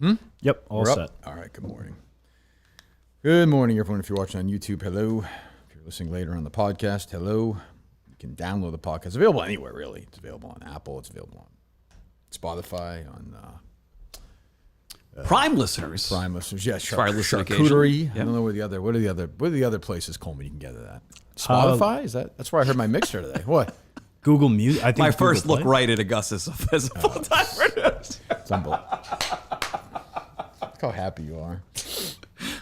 Yep, all We're set. up. All right, good morning. Good morning, everyone. If you're watching on YouTube, hello. If you're listening later on the podcast, hello. You can download the podcast. It's available anywhere, really. It's available on Apple. It's available on Spotify, on Prime listeners. Prime listeners. Yeah, Charcuterie. I don't know what are the other places, Coleman, you can get it at. Spotify? That's where I heard my mixer today. What? Google Music. I think My Google first look Play. right at Gus as a full-time producer. It's unbelievable. Look how happy you are.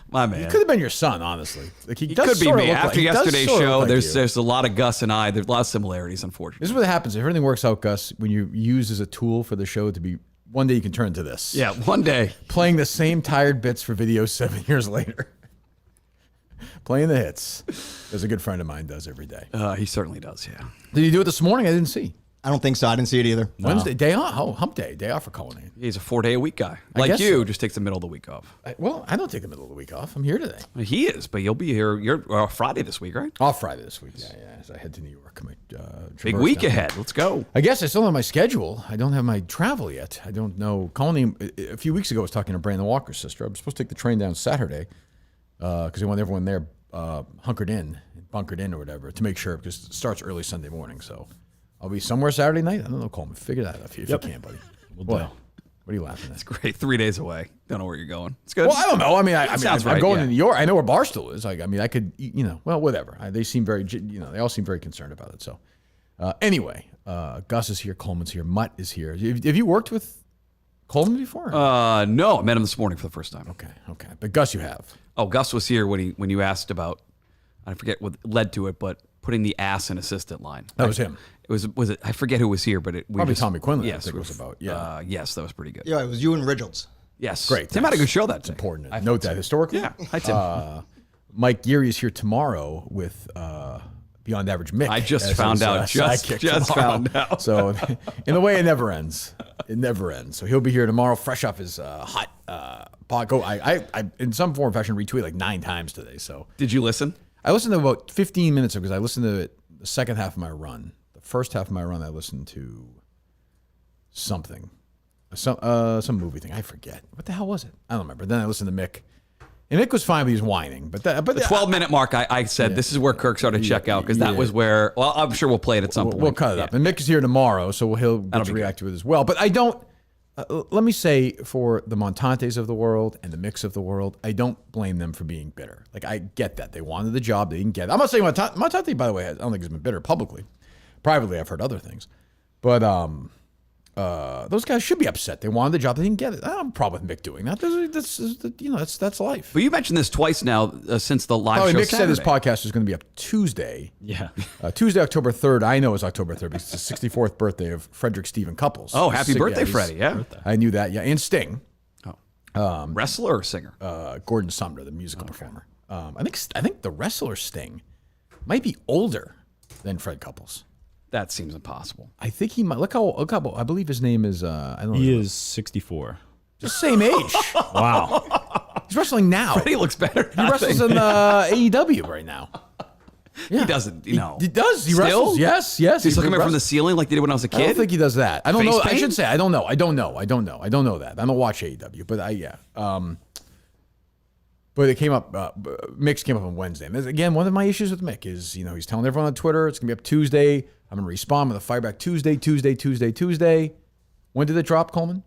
My He man. could have been your son, honestly. Like he He does could be sorta me. look After like, he does yesterday's sorta show, look like you. there's a lot of Gus and I. There's a lot of similarities, unfortunately. This is what happens. If everything works out, Gus, when you use as a tool for the show to be, one day you can turn to this. Yeah, one day. Playing the same tired bits for video 7 years later. Playing the hits. As a good friend of mine does every day. He certainly does, yeah. Did you do it this morning? I didn't see. I don't think so. I didn't see it either. Wednesday, day off. Oh, hump day. Day off for Colleen. He's a 4-day-a-week guy. I Like guess you, so. just takes the middle of the week off. Well, I don't take the middle of the week off. I'm here today. He is, but you'll be here. You're Friday this week, right? Off Friday this week. Yeah. As I head to New York. Big week ahead. Let's go. I guess I still have my schedule. I don't have my travel yet. I don't know. Colleen, a few weeks ago, I was talking to Brandon Walker's sister. I was supposed to take the train down Saturday because they want everyone there bunkered in or whatever to make sure, because it starts early Sunday morning. So I'll be somewhere Saturday night. I don't know, Coleman. Figure that out if you can, buddy. We'll What? do. What are you laughing at? It's great. 3 days away. Don't know where you're going. It's good. Well, I don't know. I mean, Sounds I'm right, going yeah. to New York. I know where Barstool is. Like, I mean, I could, well, whatever. They seem very, they all seem very concerned about it. So, anyway, Gus is here. Coleman's here. Mutt is here. Have you worked with Coleman before? No, I met him this morning for the first time. Okay. But Gus, you have. Oh, Gus was here when you asked about, I forget what led to it, but putting the ass in assistant line. That was him. Was it? I forget who was here, but Probably Tommy Quinlan. Yes, I think it was about. Yeah. yes, that was pretty good. Yeah, it was you and Ridgels. Yes, Great. Tim had a good show that day. Important. I Note thought that historically. Yeah. Hi, Tim. Mike Geary is here tomorrow with Beyond Average Mick. I just as found his, out. sidekick Just tomorrow. found out. So, in a way, it never ends. It never ends. So he'll be here tomorrow, fresh off his hot pod. I in some form or fashion retweeted like 9 times today. So Did you listen? I listened to about 15 minutes because I listened to it the second half of my run. The first half of my run, I listened to something, some movie thing. I forget what the hell was it. I don't remember. Then I listened to Mick, and Mick was fine, but he was whining. But the 12-minute mark, I said this is where Kirk started to check out, because that was where. Well, I'm sure we'll play it at some point. We'll cut it up. And Mick is here tomorrow, so he'll get to react to it as well. But I don't. Let me say, for the Montantes of the world and the Micks of the world, I don't blame them for being bitter. Like, I get that. They wanted the job. They didn't get it. I'm not saying Montante, by the way, I don't think he's been bitter publicly. Privately, I've heard other things. But those guys should be upset. They wanted the job. They didn't get it. I don't have a problem with Mick doing that. That's life. But you mentioned this twice now since the live Oh, show Mick said his Saturday. podcast is going to be up Tuesday. Yeah. Tuesday, October 3rd. I know it's October 3rd because it's the 64th birthday of Frederick Stephen Couples. Oh, happy birthday, he's- Freddie! Yeah. I knew that. Yeah, and Sting. Wrestler or singer? Gordon Sumner, the musical performer. I think the wrestler Sting might be older than Fred Couples. That seems impossible. I think he might. Look how I believe his name is. I don't know. He is 64. Just same age. Wow. He's wrestling now. He looks better. He wrestles in AEW right now. Yeah. He doesn't. He does. He Still? wrestles. Yes. He's looking wrestles. from the ceiling like they did when I was a I don't kid. think he does that. I don't Face know. I paint? should say I don't know. I don't know that. I don't watch AEW, but but it came up. Mick's came up on Wednesday. And again, one of my issues with Mick is he's telling everyone on Twitter it's gonna be up Tuesday. I'm gonna respond with a fireback Tuesday. When did it drop, Coleman?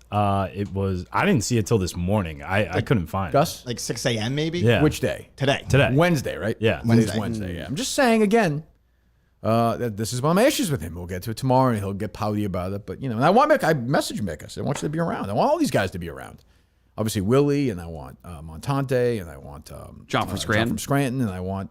It was. I didn't see it till this morning. I couldn't find it. Gus? Like 6 a.m. maybe? Yeah. Which day? Today. Wednesday, right? Yeah. Today's Wednesday. Yeah. I'm just saying again. That this is one of my issues with him. We'll get to it tomorrow, and he'll get pouty about it. But and I want Mick. I messaged Mick. I said, I want you to be around. I want all these guys to be around. Obviously Willie, and I want Montante, and I want John from Scranton. and I want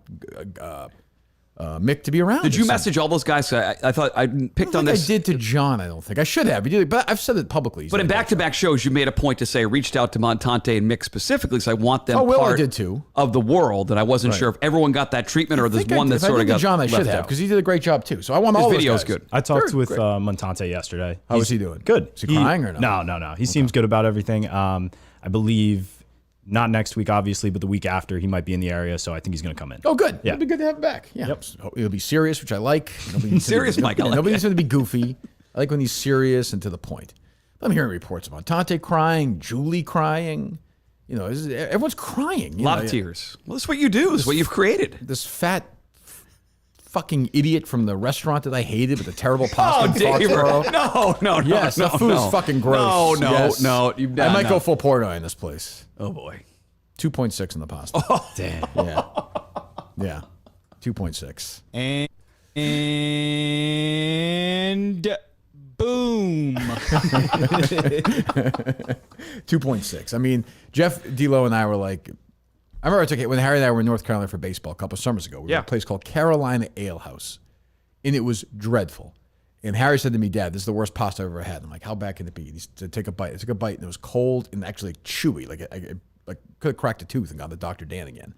Mick to be around. Did you message all those guys? I thought I picked on this. I did to John. I don't think I should have. But I've said it publicly. But in back-to-back shows, you made a point to say I reached out to Montante and Mick specifically because I want them Will, part I did too. of the world, and I wasn't sure if everyone got that treatment or there's one that sort of got to John, I should left have out. because he did a great job too. So I want all His those video's guys. good. I talked Sure, with great. Montante yesterday. How was he doing? Good. Is he crying or no? No. He seems good about everything. I believe not next week, obviously, but the week after, he might be in the area, so I think he's going to come in. Oh, good. Yeah. It'll be good to have him back. Yeah. Yep. So he'll be serious, which I like. Nobody needs Serious, Mike, I like Nobody that. needs him to be goofy. I like when he's serious and to the point. I'm hearing reports about Montante crying, Julie crying. You know, everyone's crying. A lot of tears. Well, that's what you do. It's what you've created. This fat fucking idiot from the restaurant that I hated with the terrible pasta. No. Yes, the food's fucking gross. No. I might go full Porto in this place. Oh, boy. 2.6 in the pasta. Oh, damn. Yeah. 2.6. And boom. 2.6. I mean, Jeff D-Lowe and I were like, I remember I took it when Harry and I were in North Carolina for baseball a couple of summers ago. We were at a place called Carolina Ale House, and it was dreadful. And Harry said to me, Dad, this is the worst pasta I've ever had. I'm like, how bad can it be? He said, to take a bite. I took a bite, and it was cold and actually chewy. Like I could have cracked a tooth and gone to Dr. Dan again.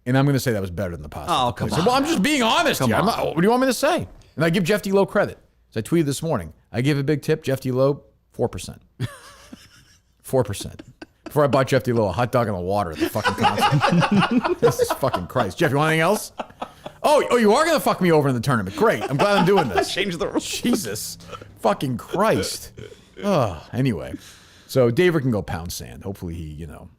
And I'm going to say that was better than the pasta. Oh, come on. Well, I'm just being honest here. What do you want me to say? And I give Jeff D-Lowe credit. So I tweeted this morning. I give a big tip. Jeff D-Lowe, 4%. 4%. Before I bought Jeff D-Lowe a hot dog and a water at the fucking concert. This is fucking Christ. Jeff, you want anything else? Oh, you are going to fuck me over in the tournament. Great. I'm glad I'm doing this. Change the rules. Jesus. Fucking Christ. Anyway. So David can go pound sand. Hopefully he, you know.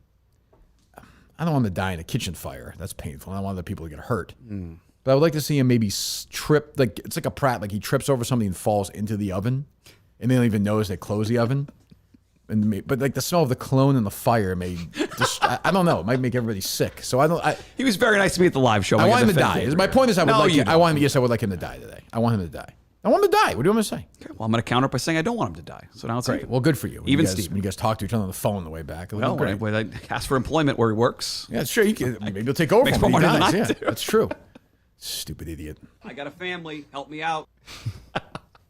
I don't want him to die in a kitchen fire. That's painful. I don't want other people to get hurt. But I would like to see him maybe trip. Like it's like a Pratt. Like he trips over something and falls into the oven. And they don't even notice they close the oven. But like the smell of the cologne and the fire may just, I don't know, it might make everybody sick. So He was very nice to me at the live show. I want him to die. My point is I would I would like him to die today. I want him to die. I want him to die. What do you want me to say? Okay, well, I'm going to counter by saying I don't want him to die. So now it's great. even. Well, good for you. Even When you guys talk to each other on the phone on the way back. Well, when I ask for employment where he works. Yeah, sure. Maybe he'll take over Makes from more him. money than I do. That's true. Stupid idiot. I got a family. Help me out.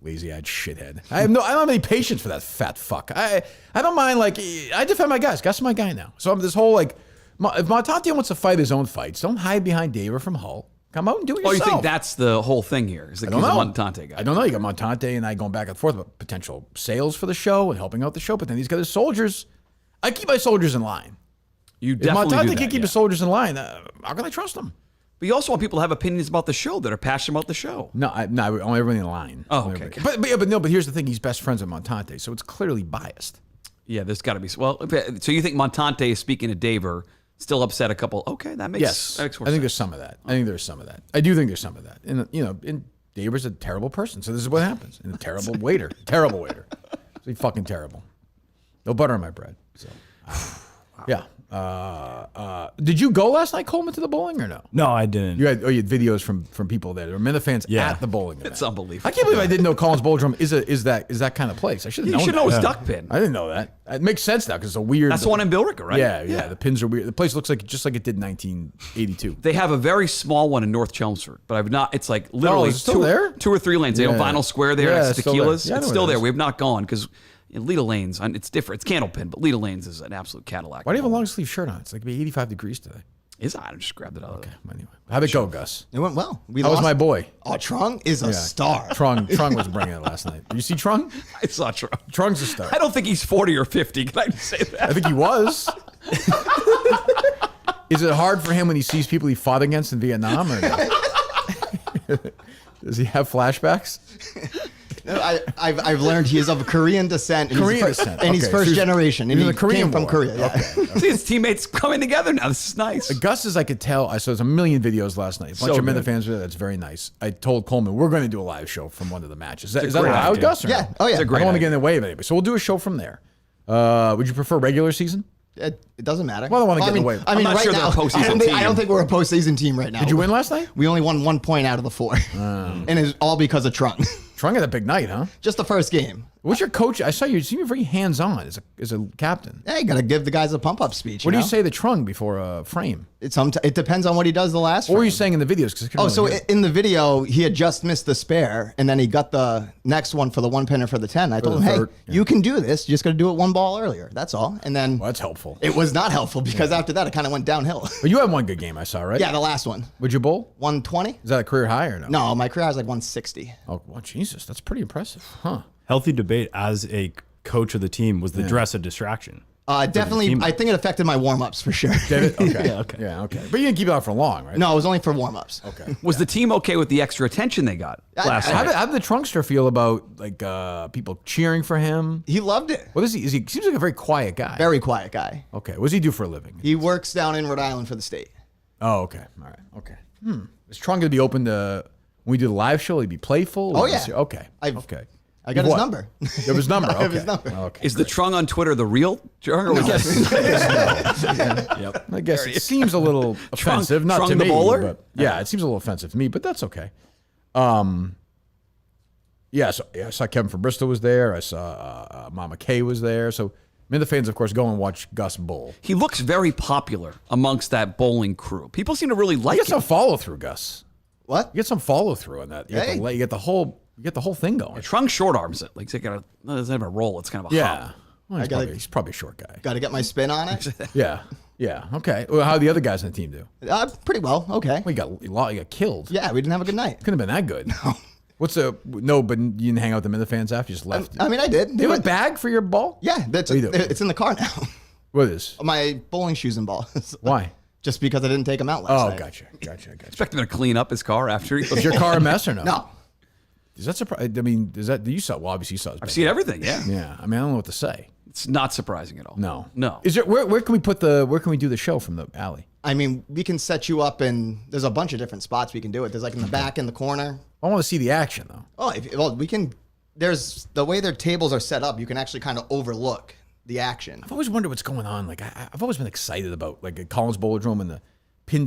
Lazy-eyed shithead. I don't have any patience for that fat fuck. I don't mind, like, I defend my guys. Gus is my guy now. So I'm this whole, like, if Montante wants to fight his own fights, don't hide behind David from Hull. Come out and do it yourself. Oh, you think that's the whole thing here? Is that he's a Montante guy? I don't know. You got Montante and I going back and forth about potential sales for the show and helping out the show, but then he's got his soldiers. I keep my soldiers in line. You definitely If Montante do that, can't keep his soldiers in line, how can I trust him? But you also want people to have opinions about the show that are passionate about the show. No, I want everybody in line. Oh, okay. But here's the thing: he's best friends with Montante, so it's clearly biased. Yeah, there's got to be. Well, so you think Montante is speaking to Daver, still upset a couple? Okay, that makes Yes, more I think sense. there's some of that. I think there's some of that. I do think there's some of that. And and Daver's a terrible person, so this is what happens. And a terrible waiter, terrible waiter. He's fucking terrible. No butter on my bread. So, yeah. Did you go last night, Coleman, to the bowling or no? No, I didn't. You had videos from people there. There were Minifans at the bowling event. It's unbelievable. I can't believe I didn't know Collins Bowl Drum is that kind of place. I should have known. You should that. know it's duck pin. I didn't know that. It makes sense now because it's a weird. That's the one in Billerica, right? Yeah. The pins are weird. The place looks like just like it did in 1982. They have a very small one in North Chelmsford, but I've not. It's like literally is it still there? 2 or 3 lanes. They have Vinyl Square there next to it's still there. Tequila's. Yeah, I know it's where still it there. is. We have not gone because Lita Lanes. It's different. It's Candlepin, but Lita Lanes is an absolute Cadillac. Why do you have a long sleeve shirt on? It's like be 85 degrees today. Is I just grabbed it out of there. Anyway, how'd it go, Gus? It went well. How was my boy? Oh, Trung is a star. Trung was bringing it last night. Did you see Trung? It's not true. Trung's a star. I don't think he's 40 or 50. Can I just say that? I think he was. Is it hard for him when he sees people he fought against in Vietnam? Or no? Does he have flashbacks? No, I've learned he is of Korean descent. And he's first So generation. And he's he in the Korean came from War. Korea. Yeah. See his teammates coming together now. This is nice. Gus is, I could tell, I saw a million videos last night. A bunch of good. Minifans were there. That's very nice. I told Coleman, we're going to do a live show from one of the matches. Is that great allowed, idea. Gus? Or Yeah. no? Oh, yeah. It's a I great don't want to idea. get in the way of anybody. So we'll do a show from there. Would you prefer regular season? It doesn't matter. Well, I don't want to get in the way. I mean, not right sure they're now, a postseason I don't think we're a postseason team right now. Did you win last night? We only won 1 point out of the 4. And it's all because of Trung. Trung had a big night, huh? Just the first game. What's your coach? I saw you seem very hands-on as a captain. Hey, you got to give the guys a pump-up speech. What do you know? say to Trung before a frame? It depends on what he does the last What were you frame. saying in the videos? 'Cause I couldn't Oh, so really hear. in the video, he had just missed the spare, and then he got the next one for the 1-pinner for the 10. I told him, the hey, third, yeah. you can do this. You just got to do it 1 ball earlier. That's all. And then Well, that's helpful. it was not helpful because after that, it kind of went downhill. But you had one good game, I saw, right? Yeah, the last one. Would you bowl? 120? Is that a career high or no? No, my career was like 160. Oh, well, Jesus, that's pretty impressive, huh? Healthy debate as a coach of the team was the dress a distraction. Definitely, I think it affected my warm-ups for sure. Did it? Okay. Yeah, okay. Yeah, okay. But you didn't keep it out for long, right? No, it was only for warm-ups. Okay. Was the team okay with the extra attention they got last How night? did the Trunkster feel about people cheering for him? He loved it. What is he? Seems like a very quiet guy. Very quiet guy. Okay. What does he do for a living? He works down in Rhode Island for the state. Oh, okay. All right. Okay. Is Trunk going to be open to when we do the live show? Will he be playful? Oh, Or yeah. is he- okay. I Okay. got his What? number. You have his number. I have Okay. his number. Okay. Is the Trung on Twitter the real Trung? Or was Yep. I guess it seems a little offensive, not Trung to the me, bowler? but yeah, it seems a little offensive to me, but that's okay. Yeah, so I saw Kevin from Bristol was there. I saw Mama Kay was there. So Minifans, of course, go and watch Gus bowl. He looks very popular amongst that bowling crew. People seem to really You like get him. some follow through, Gus. What? You get some follow through on that. Hey. You get the whole thing going. Trung short arms it. Like he's got doesn't have a roll. It's kind of a Yeah. hop. Well, gotta- he's probably a short guy. Got to get my spin on it. Yeah. Yeah. Okay. Well, how do the other guys on the team do? Pretty well. Okay. Well, you got killed. Yeah, we didn't have a good night. Couldn't have been that good. No. But you didn't hang out with the Minifans after? You just left? I mean, I did. Do you have a bag for your ball? Yeah, What do you do? it's in the car now. What is? My bowling shoes and balls. Why? Just because I didn't take them out last Oh, night. gotcha. Expect him to clean up his car after he Is your car a mess or no? No. Is that surprising? I mean, do you saw? Well, obviously you saw. I've seen everything. Yeah. Yeah. I mean, I don't know what to say. It's not surprising at all. No. Is there where can we where can we do the show from the alley? I mean, we can set you up and there's a bunch of different spots we can do it. There's like in the back, in the corner. I want to see the action though. Oh, we can. There's the way their tables are set up. You can actually kind of overlook the action. I've always wondered what's going on. Like I've always been excited about like a Collins Bowlerdrome when the pin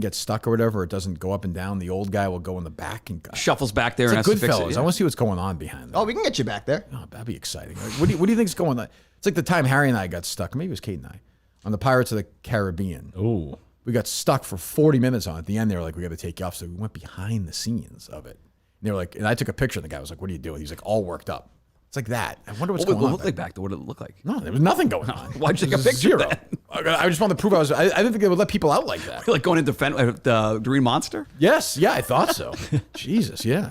gets stuck or whatever, it doesn't go up and down. The old guy will go in the back and Shuffles back there It's and like has to fix it. Goodfellas. Yeah. I want to see what's going on behind that. Oh, we can get you back there. Oh, that'd be exciting. Like, what do you think's going on? It's like the time Harry and I got stuck. Maybe it was Kate and I on the Pirates of the Caribbean. Ooh. We got stuck for 40 minutes on it. At the end, they were like, "We got to take you off." So we went behind the scenes of it. And they were like, and I took a picture. And the guy was like, "What are you doing?" He's like, all worked up. It's like that. I wonder what's What going would it on. look like back there? What did it look like? No, there was nothing going on. Why'd you take a It was picture Zero. I just wanted to prove I didn't think they would let people out like that. Like going into the Green Monster? Yes, yeah, I thought so. Jesus, yeah.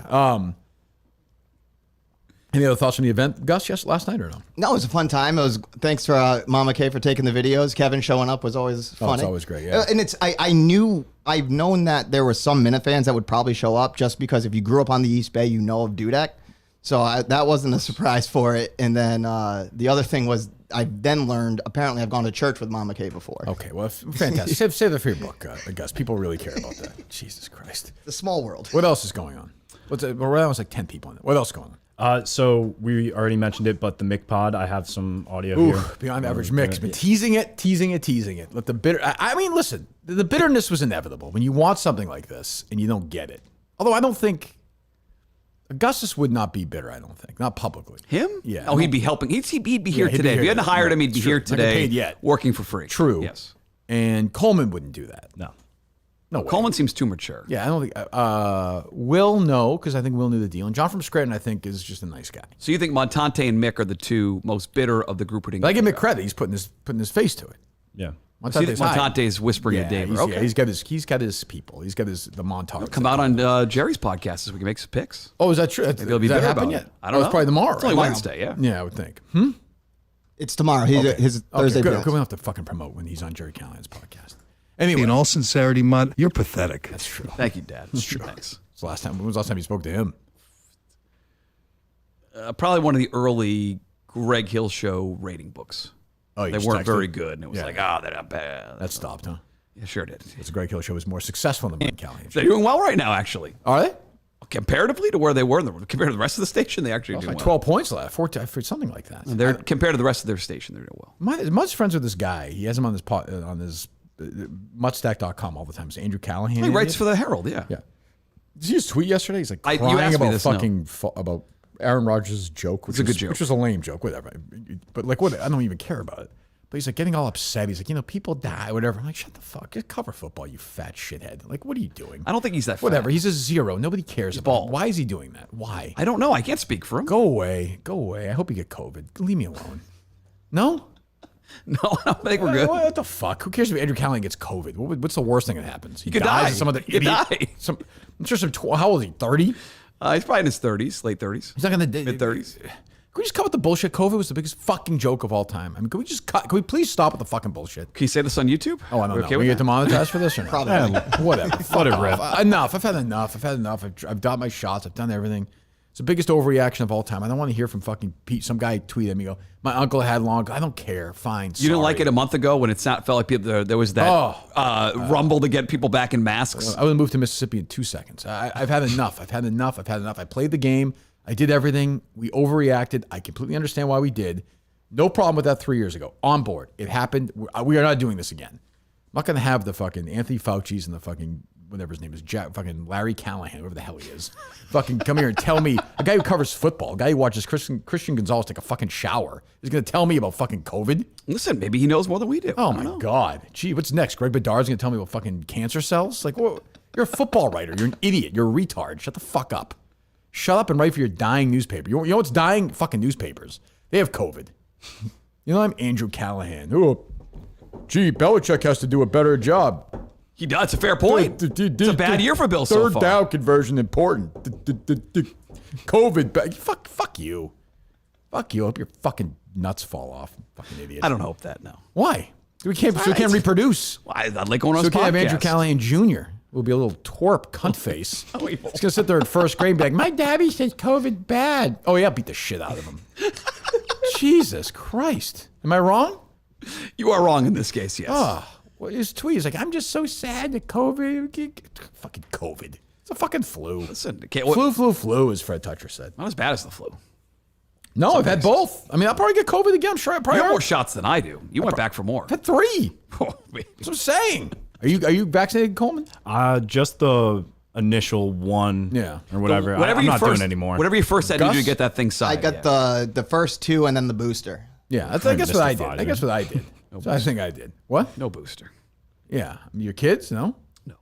Any other thoughts from the event, Gus? Yes, last night or no? No, it was a fun time. It was thanks for Mama Kay for taking the videos. Kevin showing up was always funny. it's always great, yeah. And I've known that there were some Minifans that would probably show up just because if you grew up on the East Bay, you know of Dudek. So that wasn't a surprise for it. And then the other thing was I then learned apparently I've gone to church with Mama Kay before. Okay, well, fantastic. save that for your book, Gus. People really care about that. Jesus Christ. It's a small world. What else is going on? Well, that was like 10 people in it. What else is going on? So we already mentioned it, but the Mick Pod, I have some audio Ooh, here. beyond average mix. But teasing it. Let the bitter. I mean, listen, the bitterness was inevitable when you want something like this and you don't get it. Although I don't think Augustus would not be bitter. I don't think, not publicly. Him? Yeah. Oh, he'd be helping. He'd be here he'd be today. here If you hadn't today. hired him, Right, he'd be true. here Not getting today paid yet. working for free. True. Yes. And Coleman wouldn't do that. No. No way. Coleman seems too mature. Yeah, I don't think. Will no, because I think Will knew the deal. And John from Scranton, I think, is just a nice guy. So you think Montante and Mick are the two most bitter of the group? But I give him credit. He's putting his face to it. Yeah. So you think Montante's whispering yeah, to Dave. he's, Okay. yeah, he's got his people. He's got the Montauk. Come out on Jerry's podcast so we can make some picks. Oh, is that true? Maybe he'll be Did that bitter happen about yet? it. I don't know. It's probably tomorrow. It's only right? Wednesday, yeah. Yeah, I would think. It's tomorrow. His Thursday. Good. appearance. We don't have to fucking promote when he's on Jerry Callahan's podcast. Anyway, In all sincerity, Mutt, you're pathetic. that's true. Thank you, Dad. That's true. Thanks. It's the last time. When was the last time you spoke to him? Probably one of the early Greg Hill show rating books. Oh, you They just weren't texted? very good, and it was Yeah. like, they're not bad. That stopped, huh? Yeah, sure did. It's a Greg Hill show was more successful than Mike Callahan. They're doing well right now, actually. Are they? Comparatively to where they were, compared to the rest of the station, they actually are doing Like well. 12 points left, 14, something like that. They're compared to the rest of their station, they're doing well. Mutt's friends with this guy. He has him on his muttstack.com all the time. It's Andrew Callahan. He writes for the Herald, yeah. Yeah. Did you just tweet yesterday? He's like You crying asked me about this, no. fucking about Aaron Rodgers' joke, which It's a was good joke. which was a lame joke, whatever. But like, what? I don't even care about it. But he's like getting all upset. He's like, people die, whatever. I'm like, shut the fuck. Just cover football, you fat shithead. Like, what are you doing? I don't think he's that fat. Whatever. He's a zero. Nobody cares about bald. him. Why is he doing that? Why? I don't know. I can't speak for him. Go away. Go away. I hope you get COVID. Leave me alone. No? No, I don't think we're good. What the fuck? Who cares if Andrew Callahan gets COVID? What's the worst thing that happens? He could dies die. of some other He could idiot. die. I'm sure how old is he? 30? He's probably in his 30s, late 30s. He's not going to. Mid-30s. Can we just cut with the bullshit? COVID was the biggest fucking joke of all time. I mean, can we just cut? Can we please stop with the fucking bullshit? Can you say this on YouTube? Oh, I don't know. Okay, We get demonetized for this or not? Probably. Whatever. Let it rip. Enough. I've had enough. I've done my shots. I've done everything. It's the biggest overreaction of all time. I don't want to hear from fucking Pete. Some guy tweeted at me, go, my uncle had long. I don't care. Fine. You didn't like it a month ago when felt like people, there was that rumble to get people back in masks? I would have moved to Mississippi in 2 seconds. I've had enough. I've had enough. I played the game. I did everything. We overreacted. I completely understand why we did. No problem with that 3 years ago. On board. It happened. We are not doing this again. I'm not going to have the fucking Anthony Fauci's and the fucking, whatever his name is, fucking Larry Callahan, whoever the hell he is, fucking come here and tell me, a guy who covers football, a guy who watches Christian Gonzalez take a fucking shower, is going to tell me about fucking COVID? Listen, maybe he knows more than we do. Oh, my God. Gee, what's next? Greg Bedard's going to tell me about fucking cancer cells? Like, well, you're a football writer. You're an idiot. You're a retard. Shut the fuck up. Shut up and write for your dying newspaper. You know what's dying? Fucking newspapers. They have COVID. You know, I'm Andrew Callahan. Oh, gee, Belichick has to do a better job. He does. It's a fair point. It's a bad year for Bill so far. Third down conversion important. COVID. Fuck you. Fuck you. I hope your fucking nuts fall off. Fucking idiot. I don't hope that, no. Why? We can't reproduce. Well, I'd like going on So his we podcast. can't have Andrew Callahan Jr. We'll be a little twerp cunt face. He's going to sit there in first grade and be like, my daddy says COVID bad. Oh, yeah, beat the shit out of him. Jesus Christ. Am I wrong? You are wrong in this case, yes. Oh, well, his tweet is like, I'm just so sad that COVID. Fucking COVID. It's a fucking flu. Listen, Flu, as Fred Toucher said. not as bad as the flu. No, I've had both. I mean, I'll probably get COVID again. I'm sure I You probably have more shots than I do. You went back for more. I've had 3. Oh, wait. That's what I'm saying. Are you vaccinated, Coleman? Just the initial one, Yeah. or whatever. Whatever I'm you not first, doing it anymore. Whatever you first had to do Gus? to get that thing signed. I got the first 2 and then the booster. Yeah, I guess what I did. So I think I did. What? No booster. Yeah. Your kids? No? No.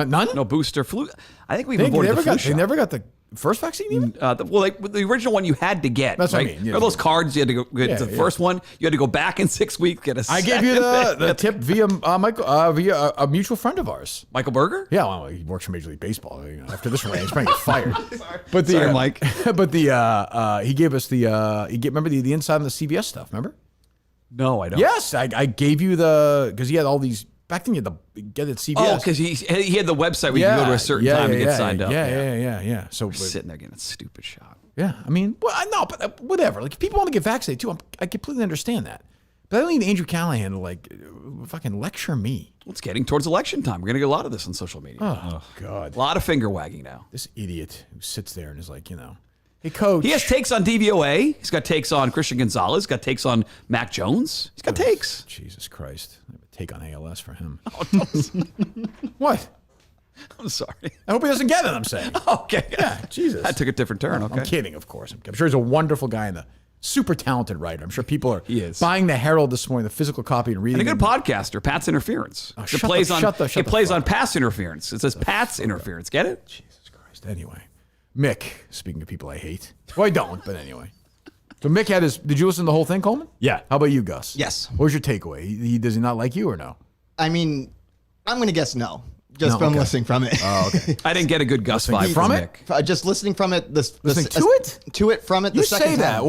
None? No booster. Flu. I think we They even avoided never the flu got. shot. They never got the first vaccine even. The original one you had to get. That's what I right? mean, yeah. Remember those cards you had to go get Yeah, the yeah. first one? You had to go back in 6 weeks, get a I gave you the tip via Michael, via a mutual friend of ours. Michael Berger? Yeah, well, he works for Major League Baseball. You know, after this range, he's probably get fired. But the Sorry, Mike. But he gave us remember the inside of the CVS stuff. Remember? No, I don't. Yes, I gave you because he had all these. Back then, you had to get it at CVS. Oh, because he had the website where you could go to a certain time to get signed up. Yeah. So, We're sitting there getting a stupid shot. yeah, I mean, well, I know, but whatever. Like, if people want to get vaccinated too, I completely understand that. But I don't need Andrew Callahan to fucking lecture me. Well, it's getting towards election time. We're going to get a lot of this on social media. Oh God, A lot of finger wagging now. this idiot who sits there and is like, hey, coach. He has takes on DVOA. He's got takes on Christian Gonzalez. He's got takes on Mac Jones. He's got takes. Jesus Christ. I have a take on ALS for him. Oh, don't- What? I'm sorry. I hope he doesn't get it, I'm saying. Okay. Yeah, Jesus. That took a different turn. Okay. I'm kidding, of course. I'm sure he's a wonderful guy and a super talented writer. I'm sure people are He is. buying the Herald this morning, the physical copy, and reading And a good it. podcaster, Pat's Interference. Oh, It shut plays the- on shut the it plays fuck on up. Pat's Interference. It says Pat's Interference. Get it? Jesus Christ. Anyway, Mick, speaking of people I hate. Well, I don't, but anyway. So Mick had did you listen to the whole thing, Coleman? Yeah. How about you, Gus? Yes. What was your takeaway? Does he not like you or no? I mean, I'm going to guess no. Just No, from okay. listening from it. Oh, okay. I didn't get a good Gus vibe from from it? Mick. Just listening from it. Listening to it? To it from it. You The second say that. time.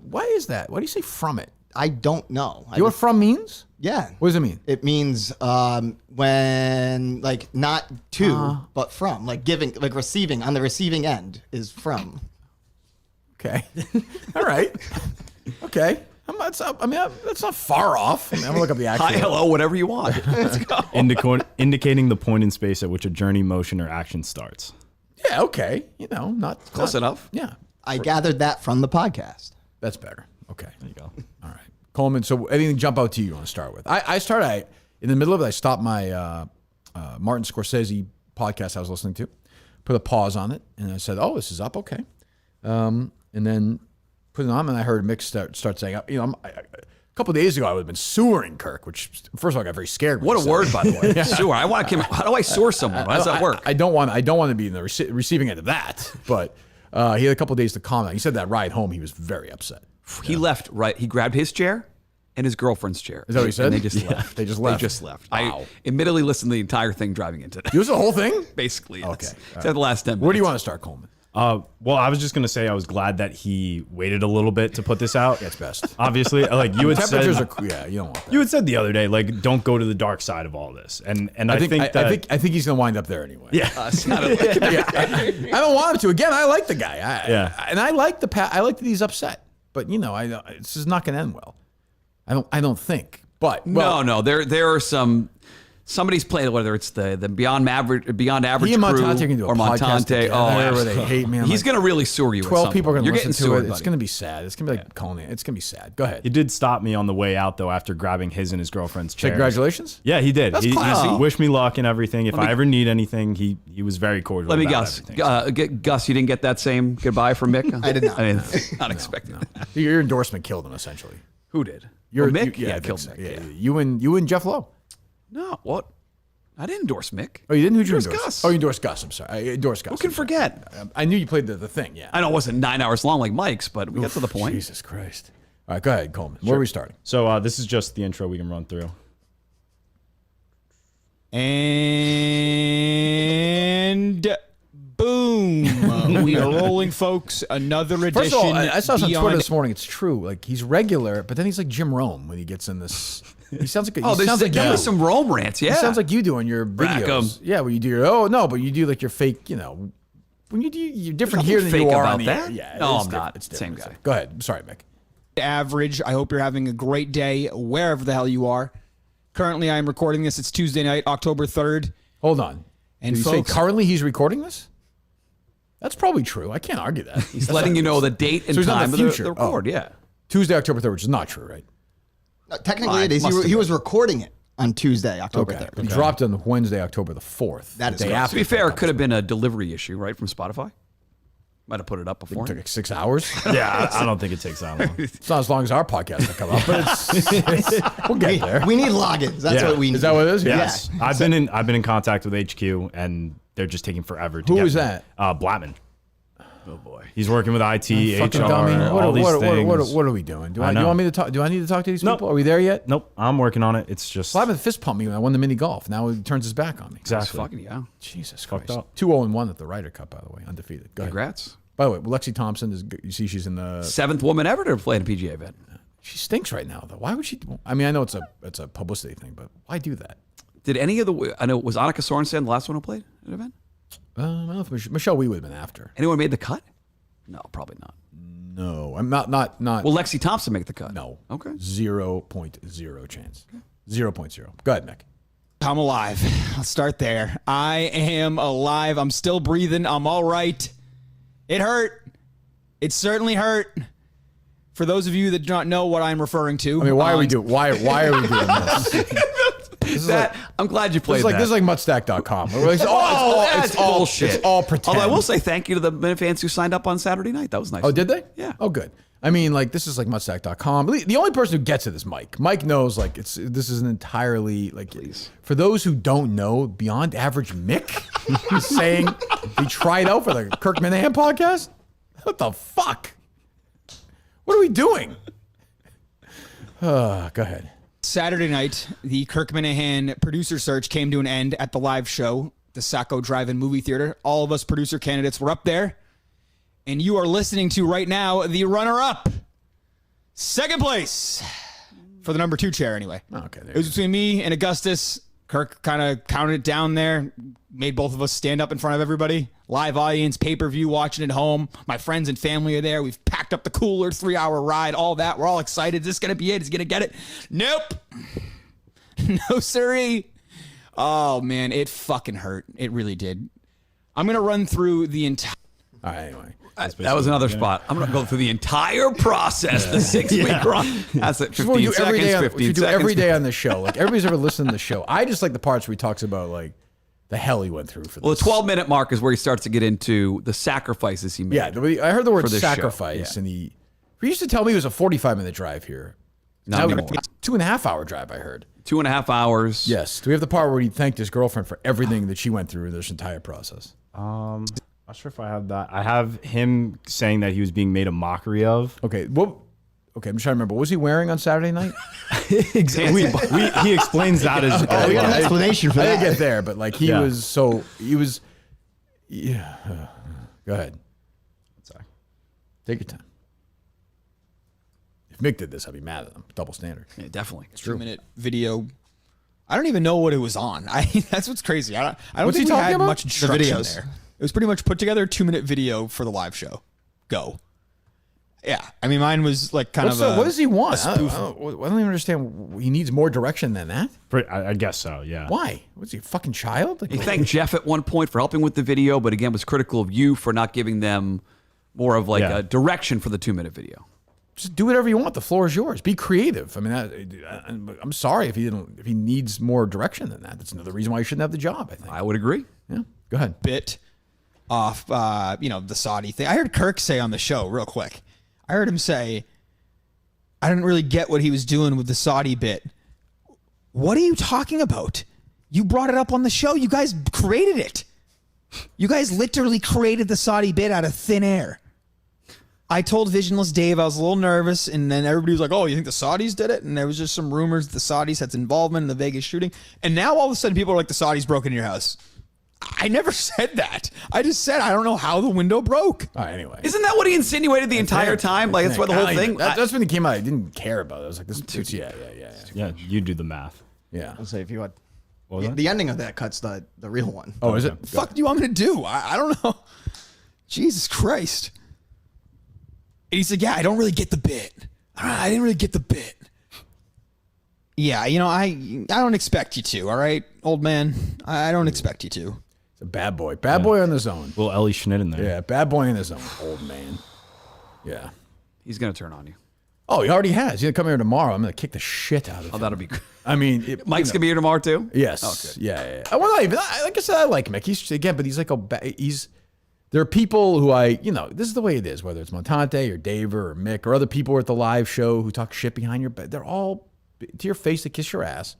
Why is that? Why do you say from it? I don't know. You know what from means? Yeah. What does it mean? It means when like not to, but from, like giving, like receiving. On the receiving end is from. Okay. All right. Okay. That's not far off. I'm gonna look up the actual. Hi, hello, whatever you want. Let's go. Indicating the point in space at which a journey, motion, or action starts. Yeah. Okay. Not Close enough. Yeah. I gathered that from the podcast. That's better. Okay. There you go. All right, Coleman. So anything jump out to you want to start with? I in the middle of it. I stopped my Martin Scorsese podcast I was listening to, put a pause on it, and I said, "Oh, this is up, okay." And then put it on, and I heard Mick start saying, a couple of days ago I would have been sewering Kirk, which first of all I got very scared. What a word, by the way. Sewer. How do I sewer someone? How does that work? I don't want to be in the receiving end of that, but he had a couple of days to calm down. He said that ride home he was very upset. He left, right? He grabbed his chair and his girlfriend's chair. Is that what he said? And they just left. They just left. They just left. Wow. I admittedly listened to the entire thing driving into that. You was the whole thing? Basically, yes. Okay. Except the last 10 minutes. Where do you want to start, Coleman? Well, I was just gonna say I was glad that he waited a little bit to put this out. That's best. Obviously, like you had said, Temperatures are you don't want that. you had said the other day, like don't go to the dark side of all this, and I think he's gonna wind up there anyway. yeah, I don't want him to. Again, I like the guy. And I like I like that he's upset. But this is not gonna end well. I don't think. But no, there are some. Somebody's playing, whether it's the beyond average he and Montante crew can do a or podcast Montante. together where Oh, they hate me. he's going to really sewer you. 12 people are going to You're listen to it. It's buddy. going to be sad. It's going to be like Coleman. It's going to be sad. Go ahead. he did stop me on the way out though after grabbing his and his girlfriend's chair. Congratulations. Yeah, he did. He classy. wished me luck and everything. If I ever need anything, he was very cordial. Let me about guess. everything. Gus, you didn't get that same goodbye from Mick? I did not. I mean, not expecting that. Your endorsement killed him essentially. Who did? Your Mick? I Yeah, think killed so. Mick. Yeah, Yeah. you and Jeff Lowe. No, what? I didn't endorse Mick. Oh, you didn't? Who'd you Endorsed endorse? Gus. Oh, you endorsed Gus. I'm sorry. I endorsed Gus. Who can forget? I knew you played the thing. Yeah. I know it wasn't 9 hours long like Mike's, but we got to the point. Jesus Christ. All right, go ahead, Coleman. Where are we starting? So this is just the intro we can run through. And boom. We are rolling, folks. Another edition. First of all, I saw this on Twitter Beyond- this morning. It's true. Like he's regular, but then he's like Jim Rome when he gets in this. He sounds like Oh, he sounds like there you. was some Rome rants. Yeah, He sounds like you do on your Rack 'em. videos. Yeah, when you do your but you do like your fake. When you do you're different There's here than nothing you fake are about on the that. air. Yeah, No, it's I'm different. not. It's Same different. guy. Go ahead. I'm sorry, Mick. average. I hope you're having a great day wherever the hell you are. Currently, I am recording this. It's Tuesday night, October 3rd. Hold on. And Did you say folks- currently he's recording this? That's probably true. I can't argue that. He's letting you know the date and So he's not time in of the the future. record. Yeah. Tuesday, October 3rd, which is not true, right? Technically, it is. must have He been. was recording it on Tuesday, October 3rd. It dropped on Wednesday, October the 4th. That the is day correct. after To be fair, the it could have been a delivery issue, right, from Spotify. Might have put it up before. It took like 6 hours. Yeah, I don't think it takes that long. It's not as long as our podcast will come up, but we'll get there. We need logins. That's Yeah. what we need. Is that what it is? Yes, I've been in contact with HQ, and they're just taking forever. To Who get is me. that? Blattman. Oh boy, he's working with IT, Fucking HR, dummy. all these things. What are we doing? Do I you know. want me to talk? Do I need to talk to these Nope. people? Are we there yet? Nope, I'm working on it. It's just Simon fist pumped me when I won the mini golf. Now he turns his back on me. exactly. Fucking yeah. Jesus Fucked Christ. up. 2-0-1 at the Ryder Cup, by the way, undefeated. Go ahead. Congrats. By the way, Lexi Thompson is. You see, she's in the. 7th woman ever to play in a PGA event. She stinks right now, though. Why would she? I mean, I know it's a publicity thing, but why do that? Did any of the? I know was Annika Sorensen the last one who played at an event? I don't know if Michelle Wee would have been after. Anyone made the cut? No, probably not. No, I'm not. Will Lexi Thompson make the cut? No. Okay. 0.0 chance. 0.0. Go ahead, Mick. I'm alive. I'll start there. I am alive. I'm still breathing. I'm all right. It hurt. It certainly hurt. For those of you that do not know what I'm referring to. I mean, why are we doing? Why are we doing this? I'm glad you This played is like that. this is like Mutstack.com. It's all pretend. Although I will say thank you to the Minifans who signed up on Saturday night. That was nice. Oh, did they? Yeah. Oh, good. I mean, like this is like Mutstack.com. The only person who gets it is Mike. Mike knows like this is an entirely like for those who don't know, beyond average Mick is saying he tried out for the Kirk Minihane podcast. What the fuck? What are we doing? Go ahead. Saturday night, the Kirk Minihane producer search came to an end at the live show, the Saco Drive-In Movie Theater. All of us producer candidates were up there, and you are listening to right now the runner-up, second place for the number 2 chair. Anyway, Okay, there it was between me and Augustus. Kirk kind of counted it down there, made both of us stand up in front of everybody. Live audience, pay-per-view, watching at home. My friends and family are there. We've packed up the cooler, 3-hour ride, all that. We're all excited. Is this going to be it? Is he going to get it? Nope. No, sirree. Oh, man, it fucking hurt. It really did. I'm going to run through the entire... All right, anyway. That was another spot. I'm going to go through the entire process, the 6-week run. That's it. 15 What we do seconds, every day on, 15 we do seconds. every day on the show. Like everybody's ever listened to the show. I just like the parts where he talks about like the hell he went through for Well, this. the 12-minute mark is where he starts to get into the sacrifices he made. Yeah, I heard the word for this show. sacrifice, Yeah. and he used to tell me it was a 45-minute drive here. Not Now anymore. 2.5-hour drive, I heard. 2.5 hours. Yes. Do we have the part where he thanked his girlfriend for everything that she went through in this entire process? Not sure if I have that. I have him saying that he was being made a mockery of. Okay. Okay, I'm trying to remember. What was he wearing on Saturday night? Exactly. He explains that as we got an explanation for I that. didn't get there, but like he Yeah. was. Yeah. Go ahead. Take your time. If Mick did this, I'd be mad at him. Double standard. Yeah, definitely. It's 2-minute video. I don't even know what it was on. That's what's crazy. I don't What's he think we talking had about? much instruction videos. there. It was pretty much put together a 2-minute video for the live show. Go. Yeah, I mean, mine was like kind of. What does he want? I don't even understand. He needs more direction than that. I guess so. Yeah. Why? Was he a fucking child? Like, He thanked Jeff at one point for helping with the video, but again was critical of you for not giving them more of like a direction for the 2-minute video. just do whatever you want. The floor is yours. Be creative. I mean, I'm sorry if he needs more direction than that. That's another reason why he shouldn't have the job. I think. I would agree. Yeah. Go ahead. Bit off, the Saudi thing. I heard Kirk say on the show real quick. I heard him say, I didn't really get what he was doing with the Saudi bit. What are you talking about? You brought it up on the show. You guys created it. You guys literally created the Saudi bit out of thin air. I told Visionless Dave I was a little nervous, and then everybody was like, oh, you think the Saudis did it? And there was just some rumors the Saudis had involvement in the Vegas shooting. And now all of a sudden people are like, the Saudis broke into your house. I never said that. I just said I don't know how the window broke. All right, anyway. Isn't that what he insinuated the entire time? Like, that's why the whole thing... That's when it came out. I didn't care about it. I was like, this, yeah. Yeah, you do the math. Yeah. I'll say if you had What was that? the ending of that cut's the real one. Oh, is it? Fuck do you want me to do? I don't know. Jesus Christ. And he said, yeah, I don't really get the bit. I didn't really get the bit. Yeah, I don't expect you to, all right, old man? I don't expect you to. It's a bad boy. Bad boy on the zone. Little Ellie Schnitt in there. Yeah, bad boy in the zone. Old man. Yeah. He's going to turn on you. Oh, he already has. He's going to come here tomorrow. I'm going to kick the shit out of him. Oh, that'll be good. I mean, Mike's going to be here tomorrow, too? Yes. Oh, good. Yeah. Well, not even, like I said, I like Mick. But he's like there are people who this is the way it is, whether it's Montante or Dave or Mick or other people who are at the live show who talk shit behind your back. They're all to your face to kiss your ass.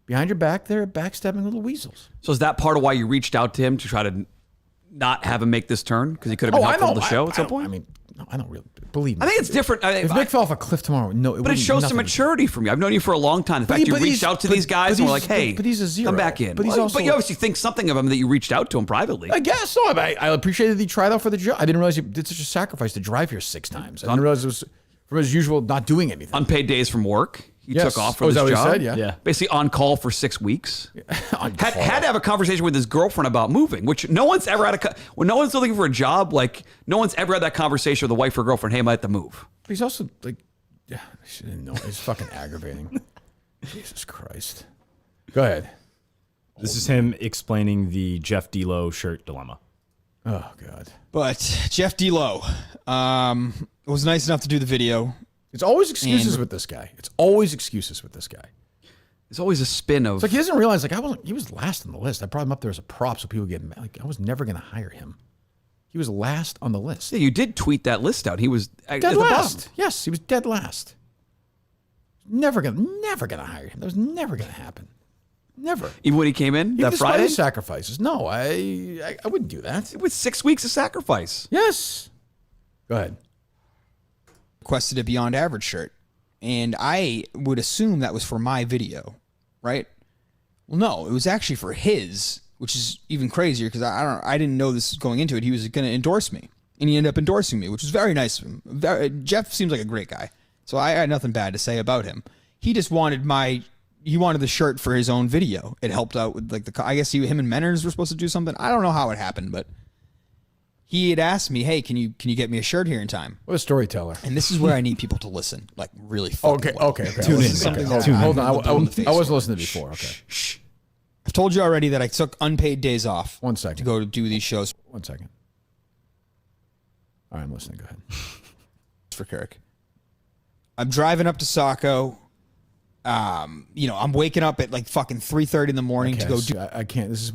Behind your back, they're backstabbing little weasels. So is that part of why you reached out to him to try to not have him make this turn? Because he could have been helpful on the show at some point? I mean, no, I don't really believe me. I think it's different. If Mick fell off a cliff tomorrow, no. But it shows some maturity from you. I've known you for a long time. The fact you reached out to these guys and were like, hey, but he's a zero. come back in. But he's Well, also, but you obviously think something of him that you reached out to him privately. I guess so. I appreciated that he tried out for the job. I didn't realize he did such a sacrifice to drive here 6 times. I didn't realize it was from his usual not doing anything. Unpaid days from work. He Yes. took off for Oh, is this that what he job. said? Yeah. Basically on call for 6 weeks. On Had call. to have a conversation with his girlfriend about moving, which no one's ever had when no one's looking for a job, like no one's ever had that conversation with a wife or girlfriend, hey, I might have to move. But he's also like, yeah, I didn't know. It's fucking aggravating. Jesus Christ. Go ahead. This is him explaining the Jeff D. Lowe shirt dilemma. Oh, God. But Jeff D. Lowe was nice enough to do the video. It's always excuses with this guy. It's always excuses with this guy. There's always a spin of It's like he doesn't realize, he was last on the list. I brought him up there as a prop so people get mad. Like, I was never going to hire him. He was last on the list. Yeah, you did tweet that list out. He was at Dead the last. bottom. Yes, he was dead last. Never gonna hire him. That was never gonna happen. Never. Even when he came in Even that despite Friday, his sacrifices. No, I wouldn't do that. it was 6 weeks of sacrifice. Yes. Go ahead. Requested a Beyond Average shirt. And I would assume that was for my video, right? Well, no, it was actually for his, which is even crazier because I didn't know this going into it. He was going to endorse me, and he ended up endorsing me, which was very nice of him. Jeff seems like a great guy, so I had nothing bad to say about him. He just wanted the shirt for his own video. It helped out with I guess him and Menners were supposed to do something. I don't know how it happened, but he had asked me, hey, can you get me a shirt here in time? What a storyteller. And this is where I need people to listen, like really fucking well. Okay. Tune in. Something Okay. that Tune in. Hold on. I face wasn't listening before. Okay. I've told you already that I took unpaid days off. 1 second. To go to do these shows 1 second. All right, I'm listening. Go ahead. for Kirk. I'm driving up to Saco. I'm waking up at like fucking 3:30 in the morning to go do. I can't. This is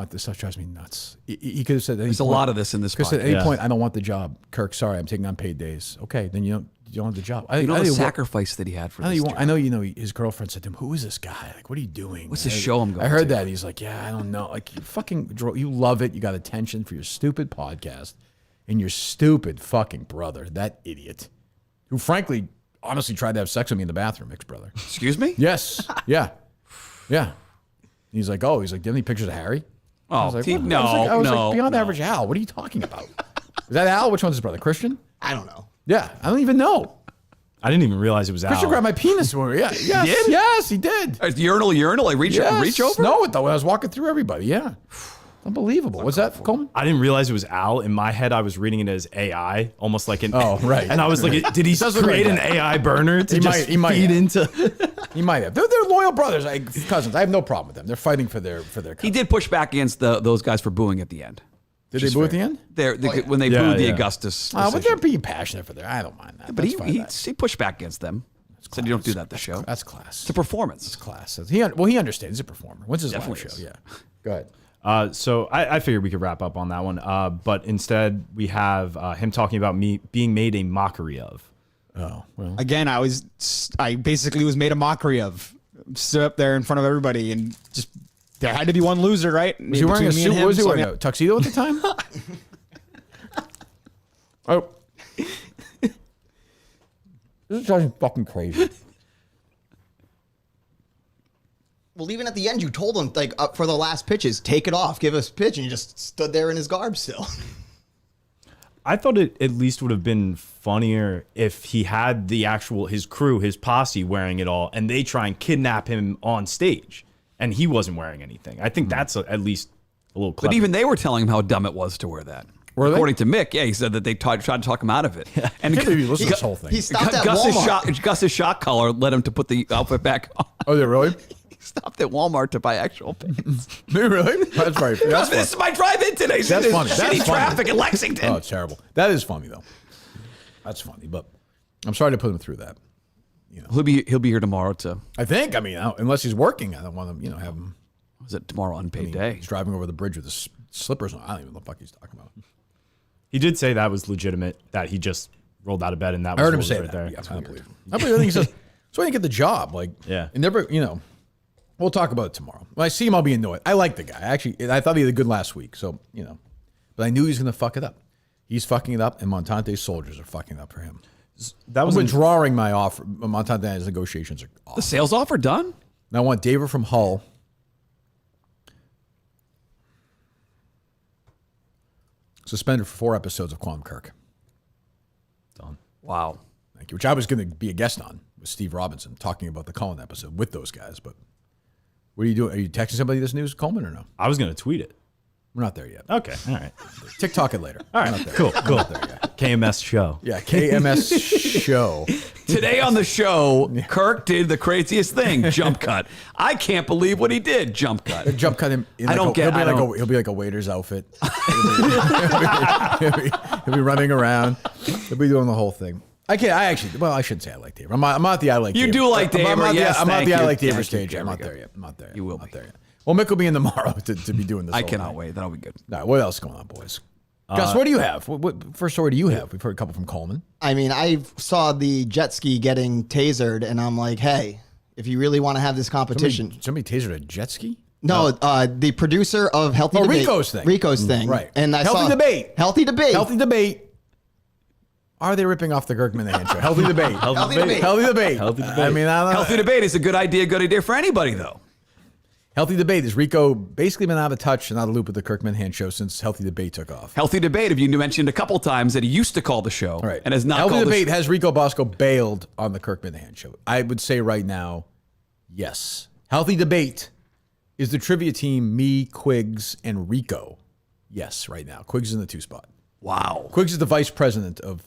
this stuff drives me nuts. He could have said. There's a lot of this in this. Because at podcast. any point, I don't want the job. Kirk, sorry, I'm taking unpaid days. Okay, then you don't have the job. You know the sacrifice that he had for this job. I know his girlfriend said to him, "Who is this guy? Like, what are you doing? What's the show I'm going I heard to?" that. He's like, "Yeah, I don't know. Like, you love it. You got attention for your stupid podcast and your stupid fucking brother, that idiot, who frankly, honestly tried to have sex with me in the bathroom, Mick's brother. Excuse me? Yes. Yeah. He's like, do you have any pictures of Harry? Oh, I was like, no. Beyond average Al. What are you talking about? Is that Al? Which one's his brother? Christian? I don't know. Yeah, I don't even know. I didn't even realize it was Christian Al. grabbed my penis. Yeah, yes, did? yes, he did. Urinal. I reach over. No, though. I was walking through everybody. Yeah, unbelievable. What's that, Coleman? I didn't realize it was Al. In my head, I was reading it as AI, almost like an. Oh, right. And I was like, did he does look create like an AI burner to He might feed have. into? He might have. They're loyal brothers, cousins. I have no problem with them. They're fighting for their cousins. He did push back against those guys for booing at the end. Did they boo at the end? When they booed the Augustus. But decision. they're being passionate for their. I don't mind that. But That's fine. he pushed back against them. Said you don't do that. The show. That's class. It's a performance. It's class. He understands. He's a performer. When's his live Definitely show? is. Yeah. Go ahead. So I figured we could wrap up on that one. But instead, we have him talking about me being made a mockery of. Oh well. Again, I basically was made a mockery of. Stood up there in front of everybody and just there had to be one loser, right? Was he wearing a suit? Was he wearing a tuxedo at the time? Oh. This is driving fucking crazy. Well, even at the end, you told him, like, up for the last pitches, take it off, give us a pitch, and you just stood there in his garb still. I thought it at least would have been funnier if he had his crew, his posse wearing it all, and they try and kidnap him on stage, and he wasn't wearing anything. I think that's at least a little clever. But even they were telling him how dumb it was to wear that. Were they? According to Mick, yeah, he said that they tried to talk him out of it. Yeah. And Maybe listen to this whole thing. He stopped at Walmart. Gus's shock collar led him to put the outfit back on. Oh, they really? He stopped at Walmart to buy actual pants. Really? That's right. That's This is my drive-in today. That's funny. Shitty That's funny. traffic in Lexington. Oh, it's terrible. That is funny though. That's funny, but I'm sorry to put him through that. He'll be here tomorrow to. I think. I mean, unless he's working, I don't want to, have him. Was it tomorrow unpaid day? He's driving over the bridge with his slippers on. I don't even know what the fuck he's talking about. He did say that was legitimate, that he just rolled out of bed and that was I heard him what was say right that. there. Yeah, I don't believe him. I believe everything he says. So I didn't get the job. Like, Yeah. and never, we'll talk about it tomorrow. When I see him, I'll be annoyed. I like the guy. I thought he did good last week. So, but I knew he was going to fuck it up. He's fucking it up, and Montante's soldiers are fucking it up for him. That was I'm withdrawing my offer. Montante's negotiations are off. The sales offer done? Now I want David from Hull. Suspended for 4 episodes of Quantum Kirk. done. Wow. Thank you. Which I was going to be a guest on with Steve Robinson, talking about the Coleman episode with those guys. But what are you doing? Are you texting somebody this news, Coleman, or no? I was going to tweet it. We're not there yet. Okay. All right. TikTok it later. All right. Cool. KMS show. Yeah, KMS show. Today on the show, Kirk did the craziest thing, jump cut. I can't believe what he did, jump cut. Jump cut him. In I don't get- I don't- He'll be like a waiter's outfit. He'll be running around. He'll be doing the whole thing. I shouldn't say I like Dave. I'm not the I like You Dave. do like Dave, I'm not yes, I'm not thank the I you. like Dave Thank you, stage. I'm Jerry. not there yet. I'm not there yet. You will I'm not be. there yet. Well, Mick will be in tomorrow to be doing this. I whole cannot thing. wait. That'll be good. All right, what else is going on, boys? Gus, what do you have? What first story do you have? We've heard a couple from Coleman. I mean, I saw the jet ski getting tasered, and I'm like, hey, if you really want to have this competition. Somebody tasered a jet ski? No, the producer of Healthy Debate. Rico's thing. Right. And I saw Debate. Healthy Debate. Healthy Debate. Are they ripping off the Kirk Minihane show? Healthy Debate. Healthy Debate. Healthy Debate. Healthy Debate. I mean, I don't know. Healthy debate is a good idea for anybody, though. Healthy Debate is Rico basically been out of touch and out of loop with the Kirk Minihane show since Healthy Debate took off. Healthy debate, if you mentioned a couple times that he used to call the show Right. and has not Healthy called Debate the show. has Rico Bosco bailed on the Kirk Minihane show. I would say right now, yes. Healthy Debate is the trivia team, me, Quiggs, and Rico. Yes, right now. Quiggs is in the 2 spot. Wow. Quiggs is the vice president of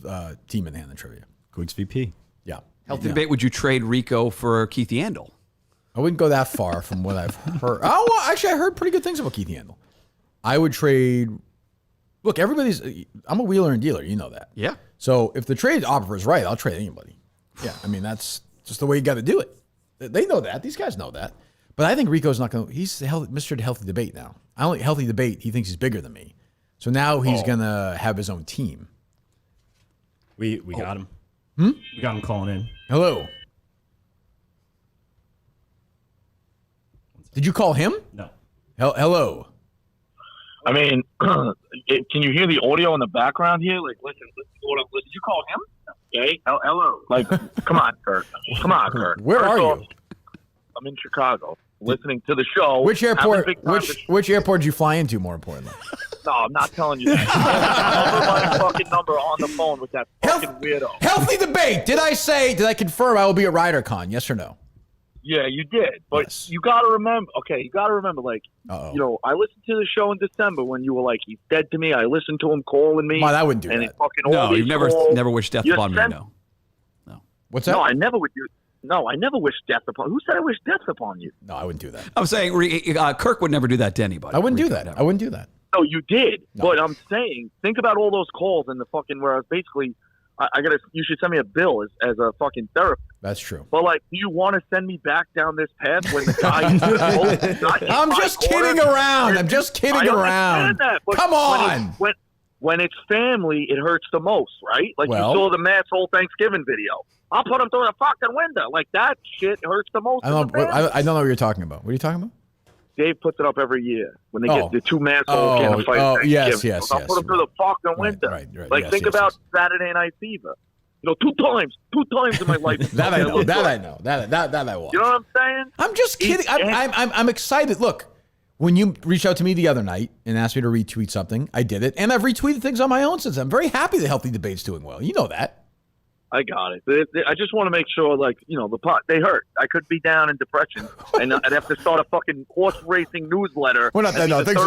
Team Minihane and Trivia. Quigs VP. Yeah. Healthy debate, would you trade Rico for Keith Yandel? I wouldn't go that far from what I've heard. Oh, well, actually, I heard pretty good things about Keith Yandel. I would trade. Look, I'm a wheeler and dealer. You know that. Yeah. So if the trade offer is right, I'll trade anybody. Yeah. I mean, that's just the way you got to do it. They know that. These guys know that. But I think Rico's not going to. He's Mr. Healthy Debate now. I don't like Healthy Debate. He thinks he's bigger than me. So now he's going to have his own team. We got him. We got him calling in. Hello. Did you call him? No. Hello. I mean, can you hear the audio in the background here? Like, listen, did you call him? Okay. Hello. Like, come on, Kirk. Come on, Kirk. Where First are off, you? I'm in Chicago, listening to the show. Which airport? having a big time Which airport did you fly into? More importantly, No, I'm not telling you that. My fucking number on the phone with that fucking weirdo. Healthy debate. Did I confirm I will be at RyderCon? Yes or no? Yeah, you did. But Yes. you got to remember, like, I listened to the show in December when you were like, he's dead to me. I listened to him calling me. Mine, I wouldn't do and that. he fucking No, always you've called. never wished death upon me, no. What's that? No, I never would do. No, I never wish death upon. Who said I wish death upon you? No, I wouldn't do that. I'm saying Kirk would never do that to anybody. I wouldn't do Rico, that. never. I wouldn't do that. No, you did. No. But I'm saying, think about all those calls and the fucking where I was basically, you should send me a bill as a fucking therapist. That's true. But like, do you want to send me back down this path when the guy? I'm just kidding around. I'm just kidding around. That, but Come on. When it's family, it hurts the most, right? Like Well- you saw the Matt's whole Thanksgiving video. I'll put him through the fucking window. Like that shit hurts the most. I don't know what you're talking about. What are you talking about? Dave puts it up every year when they get the two massholes getting a fight. Yes. I'll put them through the fucking window. Right. Like Yes, think yes, about yes. Saturday Night Fever. You know, two times in my life. That I know. That I know. That I watch. You know what I'm saying? I'm just kidding. I'm excited. Look, when you reached out to me the other night and asked me to retweet something, I did it, and I've retweeted things on my own since. I'm very happy the Healthy Debate's doing well. You know that. I got it. I just want to make sure, like, you know, they hurt. I could be down in depression, and I'd have to start a fucking horse racing newsletter. We're not that. No, things are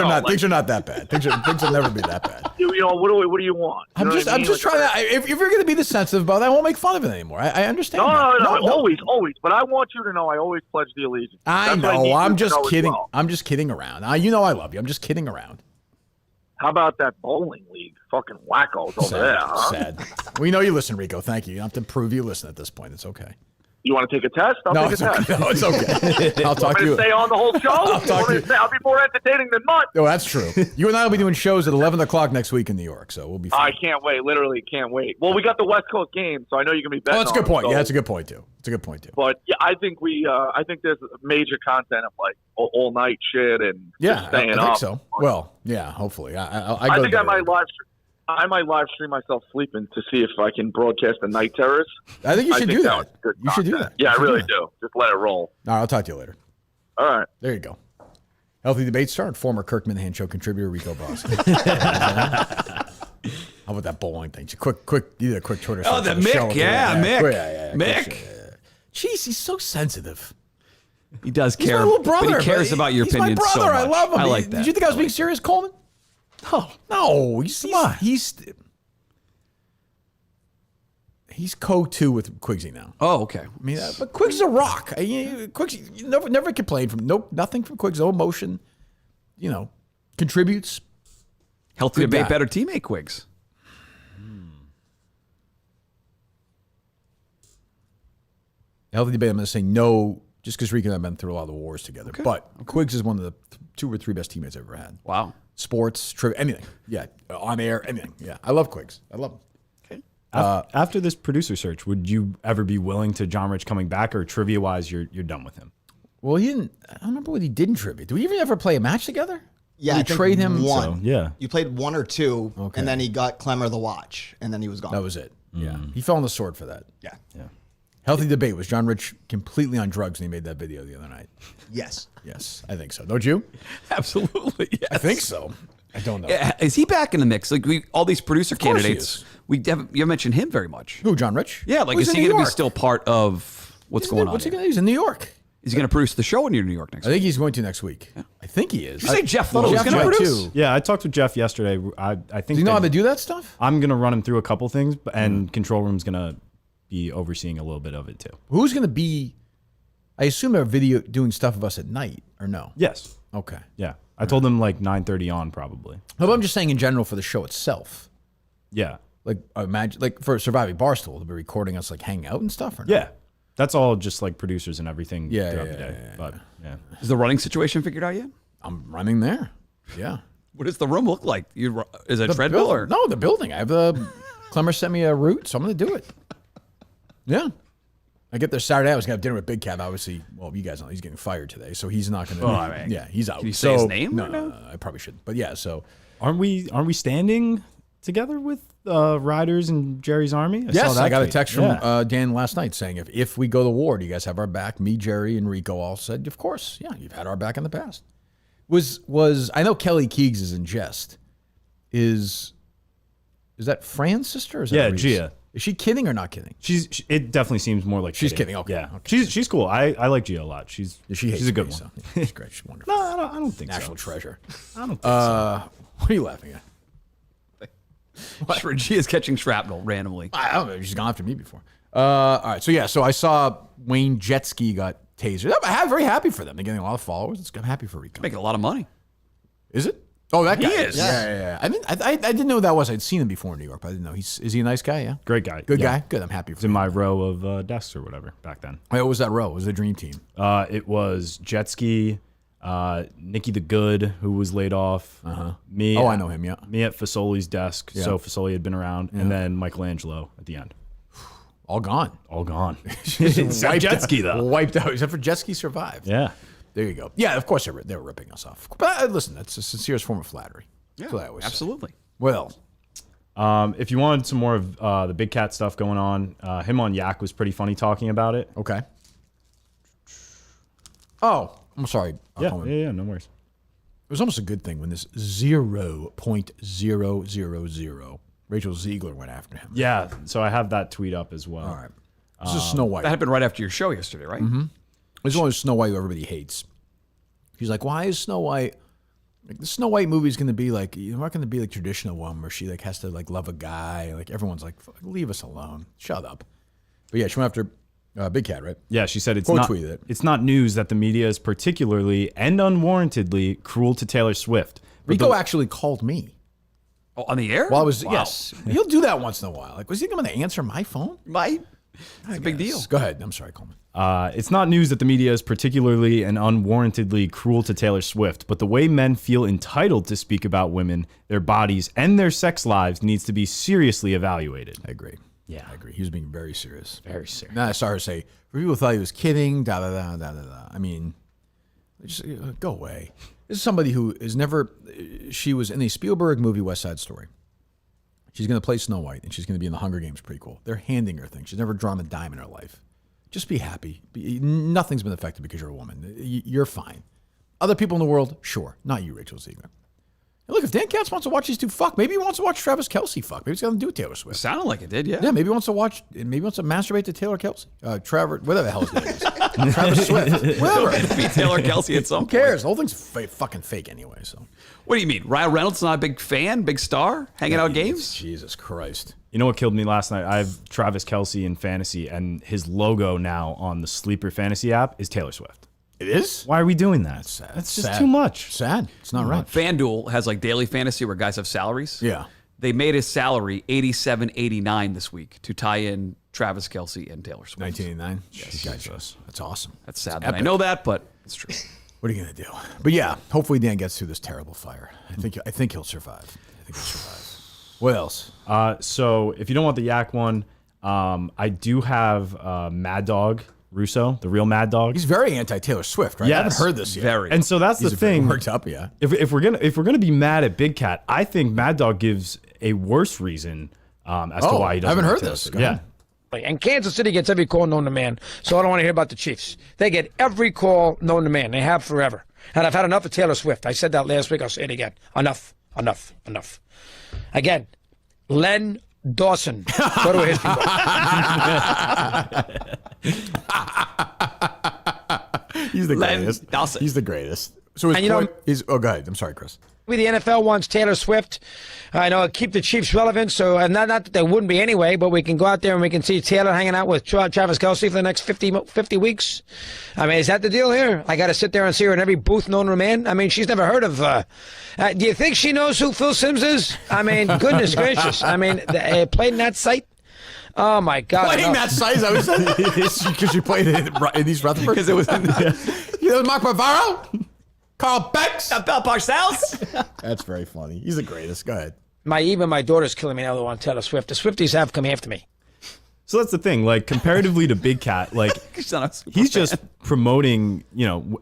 not. Like, Things are not that bad. Things will never be that bad. you know, what do you want? You know what I mean? I'm just trying to. If you're going to be this sensitive about it, I won't make fun of it anymore. I understand. No, always. But I want you to know I always pledge the allegiance. I That's what know. need I'm you to just know as kidding. well. I'm just kidding around. You know I love you. I'm just kidding around. How about that bowling league? Fucking wackos over there, huh? Sad. We know you listen, Rico. Thank you. You don't have to prove you listen at this point. It's okay. You want to take a test? I'll take a test. Okay. No, it's okay. I'll talk to you. Stay on the whole show? I'll be more entertaining than much. No, that's true. You and I will be doing shows at 11 o'clock next week in New York, so we'll be fine. I can't wait. Literally can't wait. Well, we got the West Coast game, so I know you can be better. Oh, that's a good point. Yeah, that's a good point, too. It's a good point, too. But yeah, I think there's major content of like all night shit and just staying I up. think so. Well, yeah, hopefully. I think I might live stream myself sleeping to see if I can broadcast the night terrors. I think you should do that. You should do content. that. Yeah, I really do. Just let it roll. All right, I'll talk to you later. All right. There you go. Healthy Debate star, former Kirk Minihane Show contributor Rico Boss. How about that bowling thing? Quick, you did a quick Twitter. Oh, the Mick, Mick. Mick. Jeez, he's so sensitive. He does He's care. my little brother. But he cares about your opinion He's my brother. so much. I love him. I like that. Did you think I was being serious, Coleman? No. He's co-2 with Quigsy now. Oh, okay. I mean, but Quiggs is a rock. Quiggs, you never complained from nothing from Quiggs. No emotion. Contributes. Healthy Good Debate, guy. better teammate, Quiggs. Healthy Debate, I'm going to say no, just because Rico and I have been through a lot of the wars together. But Quiggs is one of the 2 or 3 best teammates I've ever had. Wow. Sports, trivia, anything. Yeah, on air, anything. Yeah, I love Quiggs. I love him. After this producer search, would you ever be willing to John Rich coming back, or trivia-wise, you're done with him? Well, he didn't. I don't remember what he did in trivia. Did we even ever play a match together? Yeah, Did I we think trade him. one. So, yeah. You played 1 or 2, Okay. and then he got Clemmer the watch, and then he was gone. That was it. Yeah, he fell on the sword for that. Yeah. Healthy Debate was John Rich completely on drugs when he made that video the other night. Yes. Yes, I think so. Don't you? Absolutely. Yes. I think so. I don't know. Yeah, is he back in the mix? Like all these producer course he candidates, is. you haven't mentioned him very much. Who, John Rich? Yeah, like Well, is he's he in going to New be York. still part of what's going on? What's he here? gonna? He's in New York. Is he going to produce the show in New York next I week? think he's going to next week. I think he is. Did you say Jeff Little was Jeff going to might produce? too. Yeah, I talked with Jeff yesterday. I think Do you know how to do that stuff? I'm gonna run him through a couple things, and Control Room's gonna be overseeing a little bit of it too. Who's going to be? I assume they're video doing stuff of us at night, or no? Yes. Okay. Yeah. I told him like 9:30 on probably. No, but I'm just saying in general for the show itself. Yeah. Like imagine, like for Surviving Barstool, they'll be recording us like hanging out and stuff, or no? Yeah. That's all just like producers and everything Yeah, throughout yeah, the day. yeah, But yeah. Is the running situation figured out yet? I'm running there. Yeah. What does the room look like? Is it a treadmill or? No, the building. I have Clemmer sent me a route, so I'm going to do it. Yeah. I get there Saturday. I was going to have dinner with Big Cav. Obviously, well, you guys know he's getting fired today, so he's not going to. Oh, all right. Yeah, he's out. Can you say his name No, right no, now? no, I probably shouldn't. But yeah, so Aren't we standing together with Riders and Jerry's Army? yes, saw that I got a tweet. text from Yeah. Dan last night saying if we go to war, do you guys have our back? Me, Jerry, and Rico all said, of course. Yeah, you've had our back in the past. Was I know Kelly Keegs is in jest. Is that Fran's sister? Or is that Yeah, Reese? Gia. Is she kidding or not kidding? It definitely seems more like She's kidding, okay, Yeah, okay. she's cool. I like Gia a lot. She's a good one. So. Yeah, she's great. She's wonderful. No, I don't think National so. treasure. I don't think so. What are you laughing at? She is catching shrapnel randomly. I don't know. She's gone after me before. All right. So I saw Wayne Jetski got tasered. I'm very happy for them. They're getting a lot of followers. I'm happy for Rico. Making a lot of money. Is it? Oh, that guy is. Yeah. I didn't know who that was. I'd seen him before in New York, but I didn't know. Is he a nice guy? Yeah. Great guy. Good Yeah. guy. Good. I'm happy for He's in him. my row of desks or whatever back then. Wait, what was that row? It was the dream team. It was Jetski, Nikki the Good, who was laid off. Me. Oh, I know him. Yeah. Me at Fasoli's desk. Yeah. So Fasoli had been around, and then Michelangelo at the end. All gone. All gone. Except Jetski though. Wiped out. Except for Jetski survived. Yeah. There you go. Yeah, of course they were ripping us off. But listen, that's the sincerest form of flattery. Yeah, That's what I always say. absolutely. Well, If you wanted some more of the Big Cat stuff going on, him on Yak was pretty funny talking about it. okay. Oh, I'm sorry. Yeah, no worries. It was almost a good thing when this 0.000 Rachel Ziegler went after him. Yeah, so I have that tweet up as well. All right. This is Snow White. That happened right after your show yesterday, right? This is one of Snow White who everybody hates. She's like, why is Snow White... Like, the Snow White movie is going to be like... You're not going to be like traditional one where she like has to like love a guy. Like everyone's like, leave us alone. Shut up. But yeah, she went after Big Cat, right? Yeah, she said Quote tweeted it. it's not news that the media is particularly and unwarrantedly cruel to Taylor Swift. But Rico actually called me. Oh, on the air? While I was... Wow. Yes. He'll do that once in a while. Like, was he going to answer my phone? Might. It's a big deal. Go ahead. I'm sorry, Coleman. It's not news that the media is particularly and unwarrantedly cruel to Taylor Swift, but the way men feel entitled to speak about women, their bodies, and their sex lives needs to be seriously evaluated. I agree. Yeah. I agree. He was being very serious. Very serious. Then I saw her say, people thought he was kidding, da-da-da. I mean, just go away. This is somebody who is never... She was in the Spielberg movie West Side Story. She's going to play Snow White, and she's going to be in the Hunger Games prequel. They're handing her things. She's never drawn a dime in her life. Just be happy. Nothing's been affected because you're a woman. You're fine. Other people in the world, sure. Not you, Rachel Ziegler. And look, if Dan Katz wants to watch these two fuck, maybe he wants to watch Travis Kelce fuck. Maybe he's got to do with Taylor Swift. Sounded like it did, yeah. Yeah, maybe he wants to watch. Maybe he wants to masturbate to Taylor Kelce, Trevor, whatever the hell his name is, Travis Swift, whatever. Be Taylor Kelce at some Who cares? The whole thing's fucking fake anyway. So What do you mean? Ryan Reynolds not a big fan, big star, hanging out at games? Jesus Christ. You know what killed me last night? I have Travis Kelce in fantasy, and his logo now on the Sleeper Fantasy app is Taylor Swift. It is? Why are we doing that? sad. That's just Sad. too much. Sad. It's not right. FanDuel has like daily fantasy where guys have salaries. Yeah. They made his salary $87.89 this week to tie in Travis Kelce and Taylor Swift. 1989. Jesus. That's awesome. That's sad. That I epic. know that, but it's true. What are you gonna do? But yeah, hopefully Dan gets through this terrible fire. I think he'll survive. What else? So if you don't want the Yak one, I do have Mad Dog Russo, the real Mad Dog. He's very anti-Taylor Swift, right? I haven't Yes. heard this yet. Very. And so that's He's the thing. worked up, yeah. If we're gonna be mad at Big Cat, I think Mad Dog gives a worse reason as to why he doesn't. I haven't like heard Taylor this. Swift. Go Yeah. ahead. And Kansas City gets every call known to man, so I don't want to hear about the Chiefs. They get every call known to man. They have forever. And I've had enough of Taylor Swift. I said that last week. I'll say it again. Enough. Again, Len Dawson. Go to a history book. He's the Len greatest. Dawson. He's the greatest. So his And you know- point is... Oh, go ahead. I'm sorry, Chris. The NFL wants Taylor Swift. I know, keep the Chiefs relevant, so not that they wouldn't be anyway, but we can go out there and we can see Taylor hanging out with Travis Kelce for the next 50 weeks. I mean, is that the deal here? I got to sit there and see her in every booth known to man. I mean, she's never heard of... do you think she knows who Phil Simms is? I mean, goodness gracious. I mean, played in that site? Oh, my God. Playing that size, I was because you played it in East Rutherford? Because it was in You know Mark Bavaro? Carl Becks? Bell Parcells? That's very funny. He's the greatest. Go ahead. Even my daughter's killing me now they want Taylor Swift. The Swifties have come after me. So that's the thing. Like comparatively to Big Cat, like he's just promoting,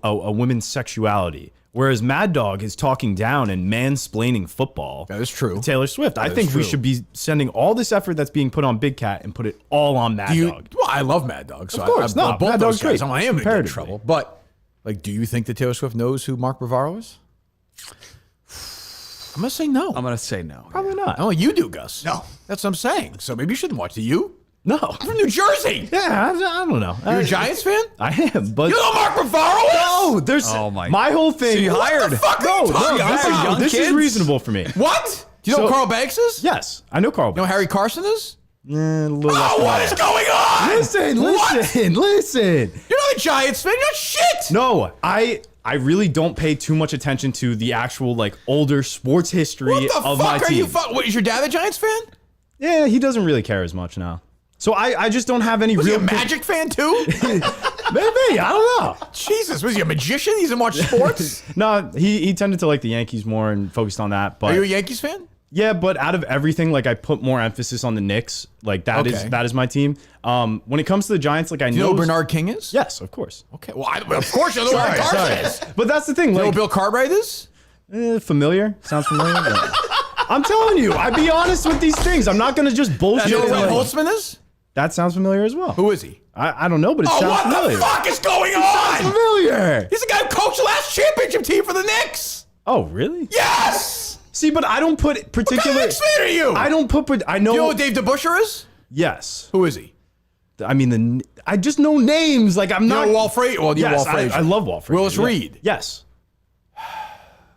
a woman's sexuality. Whereas Mad Dog is talking down and mansplaining football. That is true. to Taylor Swift. I think we should be sending all this effort that's being put on Big Cat and put it all on Mad Dog. Well, I love Mad Dog. So Of course, both Mad those Dog's guys. great, I want him to get in comparatively. trouble. But, do you think that Taylor Swift knows who Mark Bavaro is? I'm going to say no. I'm going to say no. Probably not. Oh, you do, Gus. No. That's what I'm saying. So maybe you shouldn't watch. Do you? No. I'm from New Jersey. Yeah, I don't know. You're a Giants fan? I am, but You know Mark Bavaro is? no, there's Oh, my- my whole thing. So you hired- What the fuck are you talking about? Listen, young this is kids? reasonable for me. What? Do you know So- who Carl Banks is? Yes, I know Carl. You know who Harry Carson is? A little less Oh, than what that. is going on? Listen. You're not a Giants fan. You're not shit. No, I really don't pay too much attention to the actual like older sports history What the of my fuck are team. you? What, is your dad a Giants fan? Yeah, he doesn't really care as much now. So I just don't have any Was he real a Magic fan too? Maybe, I don't know. Jesus, was he a magician? He doesn't watch sports. No, he tended to like the Yankees more and focused on that. But Are you a Yankees fan? yeah, but out of everything, like I put more emphasis on the Knicks. Like that is my team. When it comes to the Giants, like I Do you know know who Bernard King is? Yes, of course. Okay. Well, of course you know who Bernard Carson is. But that's the thing. You know Like who Bill Cartwright is? familiar. Sounds familiar. but- I'm telling you, I be honest with these things. I'm not gonna just bullshit. You know who Red like- Holtzman is? That sounds familiar as well. Who is he? I don't know, but it Oh, sounds what familiar. the fuck is going on? Familiar. He's the guy who coached the last championship team for the Knicks. Oh, really? Yes. See, but I don't put particular. What kind of Knicks fan are you? I don't put. I know. You know who Dave DeBuscher is? Yes. Who is he? I mean, I just know names. Like I'm You not. know Walt Frazier? Well, you know Yes, Walt Frazier. I love Walt Frazier. Willis Yeah. Reed. Yes.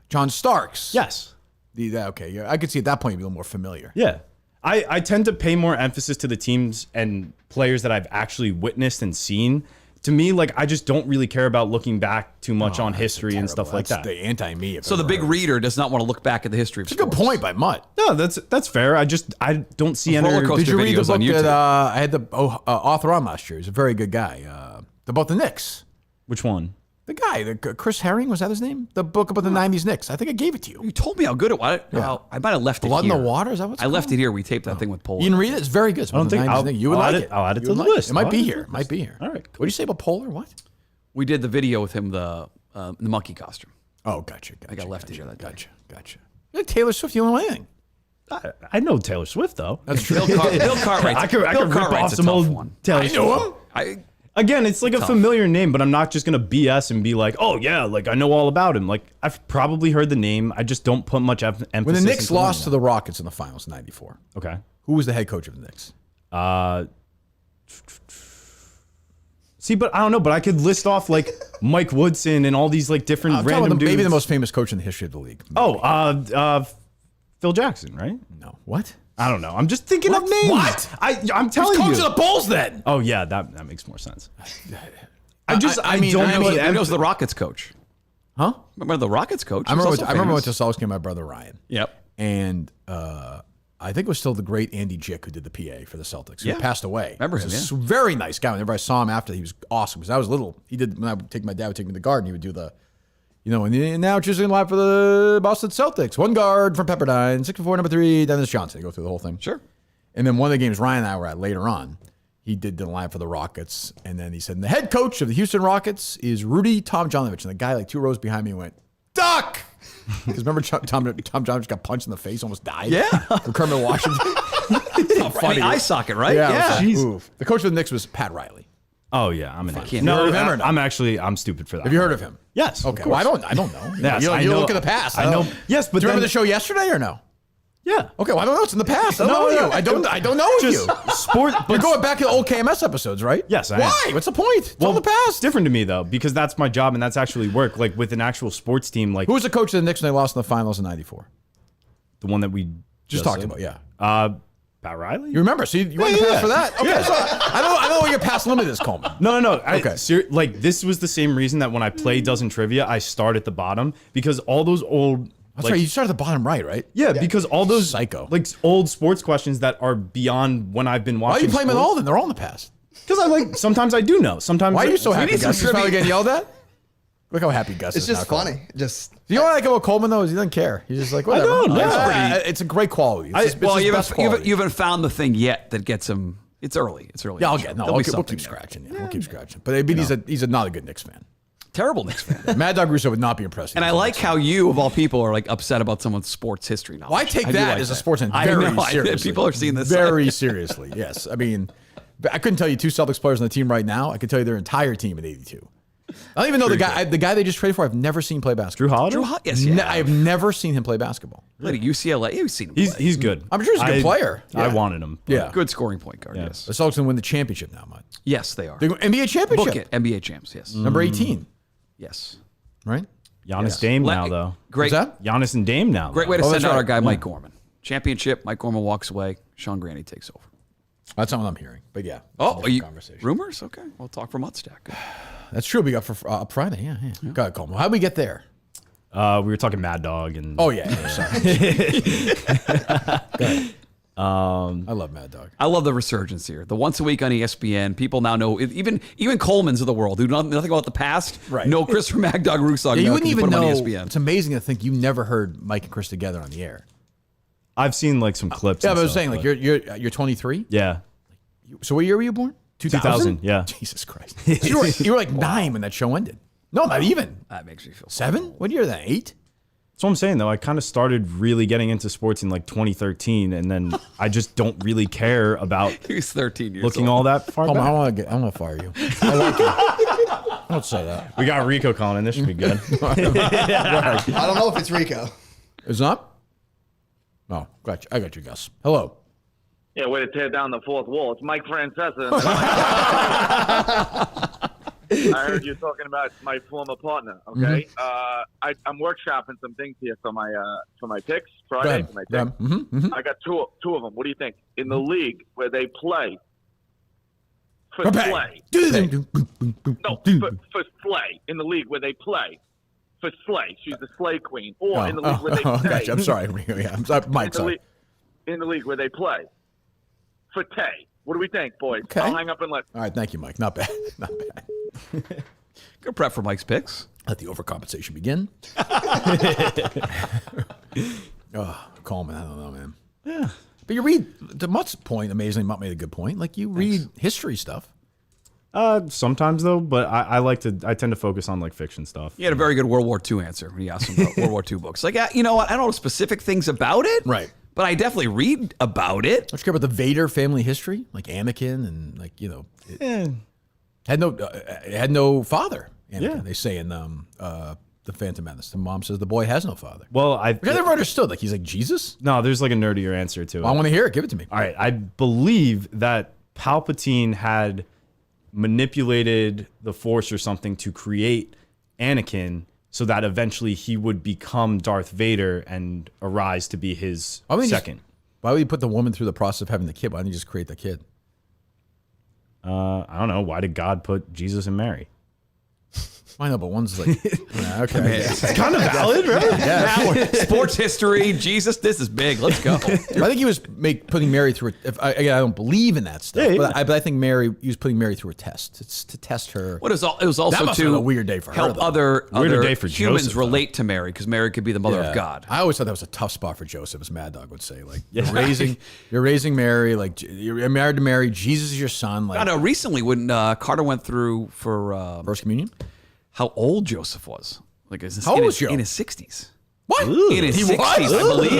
John Starks. Yes. Okay, yeah, I could see at that point you'd be a little more familiar. Yeah. I tend to pay more emphasis to the teams and players that I've actually witnessed and seen. To me, like I just don't really care about looking back too much on history and stuff like that. The anti-me. So the big reader does not want to look back at the history of It's a good sports. point by Mutt. No, that's fair. I don't see any. Roller coaster Did you read the videos on book that YouTube. I had the author on last year? He's a very good guy. About the Knicks. Which one? The guy, Chris Herring, was that his name? The book about the 90s Knicks. I think I gave it to you. You told me how good it was. Well, I might have left Blood it here. in the Water? Is that what it's I left called? it here. We taped that thing with Polar. You can read it. It's very good. It's I don't about the think 90s I'll, Knicks. You would I'll like add it. I'll add it You to would the like list. It might I'll be add it to here. the It might be here. All right. What did you say about Polar? What? We did the video with him, the monkey costume. Oh, gotcha. I got left it here that day. Gotcha. Like Taylor Swift, you don't know anything. I know Taylor Swift though. That's true. Bill Cartwright. I could rip off some old Taylor I Swift. know him. Again, it's like a familiar name, but I'm not just gonna BS and be like, oh yeah, like I know all about him. Like I've probably heard the name. I just don't put much emphasis. When the Knicks into lost to learning the Rockets in the finals in '94, that. Okay. who was the head coach of the Knicks? See, but I don't know. But I could list off like Mike Woodson and all these like different I'm talking random about dudes. maybe the most famous coach in the history of the league. Oh, Phil Jackson, right? No. What? I don't know. I'm just thinking of names. What? I'm telling Coach you. of the Bulls then. Oh yeah, that makes more sense. I mean, don't I put mean, He knows the Rockets coach. Huh? Remember the Rockets coach? I remember He's also when famous. to Celtics game, my brother Ryan. Yep. And I think it was still the great Andy Jick who did the PA for the Celtics. Yeah. He passed away. Remember He was him, a very nice guy. Whenever I saw him after, he was awesome. Because I was little. He did when my dad would take me to the Garden. He would do the, and now choosing live for the Boston Celtics. One guard from Pepperdine, 6'4", number 3, Dennis Johnson. He go through the whole thing. Sure. And then one of the games Ryan and I were at later on, he did the line for the Rockets. And then he said, and the head coach of the Houston Rockets is Rudy Tomjanovich. And the guy like 2 rows behind me went, Duck! Because remember Tom Janovich got punched in the face, almost died? Yeah. From Kermit Washington. Funny eye socket, right? Yeah. Yeah. Oof. The coach of the Knicks was Pat Riley. Oh yeah, I'm an idiot. can't No, heard of him or no? I'm stupid for that. Have you heard of him? Yes. Okay. of Well, course. I don't know. Yes, you I you know- look at the past. I know. Yes, but Do you remember then- the show yesterday or no? Yeah. Okay, well, I don't know. It's in the past. I don't know you. I don't know Just you. sport. You're But going back to the old KMS episodes, right? Yes, I am. Why? What's the point? It's all the It's past. different to me though, because that's my job and that's actually work. Like with an actual sports team, like Who was the coach of the Knicks when they lost in the finals in '94? the one that we Just talked said. about, yeah. Pat Riley. You remember? So you went to pass for that? Okay, so I know what your past limit is, Coleman. No. Okay. Like this was the same reason that when I play Dozen Trivia, I start at the bottom because all those old. That's like, right. You started at the bottom right, right? Yeah, because all those Psycho. like old sports questions that are beyond when I've been Why are watching. you playing them all then? They're all in the past. Because I like sometimes I do know. Sometimes Why are you so happy, need some Gus? He's finally trivia. getting yelled at? Look how happy Gus It's is. just now, Coleman. funny. Just You know what I like about Coleman, though, is he doesn't care. He's just like, whatever. don't, yeah. It's a great quality. It's Well, his you best haven't, quality. you haven't found the thing yet that gets him. It's early. It's early. Yeah, I'll in the get show. no. There'll We'll be keep something scratching. there. Yeah, we'll keep scratching. But I mean, he's not a good Knicks fan. Terrible Knicks fan. Mad Dog Russo would not be impressed. And I like how you, of all people, are like upset about someone's sports history knowledge. Well, I take do that like as a that. sportsman I very know, seriously. People are seeing this. very seriously. Yes, I mean, I couldn't tell you 2 Celtics players on the team right now. I could tell you their entire team at 82. I don't even know the guy they just traded for. I've never seen play basketball. Drew Holiday? Yes, yeah. I've never seen him play basketball. Played at UCLA. You've seen him play. He's good. I'm sure he's a good player. I Yeah. wanted him. Yeah. Good scoring point guard, Yeah. yes. The Celtics can win the championship now, Mike. Yes, they are. They're going NBA championship. Book it. NBA champs, yes. Number 18, Yes. right? Giannis Dame now, though. Great. What's that? Giannis and Dame now. Great though. way to send that's out right. our guy, Mike Gorman. Championship, Mike Gorman walks away. Sean Granny takes over. That's not what I'm hearing. But yeah. Oh, it's a different conversation. rumors? Okay. We'll talk for Mutstack. That's true. We got for Friday. Yeah. Go ahead, Coleman. How'd we get there? We were talking Mad Dog and. Oh, yeah. Sorry. Go ahead. I love Mad Dog. I love the resurgence here. The once a week on ESPN. People now know, even Coleman's of the world who know nothing about the past, Right. know Christopher Mad Dog Russo. Yeah, you wouldn't even put him know. on ESPN. It's amazing to think you never heard Mike and Chris together on the air. I've seen like some clips. Yeah, and but I was stuff, saying, like, but- you're 23. Yeah. So what year were you born? 2000, yeah. Jesus Christ. So you were like 9 when that show ended. No, not even. That makes me feel 7? What year is that? 8? That's what I'm saying, though. I kind of started really getting into sports in like 2013, and then I just don't really care about He was 13 years looking old. all that far Coleman, back. I want to fire you. I like you. Don't say that. We got Rico calling in. This should be good. I don't know if it's Rico. It's not? Oh, got you. I got you, Gus. Hello. Yeah, way to tear down the fourth wall. It's Mike Francesa. I heard you talking about my former partner. Okay, I'm workshopping some things here for my picks Friday. For my picks. I got two of them. What do you think? In the league where they play for slay. No, for slay. In the league where they play for slay. She's the slay queen. Or in the league where they play. Gotcha. I'm sorry. Yeah, I'm sorry. Mike, sorry. In the league where they play for Tay. What do we think, boys? Okay. I'll hang up and let. All right, thank you, Mike. Not bad. Not bad. Good prep for Mike's picks. Let the overcompensation begin. Oh, Coleman, I don't know, man. Yeah. But you read, to Mutt's point, amazingly, Mutt made a good point. Like, you read history stuff. Sometimes though, but I tend to focus on like fiction stuff. He had a very good World War II answer when he asked him about World War II books. Like, you know what? I don't know specific things about it. Right. But I definitely read about it. Don't you care about the Vader family history? Like Anakin and like, you know, it had no father. Anakin, Yeah. they say in The Phantom Menace. The mom says the boy has no father. Well, Which I never understood. Like, he's like, Jesus? no, there's like a nerdier answer to it. Well, I want to hear it. Give it to me. All right, I believe that Palpatine had manipulated the Force or something to create Anakin so that eventually he would become Darth Vader and arise to be his Why would he second. Why would you put the woman through the process of having the kid? Why didn't you just create the kid? I don't know. Why did God put Jesus and Mary? I know, but one's like, yeah, okay. It's kind of valid, right? Yeah. Sports history, Jesus, this is big. Let's go. I think he was putting Mary through. I don't believe in that stuff, Yeah. but I think he was putting Mary through a test. It's to test her. It was also That must have to been a weird day for her, help though. other day for humans Joseph, though. relate to Mary because Mary could be the mother Yeah. of God. I always thought that was a tough spot for Joseph, as Mad Dog would say. Like, you're raising Mary. Like, you're married to Mary. Jesus is your son. Like, I know recently when Carter went through for First Communion. how old Joseph was. Like, is this How old was Joe? in his 60s? What? In his He 60s, was?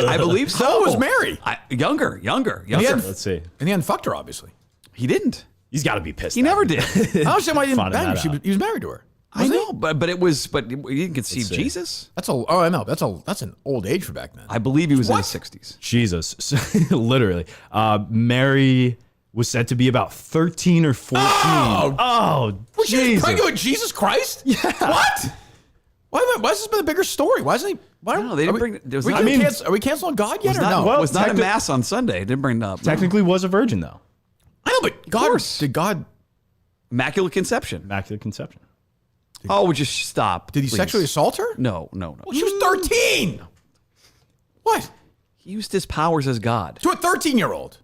I believe so. How old was Mary? Younger. Let's see. And he hadn't fucked her, obviously. He didn't. He's got to be pissed. He at never him. did. I understand why he didn't Finding bang her. that out. He was married to her. I know, but he didn't conceive see. Jesus. I know. That's an old age for back then. I believe he was in What? his 60s. Jesus, literally. Mary was said to be about 13 or 14. Oh, Was she Jesus. pregnant with Jesus Christ? Yeah. What? Why has this been a bigger story? Why isn't he? Why No, they didn't bring. There was Are not, we canceling God yet or not, no? Well, was not a techni- mass on Sunday. It didn't bring it up. Technically was a virgin, though. I know, but God, course. did God? Immaculate conception. Immaculate conception. Oh, would you stop? Did he please. sexually assault her? No. Well, she was 13. What? He used his powers as God. To a 13-year-old.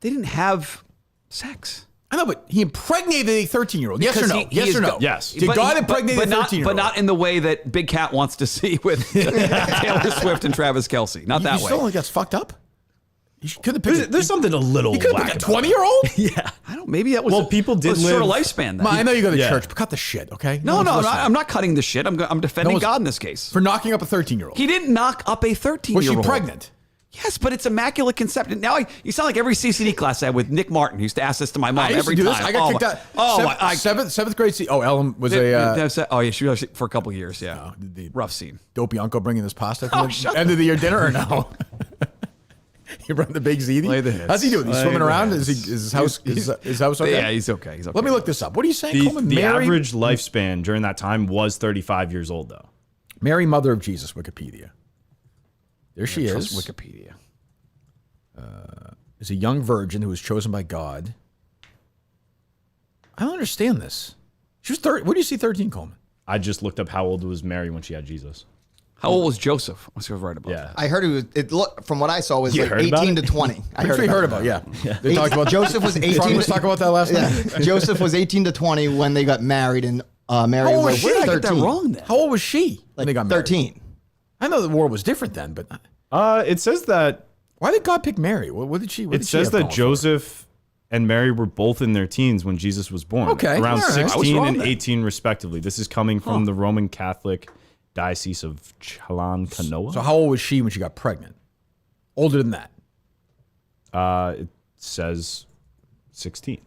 They didn't have sex. I know, but he impregnated a 13-year-old. Yes or no? He Yes is or no? go- Yes. Did God impregnate a 13-year-old? But not in the way that Big Cat wants to see with Taylor Swift and Travis Kelce. Not that You way. still think that's fucked up? You could have picked. There's something a little You could have whack picked a about it. 20-year-old. Yeah. I don't. Maybe that was. Well, people did was short of live- lifespan. Then. I know you go to Yeah. church, but cut the shit, okay? No, one's no, listening. I'm not cutting the shit. I'm defending No one's- God in this case. For knocking up a 13-year-old. He didn't knock up a 13-year-old. Was she pregnant? Yes, but it's immaculate conception. Now you sound like every CCD class I had with Nick Martin, who used to ask this to my mom every time. I got kicked out. Seventh grade. Ellen was she was for a couple of years. Yeah, rough scene. Dopey uncle bringing this pasta for the end of the year dinner or no? You brought the big ziti. How's he doing? He's swimming around. Is his house okay? Yeah, he's okay. He's okay. Let me look this up. What are you saying, Coleman? The average lifespan during that time was 35 years old, though. Mary, Mother of Jesus, Wikipedia. There she is. Wikipedia. Is a young virgin who was chosen by God. I don't understand this. She was 30. What do you see 13, Coleman? I just looked up how old was Mary when she had Jesus. How old was Joseph? I was right about that. I heard from what I saw, was like 18 to 20. I heard about it. They talked about Joseph was 18. Let's talk about that last night. Joseph was 18 to 20 when they got married, and Mary was 13. I got that wrong then. How old was she when they got married? 13. I know the war was different then, but it says that. Why did God pick Mary? What did she? It says that Joseph and Mary were both in their teens when Jesus was born. Okay, around 16 and then. 18 respectively. This is coming from the Roman Catholic Diocese of Chalon-Canoa. So how old was she when she got pregnant? Older than that? It says 16.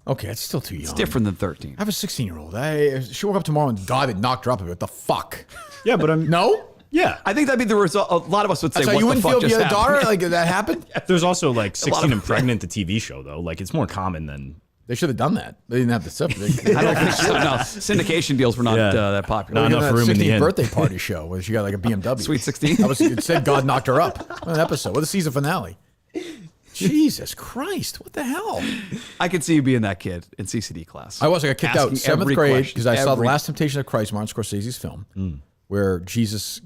Okay, it's still too young. It's different than 13. I have a 16-year-old. She woke up tomorrow and God had knocked her up. What the fuck? Yeah, but I'm no. Yeah, I think that'd be the result. A lot of us would say, so "What you wouldn't the fuck feel just if you had a daughter happened?" like that happened? There's also like 16 and pregnant, the TV show though. Like it's more common than. They should have done that. They didn't have the stuff. I don't think so. No, syndication deals were not that popular. Not enough room in the end. Birthday party show where she got like a BMW. Sweet 16. It said God knocked her up. An episode. What a season finale. Jesus Christ! What the hell? I could see you being that kid in CCD class. I got kicked out 7th grade because I saw The Last Temptation of Christ, Martin Scorsese's film, where Jesus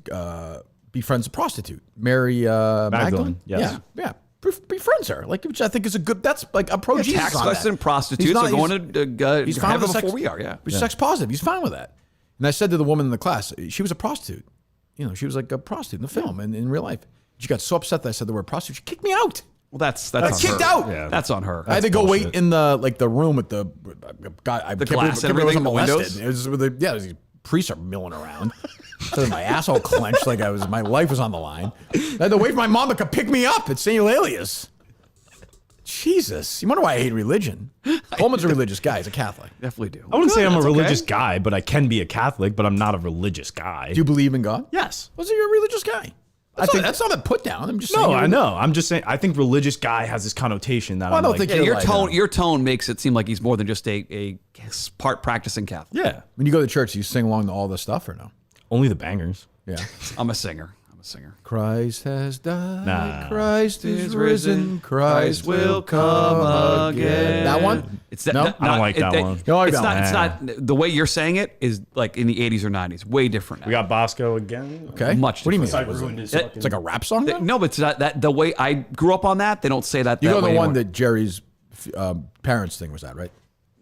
befriends a prostitute, Mary Magdalene. Yes. Yeah. Befriends her, which I think is a good. That's like approach Jesus tax on collectors that. and prostitutes are going to he's fine heaven with before we are. Yeah, he's sex positive. He's fine with that. And I said to the woman in the class, she was a prostitute. She was like a prostitute in the film and in real life. She got so upset that I said the word prostitute. She kicked me out. Well, that's on kicked her. out. Yeah, that's on her. I had to go wait in the room with the guy. The glass and everything, the windows. It was with these priests are milling around. So my asshole clenched like my life was on the line. I had to wait for my mom to come pick me up at St. Eulalius. Jesus, you wonder why I hate religion. Coleman's a religious guy. He's a Catholic. Definitely do. I wouldn't say I'm a religious guy, but I can be a Catholic, but I'm not a religious guy. Do you believe in God? Yes. Well, so you're a religious guy. That's not a put down. I'm just saying. No, I know. I'm just saying. I think religious guy has this connotation that I don't think. Your tone makes it seem like he's more than just a part practicing Catholic. Yeah. When you go to church, do you sing along to all this stuff or no? Only the bangers. Yeah. I'm a singer. Christ has died. Nah. Christ is risen. Christ will come again. That one? It's that. No, I don't like that one. You don't like it's that not. one? It's not. The way you're saying it is like in the 80s or 90s. Way different. Now. We got Bosco again. Okay. Much. What do you mean? Different. It's like a rap song? Then? No, but it's not that. The way I grew up on that, they don't say that. You that go to way the one anymore. that Jerry's parents thing was that, right?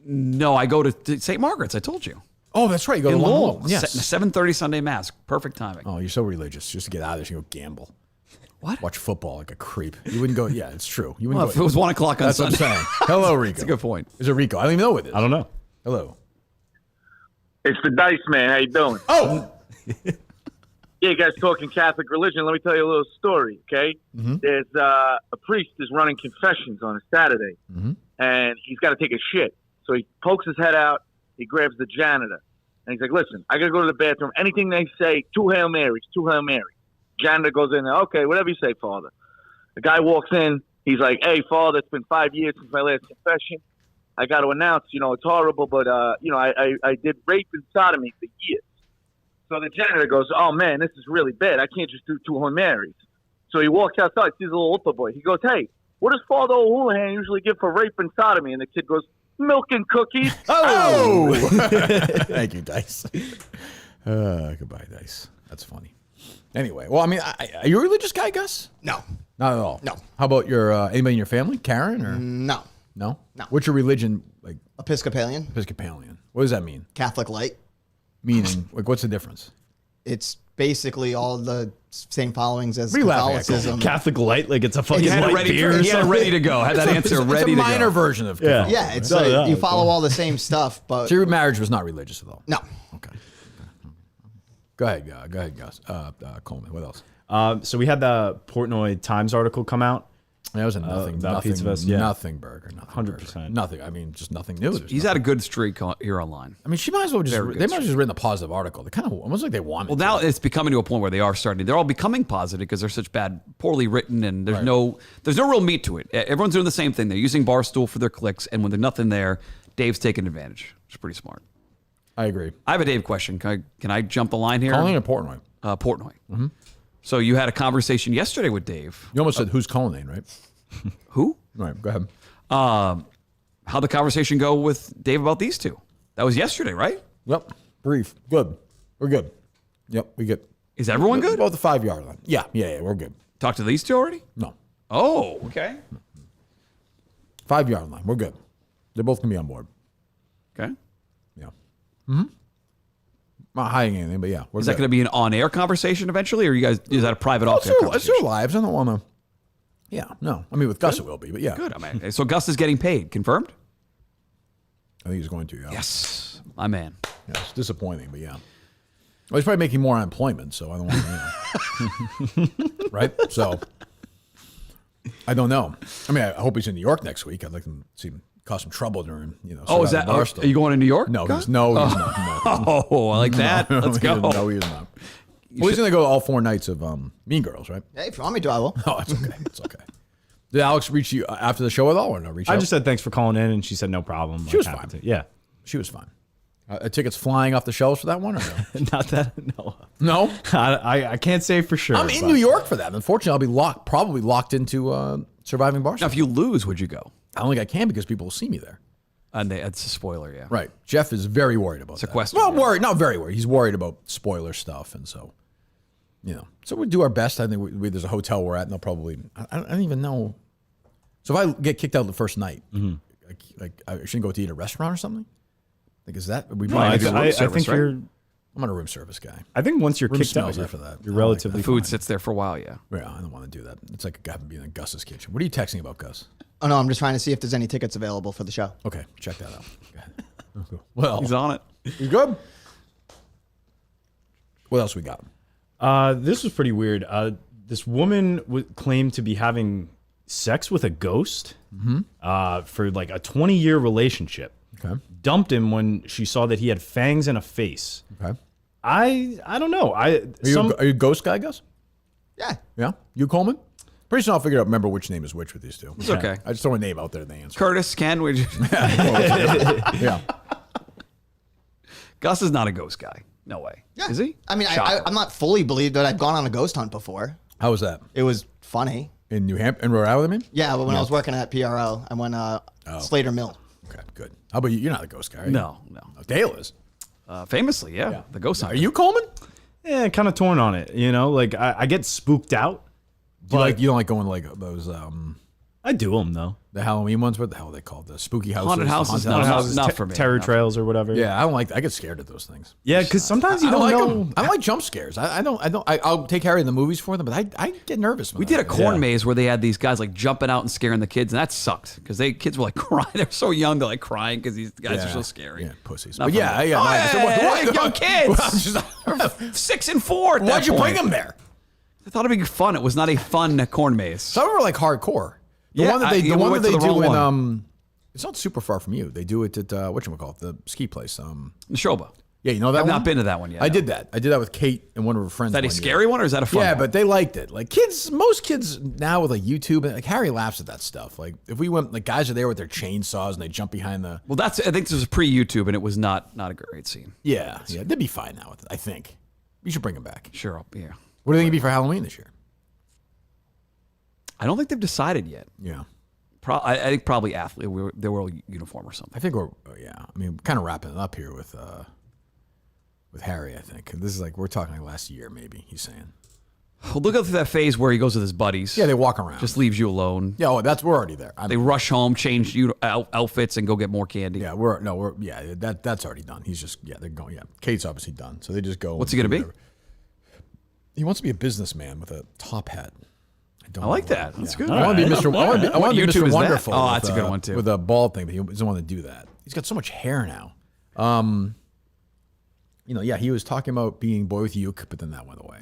No, I go to St. Margaret's. I told you. Oh, that's right. You go In to Lowe. Yes. 7:30 Sunday Mass. Perfect timing. Oh, you're so religious. Just to get out of there, you go gamble. What? Watch football like a creep. You wouldn't go. Yeah, it's true. You wouldn't Well, go. if it was 1 o'clock on That's Sunday. what I'm saying. Hello, Rico. That's a good point. Is it Rico? I don't even know what it is. I don't know. Hello. It's the Dice Man. How you doing? Oh. Yeah, you guys talking Catholic religion. Let me tell you a little story, okay? There's a priest is running confessions on a Saturday, and he's got to take a shit. So he pokes his head out. He grabs the janitor, and he's like, listen, I got to go to the bathroom. Anything they say, 2 Hail Marys, 2 Hail Marys. Janitor goes in there, okay, whatever you say, Father. The guy walks in. He's like, hey, Father, it's been 5 years since my last confession. I got to announce, it's horrible, but, I did rape and sodomy for years. So the janitor goes, oh, man, this is really bad. I can't just do 2 Hail Marys. So he walks outside, sees a little Upper boy. He goes, hey, what does Father O'Houlihan usually give for rape and sodomy? And the kid goes, milk and cookies. Oh! Thank you, Dice. Goodbye, Dice. That's funny. Anyway, well, I mean, are you a religious guy, Gus? No. Not at all? No. How about your anybody in your family? Karen? Or No. No? No. What's your religion? Like Episcopalian. Episcopalian. What does that mean? Catholic light. Meaning, like, what's the difference? It's basically all the same followings as What are you laughing at, Catholicism. Catholic light, like it's a fucking Had it light ready beer. he had it ready to go. Had that answer ready to go. It's a minor version of Catholicism. Yeah, it's like you follow all the same stuff, but So your marriage was not religious at all? no. Okay. Go ahead, Gus. Coleman. What else? So we had the Portnoy Times article come out. That was a nothing Pizza Fest, yeah. nothing burger. 100%. Nothing. I mean, just nothing new. He's had a good streak here online. I mean, she might as well just. Very They good might have just written a positive article. They kind of almost like they wanted. Well, to. now it's becoming to a point where they are starting. They're all becoming positive because they're such poorly written, and there's no real meat to it. Everyone's doing the same thing. They're using Barstool for their clicks, and when there's nothing there, Dave's taking advantage. It's pretty smart. I agree. I have a Dave question. Can I jump the line here? Colin or Portnoy? Portnoy. Mm-hmm. So you had a conversation yesterday with Dave. You almost said who's Colin, right? Who? Right. Go ahead. How'd the conversation go with Dave about these two? That was yesterday, right? Yep. Brief. Good. We're good. Yep. We good. Is everyone good? About the 5-yard line. Yeah. We're good. Talked to these two already? No. Oh, okay. 5-yard line. We're good. They're both gonna be on board. Okay. Yeah. Mm-hmm. Not hiding anything, but yeah. Is that going to be an on-air conversation eventually, or is that a private off-air It's conversation? their lives. I don't want to. Yeah. No. I mean, with Gus it will be, but yeah. Good. I mean, so Gus is getting paid. Confirmed? I think he's going to. Yeah. Yes, my man. Yeah, it's disappointing, but yeah. Well, he's probably making more unemployment, so I don't want to. Right. So I don't know. I mean, I hope he's in New York next week. I'd like to see him cause some trouble during, Oh, is that? Are you going to New York? No, he's not. No. Oh, I like that. Let's go. No, he is not. Well, he's going to go all 4 nights of Mean Girls, right? Hey, if you want me to, I will. Oh, it's okay. It's okay. Did Alex reach you after the show at all or no? I just said thanks for calling in, and she said no problem. She was happy fine. to. Yeah. She was fine. Tickets flying off the shelves for that one or no? Not that, no. No? I can't say for sure. I'm in New York for that. Unfortunately, I'll be probably locked into Surviving Barstool. Now, if you lose, would you go? I don't think I can because people will see me there. And it's a spoiler, yeah. Right. Jeff is very worried about Sequestered, that. Well, yeah. worried, not very worried. He's worried about spoiler stuff, and so, so we do our best. I think there's a hotel we're at, and they'll probably. I don't even know. So if I get kicked out the first night, like I shouldn't go to eat at a restaurant or something. Like is that we? I think right? you're. I'm not a room service guy. I think once you're Room kicked out, smells after that. you're I don't relatively like Food fine. sits there for a while, yeah. Yeah, I don't want to do that. It's like a guy being in Gus's kitchen. What are you texting about, Gus? Oh, no, I'm just trying to see if there's any tickets available for the show. Okay, check that out. Go ahead. Well, He's on it. you good? What else we got? This was pretty weird. This woman claimed to be having sex with a ghost for like a 20-year relationship. Okay. Dumped him when she saw that he had fangs and a face. Okay. I don't know. Are you a ghost guy, Gus? Yeah. Yeah. You Coleman? Pretty soon I'll figure out. Remember which name is which with these two. It's okay. I just throw a name out there and they answer. Curtis, Ken, would you? Yeah. Gus is not a ghost guy. No way. Yeah. Is he? I mean, Shocker. I'm not fully believed that I've gone on a ghost hunt before. How was that? It was funny. In New Hampshire, in Rhode Island, I mean? Yeah, but when I was working at PRO, I went Slater Mill. Okay, good. How about you? You're not a ghost guy, are you? No. Oh, Dale is. Famously, yeah. The ghost Are hunter. you Coleman? Yeah, kind of torn on it. Like I get spooked out. You don't like going to like those I do them though. the Halloween ones? What the hell are they called? The spooky houses? Haunted the houses? haunted No, houses? not for me. Terror Not for trails or whatever. Yeah, I don't like. I get scared of those things. Yeah, because sometimes you I don't don't like know. them. I don't like jump scares. I'll take Harry in the movies for them, but I get nervous. We did a corn maze where they had these guys like jumping out and scaring the kids, and that sucked because kids were like crying. They're so young, they're like crying because these guys are so scary. Yeah, pussies. Not But for yeah, me. yeah. Hey, young kids. Well, I'm just- 6 and 4. At Why'd that you bring point. them there? I thought it'd be fun. It was not a fun corn maze. Some of them are like hardcore. The Yeah, one that they, we the one went that to they the do wrong in it's not super far from you. They do it at whatchamacallit, the ski place. Neshoba. Yeah, you know that I've one? not been to that one yet. I no. did that. I did that with Kate and one of her friends. Is that a one year. scary one or is that a fun Yeah, one? but they liked it. Like most kids now with like YouTube, like Harry laughs at that stuff. Like if we went, like guys are there with their chainsaws and they jump behind the. Well, I think this was pre-YouTube and it was not a great scene. Yeah, they'd be fine now with it. I think you should bring them back. Sure, yeah. What do you think it'd be for Halloween this year? I don't think they've decided yet. Yeah, I think probably athlete. They were all uniform or something. I think we're I mean, kind of wrapping it up here with Harry. I think this is like we're talking like last year maybe. He's saying. We'll look up through that phase where he goes with his buddies. Yeah, they walk around. Just leaves you alone. Yeah, we're already there. They rush home, change outfits, and go get more candy. Yeah, that's already done. He's just they're going. Yeah, Kate's obviously done, so they just go. What's he gonna be? He wants to be a businessman with a top hat. I like that. That's good. I want to be Mr. I want to be YouTube Mr. is that? Wonderful. Oh, with, that's a good one too. With a bald thing, but he doesn't want to do that. He's got so much hair now. He was talking about being Boy with Uke, but then that went away.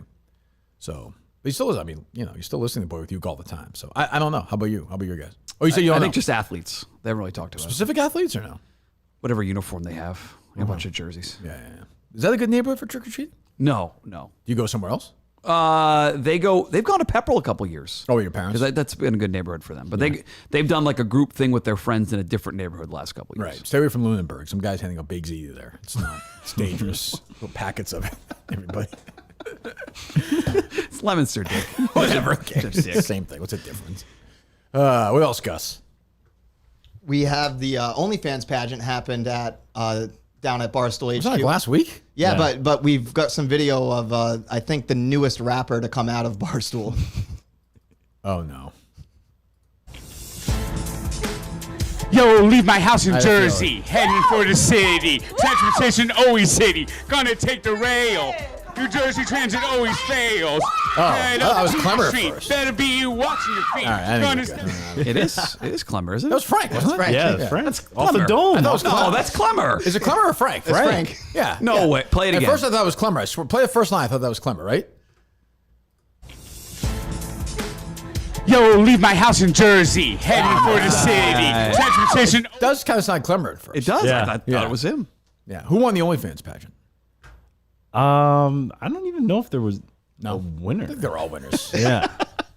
So, But he still is. I mean, you're still listening to Boy With You all the time. So I don't know. How about you? How about your guys? Oh, you said you don't I know. think just athletes. They haven't really talked about Specific athletes or no? whatever uniform they have. A bunch of jerseys. Yeah. Is that a good neighborhood for trick or treat? No. Do you go somewhere else? They've gone to Pepperell a couple years. Oh, your parents? Because that's been a good neighborhood for them. But they've done like a group thing with their friends in a different neighborhood the last couple of years. Right. Stay away from Lunenburg. Some guy's handing out Big Z there. It's not. It's dangerous. Little packets of it. Everybody. It's Lemonster, Dick. Whatever. Same thing. What's the difference? What else, Gus? We have the OnlyFans pageant happened at down at Barstool HQ. Was that like last week? Yeah, but we've got some video of I think the newest rapper to come out of Barstool. Oh no. Yo, leave my house in I feel Jersey, heading for the city. Transportation always city, gonna take the rail. New Jersey Transit always fails. I thought it was Clemmer at Street. first. Better be you watching your feet. All right, I think we're good. It is Clemmer, isn't it? That was Frank, wasn't it? Frank. Yeah, Frank. That's Off the Clemmer. dome. I thought it was No, Clemmer. that's Clemmer. Is it Clemmer or Frank? Frank. Yeah. No yeah. way. Play it again. At first I thought it was Clemmer. I swear, play the first line. I thought that was Clemmer, right? Yo, leave my house in Jersey, heading for the city. Transportation. It does kind of sound like Clemmer at first. It does. Yeah. I thought Yeah. it was him. Yeah. Who won the OnlyFans pageant? I don't even know if there was a winner. I think they're all winners. Yeah.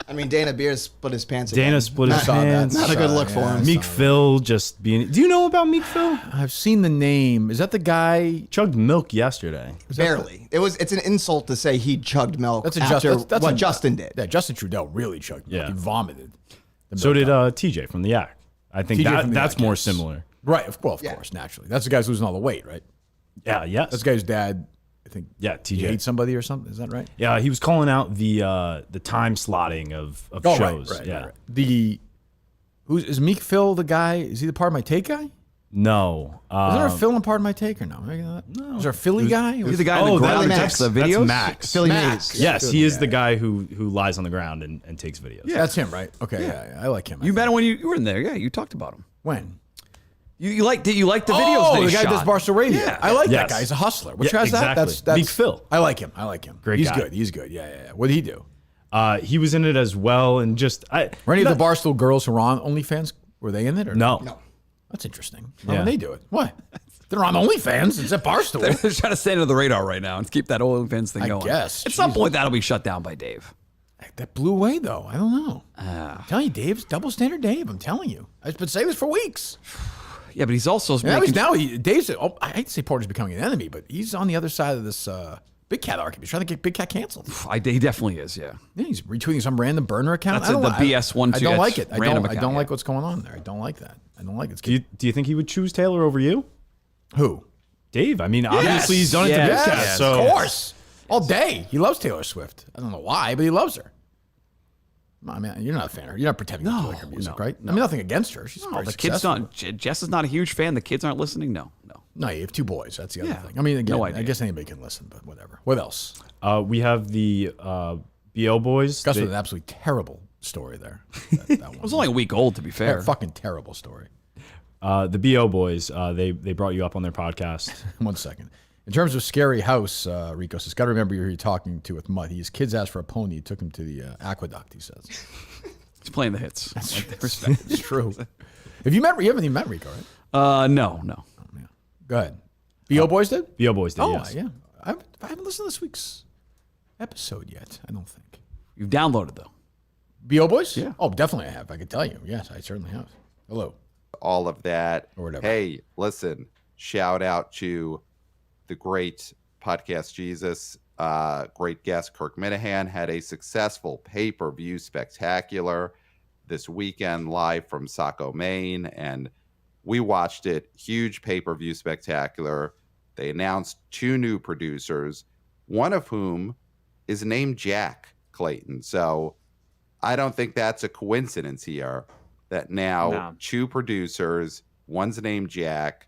I mean, Dana Beers split his pants again. Dana split his saw that. pants. Not a good look for him. Meek Phil just being. Do you know about Meek Phil? I've seen the name. Is that the guy? Chugged milk yesterday. Barely. It's an insult to say he chugged milk That's a after that's what a- Justin did. Yeah, Justin Trudeau really chugged milk. Yeah. He vomited. the So milk did out. TJ from the Yak. I think TJ from the that's Yak, more yes. similar. Right. Of course, naturally. That's the guy's losing all the weight, right? Yeah. Yes. That's the guy's dad. I think. Yeah, He TJ. ate somebody or something. Is that right? Yeah, he was calling out the time slotting of shows. Right. Is Meek Phil the guy? Is he the Part of My Take guy? No. Is there a Phil in Part of My Take or no? No. Is there a Philly guy? He's the guy on the Oh, ground who that's takes the That's videos. Max. Philly Max. Mays. Yes, he is the guy who lies on the ground and takes videos. Yeah, that's him, right? Okay, yeah. I like him. You met him when you were in there. Yeah, you talked about him. When? You like the videos? Oh, they the guy shot? that does Barstool Radio. Yeah. I like that Yes. guy. He's a hustler. Which Yeah, guy's that? exactly. That's Meek Phil. I like him. Great He's guy. good. He's good. Yeah. What did he do? He was in it as well, and Were any of the Barstool girls who were on OnlyFans, were they in it? Or No. That's interesting. How Yeah. would they do it? What? They're on OnlyFans. It's at Barstool. They're trying to stay under the radar right now and keep that OnlyFans thing I going. guess. At some Jesus. point, that'll be shut down by Dave. That blew away, though. I don't know. I'm telling you, Dave's double standard Dave. I'm telling you. I've been saying this for weeks. Yeah, but he's also Dave's I hate to say Porter's becoming an enemy, but he's on the other side of this Big Cat argument. He's trying to get Big Cat canceled. He definitely is. Yeah. Yeah, he's retweeting some random burner account. That's the BS one, I too. don't That's like it. I random don't account, like yeah. what's going on there. I don't like that. I don't like it. Do you think he would choose Taylor over you? Who? Dave. I mean, obviously he's done it to Big Yes, Cat. So of course. All day. He loves Taylor Swift. I don't know why, but he loves her. I mean, you're not a fan of her. You're not pretending to like her music, right? I mean, nothing against her. She's very The kids successful. not. Jess is not a huge fan. The kids aren't listening. No. No, you have two boys. That's the other Yeah. thing. I mean, again, No I idea. guess anybody can listen, but whatever. What else? we have the BO boys. Gus They- with an absolutely terrible story there. That one. It was only a week old, to be fair. Fucking terrible story. the BO boys. They brought you up on their podcast. 1 second. In terms of scary house, Rico says, got to remember who you're talking to with Mutt. His kids asked for a pony. He took him to the aqueduct, he says. He's playing the hits. Respect. It's true. You haven't even met Rico, right? No. Go ahead. B.O. Boys did? BO boys did. Oh, yes. yeah. I haven't listened to this week's episode yet, I don't think. You've downloaded though. B.O. Boys? Yeah. Oh, definitely I have. I can tell you. Yes, I certainly have. Hello. All of that. Or whatever. Hey, listen, shout out to the great podcast Jesus, great guest Kirk Minihane, had a successful pay-per-view spectacular this weekend live from Saco, Maine, and we watched it. Huge pay-per-view spectacular. They announced 2 new producers, one of whom is named Jack Clayton. So I don't think that's a coincidence here that now 2 producers, one's named Jack.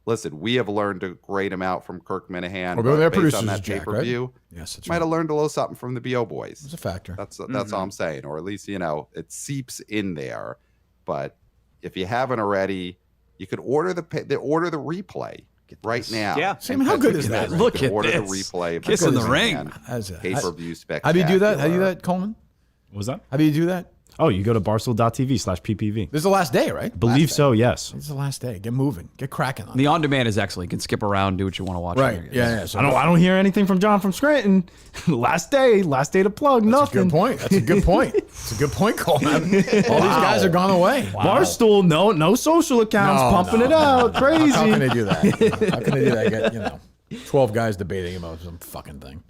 Listen, we have learned a great amount from Kirk Minihane. Well, their based on producers that is Jack, pay-per-view. right? Yes, that's might right. have learned a little something from the BO boys. It's a factor. That's all I'm saying, or at least it seeps in there. But if you haven't already, you could order the replay right now. Yeah. Sam, how good is that? Look at order this. the replay of Kiss in the ring. Pay-per-view spectacular. How do you do that? How do you do that, Coleman? What was that? How do you do that? Oh, you go to barstool.tv/PPV. This is the last day, right? Believe so, yes. This is the last day. Get moving. Get cracking on it. The on-demand is excellent. You can skip around, do what you want to watch. Right. Yeah. So I don't hear anything from John from Scranton. last day to plug. Nothing. Good point. That's a good point. It's a good point, Coleman. All these guys are gone away. Barstool, no social accounts, pumping it out. Crazy. How can they do that? How can they do that? Get, 12 guys debating about some fucking thing.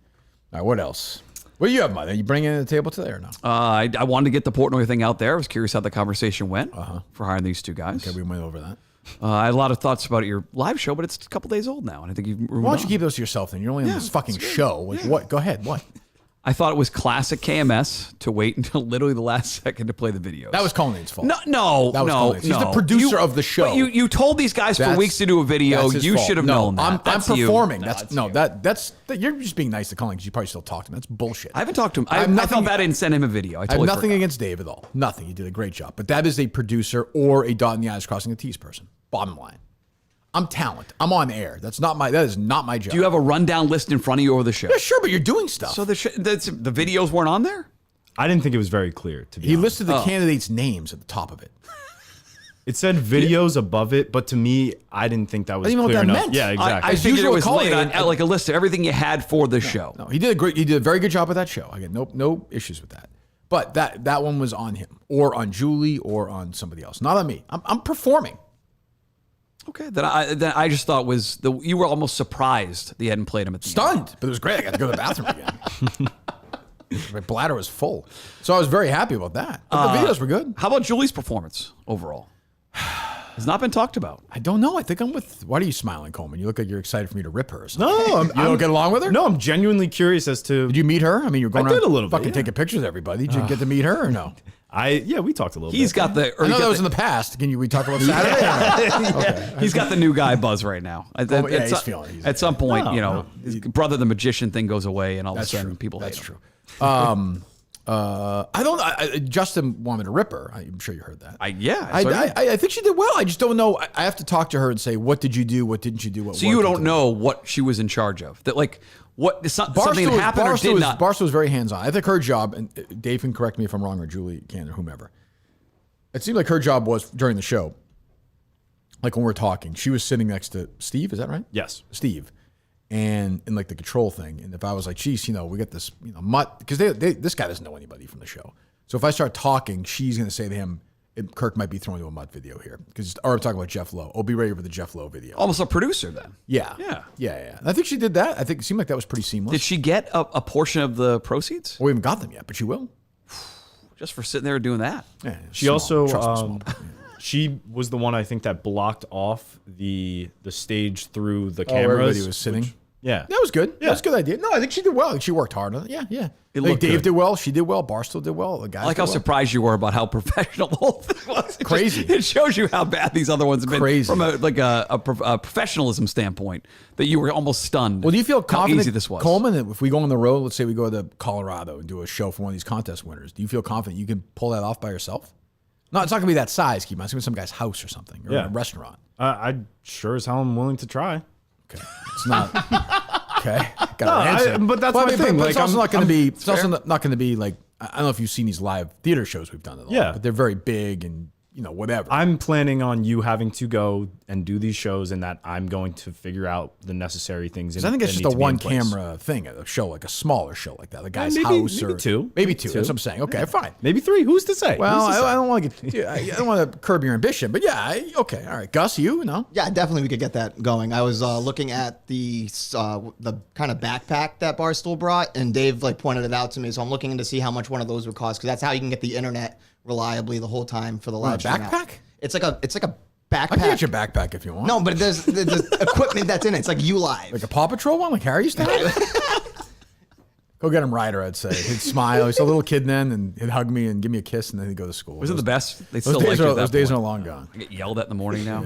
All right, what else? What do you have, Mike? Are you bringing it to the table today or no? I wanted to get the Portnoy thing out there. I was curious how the conversation went for hiring these two guys. Okay, we went over that. I had a lot of thoughts about your live show, but it's a couple days old now, and I think you've moved Why don't you on. keep those to yourself then? You're only on this fucking show. Like, what? Go ahead. What? I thought it was classic KMS to wait until literally the last second to play the videos. That was Coleman's fault. No. That was Coleman's. He's the producer of the show. But you told these guys for weeks to do a video. That's his You fault. should have known that. I'm performing. You. That's you're just being nice to Coleman because you probably still talk to him. That's bullshit. I haven't talked to him. I felt bad I didn't send him a video. I have totally nothing forgot. against Dave at all. Nothing. He did a great job. But that is a producer or a dot in the I's crossing the T's person. Bottom line. I'm talent. I'm on air. That is not my job. Do you have a rundown list in front of you over the show? Yeah, sure, but you're doing stuff. So the videos weren't on there? I didn't think it was very clear, to be He honest. listed the candidates' names at the top of it. It said videos above it, but to me, I didn't think that was I didn't even clear know what enough. that meant. Yeah, exactly. I figured it usual was Coleman, laid on like a list of everything you had for the show. No, he did a very good job with that show. I get no issues with that. But that one was on him or on Julie or on somebody else, not on me. I'm performing. Okay, then I just thought you were almost surprised that you hadn't played him at the end. Stunned, but it was great. I got to go to the bathroom again. My bladder was full, so I was very happy about that. But the videos were good. How about Julie's performance overall? Has not been talked about. I don't know. I think I'm with. Why are you smiling, Coleman? You look like you're excited for me to rip her or something. No, you don't get along with her. No, I'm genuinely curious as to. Did you meet her? I mean, you're going I around did a little bit, fucking yeah. taking pictures of everybody. Did you get to meet her or no? We talked a little bit. He's got the. I know that was in the past. Can we talk about Saturday? Okay. He's got the new guy buzz right now. He's feeling it. At some point, his brother the magician thing goes away, and all of a sudden people hate him. That's true. I don't. Justin wanted to rip her. I'm sure you heard that. I think she did well. I just don't know. I have to talk to her and say, what did you do? What didn't you do? What so you don't know what she was in charge of? That like what something that happened or did not? Barstool was very hands on. I think her job, and Dave can correct me if I'm wrong, or Julie can, or whomever. It seemed like her job was during the show. Like when we're talking, she was sitting next to Steve. Is that right? Yes, Steve. And in like the control thing, and if I was like, geez, we got this, mutt, because this guy doesn't know anybody from the show. So if I start talking, she's going to say to him, Kirk might be throwing you a mutt video here. Or I'm talking about Jeff Lowe. Oh, be ready for the Jeff Lowe video. Almost a producer then. Yeah. And I think she did that. I think it seemed like that was pretty seamless. Did she get a portion of the proceeds? We haven't got them yet, but she will. Just for sitting there doing that. Yeah, she also, she was the one I think that blocked off the stage through the cameras. Everybody was sitting. Yeah. That was good. Yeah. That was a good idea. No, I think she did well. I think she worked hard on it. Yeah. Dave did well. She did well. Barstool did well. The guys I like how surprised you were about how professional the whole thing was. Crazy. It shows you how bad these other ones have been. Crazy. From a professionalism standpoint, that you were almost stunned. Well, do you feel confident, how easy this was? Coleman, that if we go on the road, let's say we go to Colorado and do a show for one of these contest winners, do you feel confident you can pull that off by yourself? No, it's not going to be that size, Keep. It's going to be some guy's house or something, or a restaurant. I sure as hell am willing to try. Okay. It's not... Okay, got an answer. But that's my thing. But it's also not going to be. It's also not going to be like. I don't know if you've seen these live theater shows we've done at all. Yeah, but they're very big and whatever. I'm planning on you having to go and do these shows, and that I'm going to figure out the necessary things. I think it's just a one camera thing at a show, like a smaller show like that. The guy's house or two. Maybe two. That's what I'm saying. Okay, fine. Maybe three. Who's to say? Well, I don't want to get. I don't want to curb your ambition, but yeah. Okay, all right. Gus, you know. Yeah, definitely we could get that going. I was looking at the kind of backpack that Barstool brought, and Dave pointed it out to me. So I'm looking to see how much one of those would cost, because that's how you can get the internet reliably the whole time for the live stream. Backpack? It's like a backpack. I can get your backpack if you want. No, but there's equipment that's in it. It's like ULive. Like a Paw Patrol one, like Harry used to have? Go get him Ryder, I'd say. He'd smile. He's a little kid then, and he'd hug me and give me a kiss, and then he'd go to school. Was it the best? They those still days like are, those days are long gone. I get yelled at in the morning now.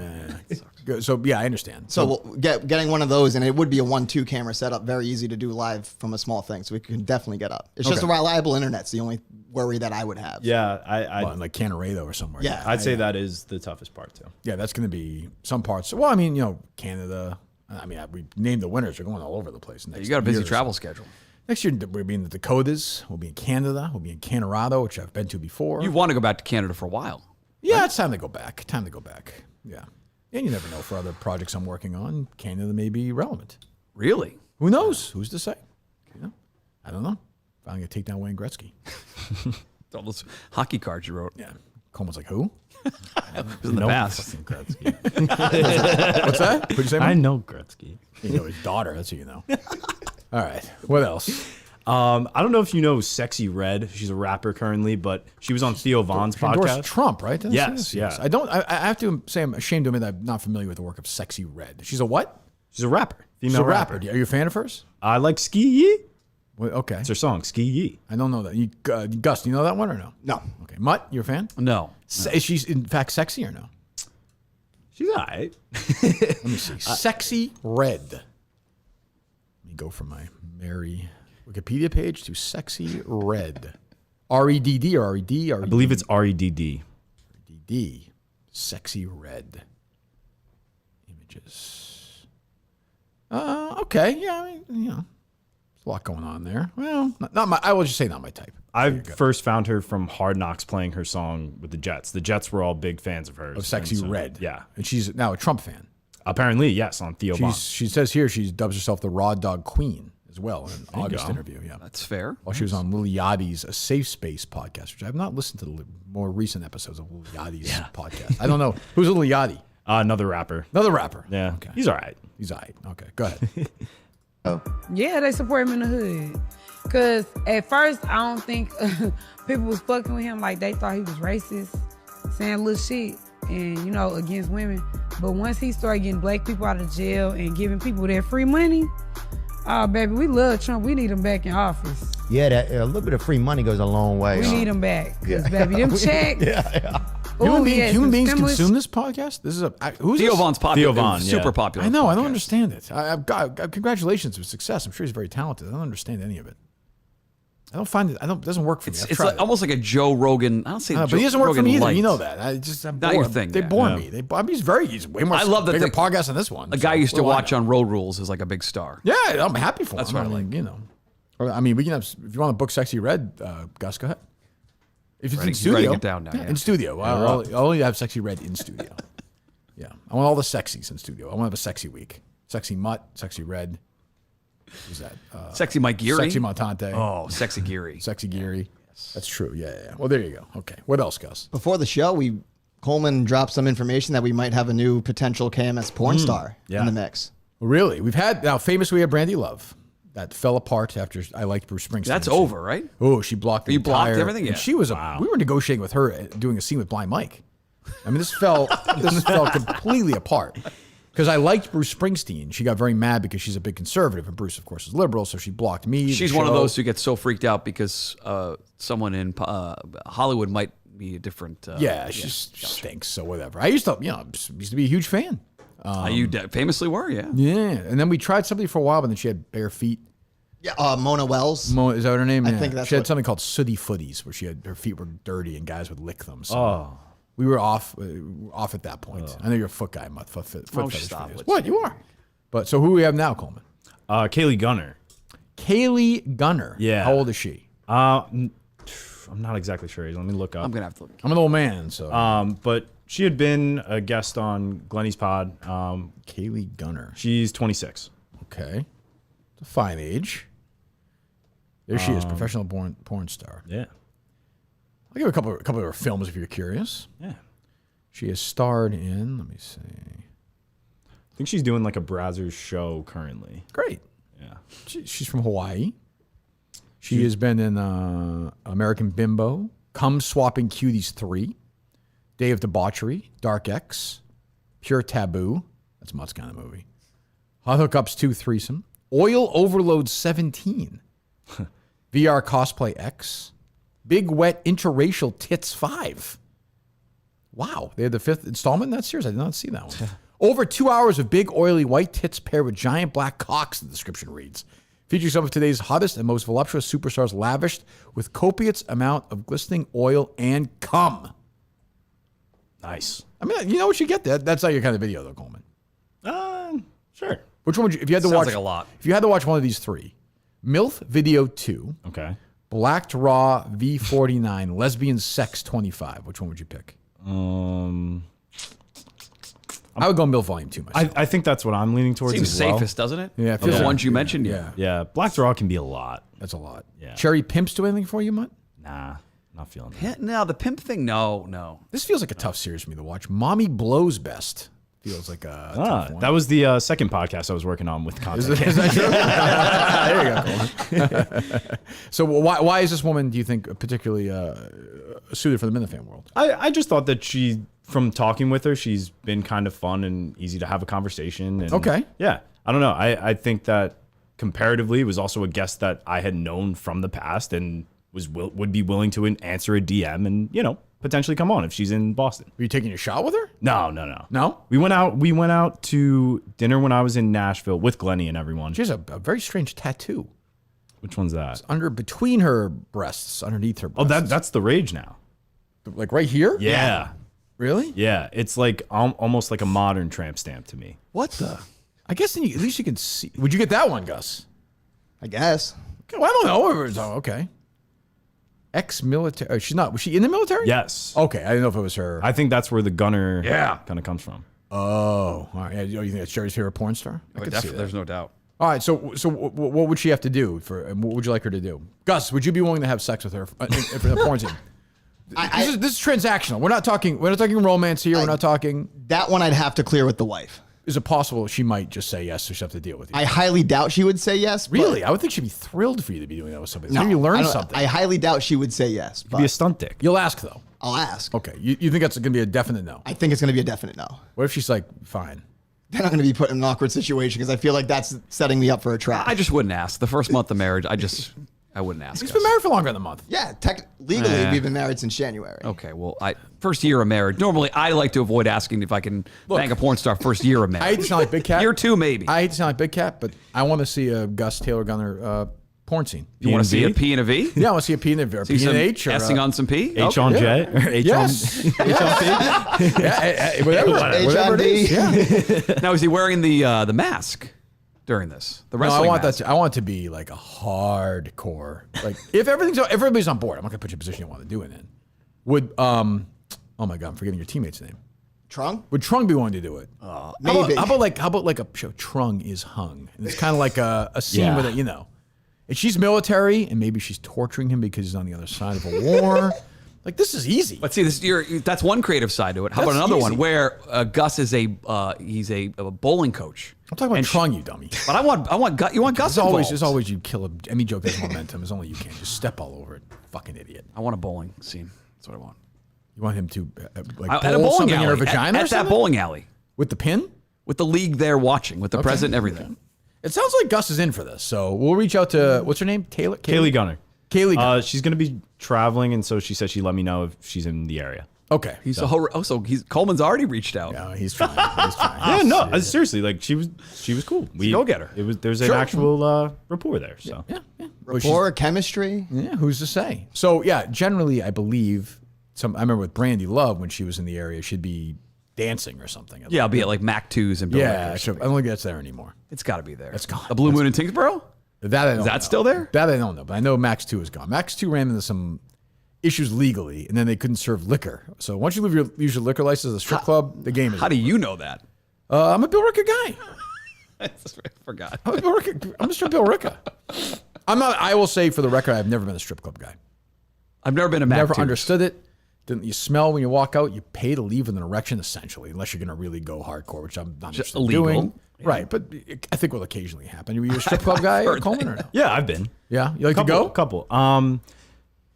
Yeah. So yeah, I understand. So getting one of those, and it would be a 1-2 camera setup, very easy to do live from a small thing. So we can definitely get up. It's just a reliable internet's the only worry that I would have. Yeah, I like Canarado or somewhere. Yeah, I'd say that is the toughest part too. Yeah, that's going to be some parts. Well, I mean, Canada. I mean, we named the winners. They're going all over the place. You got a busy travel schedule. Next year, we'll be in the Dakotas. We'll be in Canada. We'll be in Colorado, which I've been to before. You want to go back to Canada for a while. Yeah, right? It's time to go back. Yeah. And you never know, for other projects I'm working on, Canada may be relevant. Really? Who knows? Who's to say? I don't know. Finally going to take down Wayne Gretzky. All those hockey cards you wrote. Yeah. Coleman's like, who? It was in the past. What's that? What'd you say, man? I know Gretzky. You know his daughter. That's who you know. All right. What else? I don't know if you know Sexy Red. She's a rapper currently, but she was on Theo Von's podcast. Trump, right? Yes. I don't. I have to say I'm ashamed to admit that I'm not familiar with the work of Sexy Red. She's a what? She's a rapper. She's a rapper. Are you a fan of hers? I like Ski Yee. Well, okay. It's her song, Ski Yee. I don't know that. Gus, do you know that one or no? No. Okay. Mutt, you're a fan? No. Is she in fact sexy or no? She's all right. Let me see. Sexy Red. Let me go from my merry Wikipedia page to Sexy Red. R-E-D-D or R-E-D? I believe it's R-E-D-D. R-E-D-D. Sexy Red. Images. Okay. Yeah, I mean, you know, there's a lot going on there. Well, not my. I will just say not my type. I first found her from Hard Knocks playing her song with the Jets. The Jets were all big fans of hers. Of Sexy Red. Yeah. And she's now a Trump fan. Apparently, yes, on Theo Von. She says here she dubs herself the Raw Dog Queen as well in an August interview. Yeah, that's fair. While she was on Lil Yachty's A Safe Space podcast, which I have not listened to the more recent episodes of Lil Yachty's podcast. I don't know. Who's Lil Yachty? Another rapper. Yeah. Okay. He's all right. Okay, go ahead. Yeah, they support him in the hood. Because at first, I don't think people was fucking with him like they thought he was racist, saying little shit and, you know, against women. But once he started getting black people out of jail and giving people their free money, oh, baby, we love Trump. We need him back in office. Yeah, a little bit of free money goes a long way. We need him back. Because, baby, them checks. Human beings consume this podcast? This is who's Theo this? Von's popular. Theo Von, super popular. I know. I don't understand it. I've got congratulations for success. I'm sure he's very talented. I don't understand any of it. I don't find it. It doesn't work for me. It's like, almost like a Joe Rogan. I don't say, but he doesn't work for me either. light. You know that. I'm not bored. your thing. They bore me. He's way more. I love that bigger podcast than this one. A guy used to watch on Road Rules is like a big star. Yeah, I'm happy for him. That's what I like. mean, you know. I mean, we can have. If you want to book Sexy Red, Gus, go ahead. If it's in studio, writing it down now. Yeah. In studio. I'll only have Sexy Red in studio. Yeah, I want all the sexies in studio. I want to have a sexy week. Sexy Mutt, Sexy Red. Who's that? Sexy Mike Geary. Sexy Montante. Oh, Sexy Geary. Sexy Geary. Yes. That's true. Yeah. Well, there you go. Okay. What else, Gus? Before the show, Coleman dropped some information that we might have a new potential KMS porn star in the mix. Really? We've had, now famously, we have Brandy Love. That fell apart after I liked Bruce Springsteen. That's over, right? Oh, she blocked the blocked entire, everything? Yeah. And she was we were negotiating with her doing a scene with Blind Mike. I mean, this fell completely apart. Because I liked Bruce Springsteen. She got very mad because she's a big conservative, and Bruce, of course, is liberal, so she blocked me. She's one of those who gets so freaked out because someone in Hollywood might be a different. She stinks, so whatever. I used to be a huge fan. You famously were, yeah. Yeah, and then we tried something for a while, but then she had bare feet. Yeah, Mona Wells. Is that what her name? I think that's she had something called sooty footies, where her feet were dirty and guys would lick them. So we were off at that point. I know you're a foot guy, foot stop. What you are? But so who do we have now, Coleman? Kaylee Gunner. Kaylee Gunner. Yeah. How old is she? I'm not exactly sure. Let me look up. I'm gonna have to look. I'm an old man, so. But she had been a guest on Glenny's pod. Kaylee Gunner. She's 26. Okay, it's a fine age. There she is, professional porn star. Yeah. I'll give a couple of her films if you're curious. Yeah. She has starred in. Let me see. I think she's doing like a Brazzers show currently. Great. Yeah. She's from Hawaii. She has been in American Bimbo, Come Swapping Cuties 3, Day of Debauchery, Dark X, Pure Taboo. That's Mutt's kind of movie. Hot Hookups 2 Threesome, Oil Overload 17, VR Cosplay X, Big Wet Interracial Tits 5. Wow. They had the 5th installment in that series? I did not see that one. Over 2 hours of big, oily white tits paired with giant black cocks, the description reads. Features some of today's hottest and most voluptuous superstars lavished with copious amount of glistening oil and cum. Nice. I mean, you know what you get there. That's not your kind of video, though, Coleman. Sure. Which one would you, if you had to Sounds watch like a lot. If you had to watch one of these three, MILF Video 2, Okay. Blacked Raw V49, Lesbian Sex 25. Which one would you pick? I would go MILF Volume 2 myself. I think that's what I'm leaning towards. Seems as well. safest, doesn't it? Yeah, Of the ones you mentioned. Yeah. Yeah, Black Draw can be a lot. That's a lot. Yeah. Cherry Pimps do anything for you, Mutt? Nah, not feeling that. No, the pimp thing. No. This feels like a tough series for me to watch. Mommy Blows Best feels like a tough one. That was the second podcast I was working on with content. Is that true? There you go. So why is this woman, do you think, particularly suited for the Minifan world? I just thought that from talking with her, she's been kind of fun and easy to have a conversation. And Okay. Yeah. I don't know. I think that comparatively it was also a guest that I had known from the past and would be willing to answer a DM and, potentially come on if she's in Boston. Were you taking a shot with her? No. No? We went out to dinner when I was in Nashville with Glennie and everyone. She has a very strange tattoo. Which one's that? It's between her breasts, underneath her Oh, breasts. that's the rage now. Like right here? Yeah. Really? Yeah. It's like almost like a modern tramp stamp to me. What the? I guess then at least you can see. Would you get that one, Gus? I guess. Okay, well, I don't know. Okay. Ex-military. She's not. Was she in the military? Yes. Okay, I didn't know if it was her. I think that's where the gunner kind of comes from. Oh, all right. Yeah, you think that's Jerry's favorite porn star? I could see Definitely, that. there's no doubt. All right. So what would she have to do and what would you like her to do? Gus, would you be willing to have sex with her for the porn scene? This is transactional. We're not talking romance here. We're not talking. That one I'd have to clear with the wife. Is it possible she might just say yes, so she'll have to deal with you? I highly doubt she would say yes. but- Really? I would think she'd be thrilled for you to be doing that with somebody. No, Maybe you learn I don't- something. I highly doubt she would say yes. But Be a stunt dick. You'll ask though. I'll ask. Okay. You think that's going to be a definite no? I think it's going to be a definite no. What if she's like, fine? Then I'm going to be put in an awkward situation because I feel like that's setting me up for a trap. I just wouldn't ask. The first month of marriage, I wouldn't ask. He's been married for longer than a month. Yeah, legally we've been married since January. Okay, well, first year of marriage. Normally, I like to avoid asking if I can bang a porn star first year of marriage. I hate to sound like Big Cat. Year two, maybe. I hate to sound like Big Cat, but I want to see a Gus Taylor Gunner porn scene. You want to see a P and a V? Yeah, I want to see a P and a V, or See P and some H, or S-ing on some P? H on J? Or H Yes. on H on P? Yeah, whatever it is. Yeah. Now, is he wearing the mask during this? The No, wrestling I want mask? that. I want it to be like a hardcore. Like if everybody's on board, I'm not gonna put you in a position you want to do it in. Would oh my god, I'm forgetting your teammate's name. Trung? Would Trung be willing to do it? Maybe. How about like a show? Trung is hung, and it's kind of like a scene Yeah. with it, and she's military, and maybe she's torturing him because he's on the other side of a war. Like this is easy. But see, that's one creative side to it. How about That's another easy. one where Gus is a bowling coach? I'm talking about Trung, you dummy. But I want Gus. You want Gus involved. As always, you kill any joke that's momentum. As only you can. Just step all over it, fucking idiot. I want a bowling scene. That's what I want. You want him to like At a bowl bowling something alley. in her vagina? At or that something? bowling alley With the pin? with the league there watching, with the president and everything. It sounds like Gus is in for this. So we'll reach out to what's her name? Kaylee Gunner. Kaylee Gunner. She's going to be traveling, and so she said she'd let me know if she's in the area. Okay. Coleman's already reached out. Yeah, he's trying. He's trying. Yeah, no, seriously, like she was cool. Go get her. There's an actual rapport there. So Yeah. Rapport, chemistry. Yeah, who's to say? So yeah, generally I believe I remember with Brandy Love when she was in the area, she'd be dancing or something. Yeah, I'll be at like Mac 2s and Bill Yeah, Rickers. I don't think that's there anymore. It's got to be there. It's gone. The Blue Moon in Tingsboro? That I don't Is that know. still there? That I don't know, but I know Max 2 is gone. Max 2 ran into some issues legally, and then they couldn't serve liquor. So once you use your liquor license at a strip club, the game is How do you know that? I'm a Bill Ricker guy. I forgot. I'm Mr. Bill Ricker. I'm not. I will say for the record, I've never been a strip club guy. I've never been a Mac Never 2s. understood it. Didn't you smell when you walk out? You pay to leave with an erection, essentially, unless you're going to really go hardcore, which I'm not Just interested in illegal. doing. Right, but I think will occasionally happen. Were you a strip club guy, or Coleman, or no? yeah, I've been. Yeah, you like to go? Couple.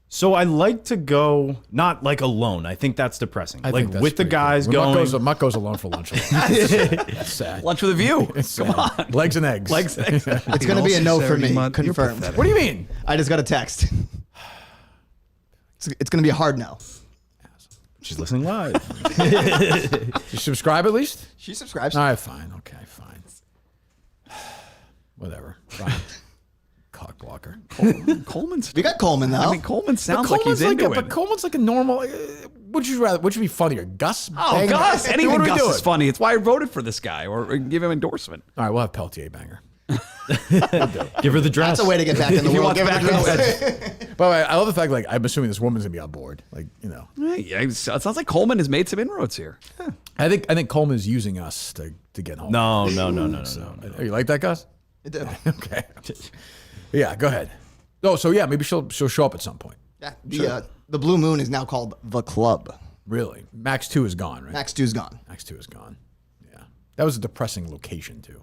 So I like to go not like alone. I think that's depressing. I like think that's with the pretty guys cool. going. Mutt goes alone for lunch. That's sad. Lunch with a view. It's Come sad. on. Legs and eggs. Legs. It's going to be a no for me. Mutt, you're Confirmed. pathetic. What do you mean? I just got a text. It's going to be a hard no. She's listening live. You subscribe at least? She subscribes. All right, fine. Okay, fine. Whatever. Fine. Cock blocker. Coleman's. We got Coleman, though. I mean, Coleman sounds like he's into it. But Coleman's like a normal. Which would be funnier, Gus? Oh, Gus! Anyone What are we Gus doing? is funny. It's why I voted for this guy or give him endorsement. All right, we'll have Peltier banger. Give her the dress. That's a way to get back in the If you world. want Give her back the in dress. the By the way, I love the fact like I'm assuming this woman's gonna be on board. Like Yeah, it sounds like Coleman has made some inroads here. I think Coleman is using us to get home. No. You like that, Gus? It did. Okay. Yeah, go ahead. Oh, so yeah, maybe she'll show up at some point. Yeah, the Blue Moon is now called the Club. Really? Max 2 is gone, right? Max 2's gone. Max 2 is gone. Yeah. That was a depressing location, too.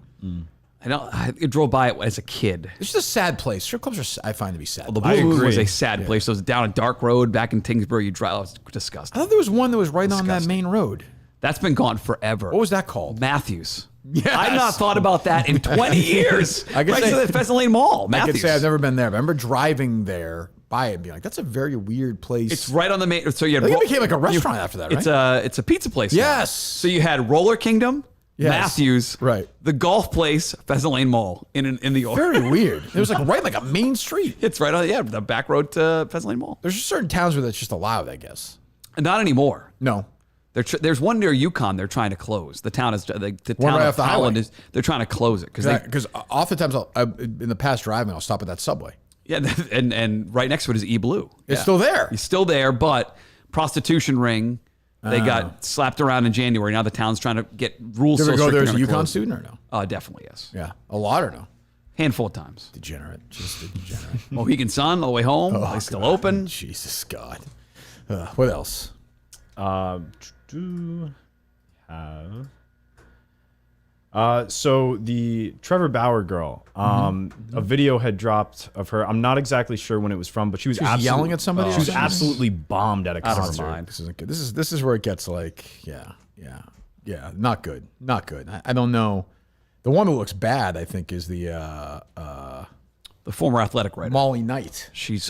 I drove by it as a kid. It's just a sad place. Strip clubs I find to be sad. The Blue Moon was a sad place. It was down a dark road back in Tingsbury. You drive. It was disgusting. I thought there was one that was right on that main road. That's been gone forever. What was that called? Matthews. Yes. I've not thought about that in 20 years. I can right say- to the Pheasant Lane Mall. I Matthews. can say I've never been there, but I remember driving there by it and being like, that's a very weird place. It's right on the main. So you had I think it became like a restaurant after that, right? It's a pizza place. now. Yes. So you had Roller Kingdom, Yes. Matthews, Right. the golf place, Pheasant Lane Mall in the York. Very weird. It was like right like a main street. It's right on the back road to Pheasant Lane Mall. There's just certain towns where that's just allowed, I guess. Not anymore. No. There's one near Yukon they're trying to close. The town is the One town right of off the Holland highway. they're trying to close it Because oftentimes in the past driving, I'll stop at that Subway. and right next to it is E Blue. It's still there. He's still there, but prostitution ring. They got slapped around in January. Now the town's trying to get rules. Did you so ever go strict there as they're a gonna UConn close. student or no? Definitely yes. Yeah. A lot or no? Handful of times. Degenerate. Just a degenerate. Mohegan Sun all the way home. They still open. Jesus God. What else? Do have so the Trevor Bauer girl, a video had dropped of her. I'm not exactly sure when it was from, but she was yelling at somebody. She was absolutely bombed at a Out of her concert. mind. This isn't good. This is where it gets like, yeah. Not good. Not good. I don't know. The one that looks bad, I think, is the former athletic writer Molly Knight. She's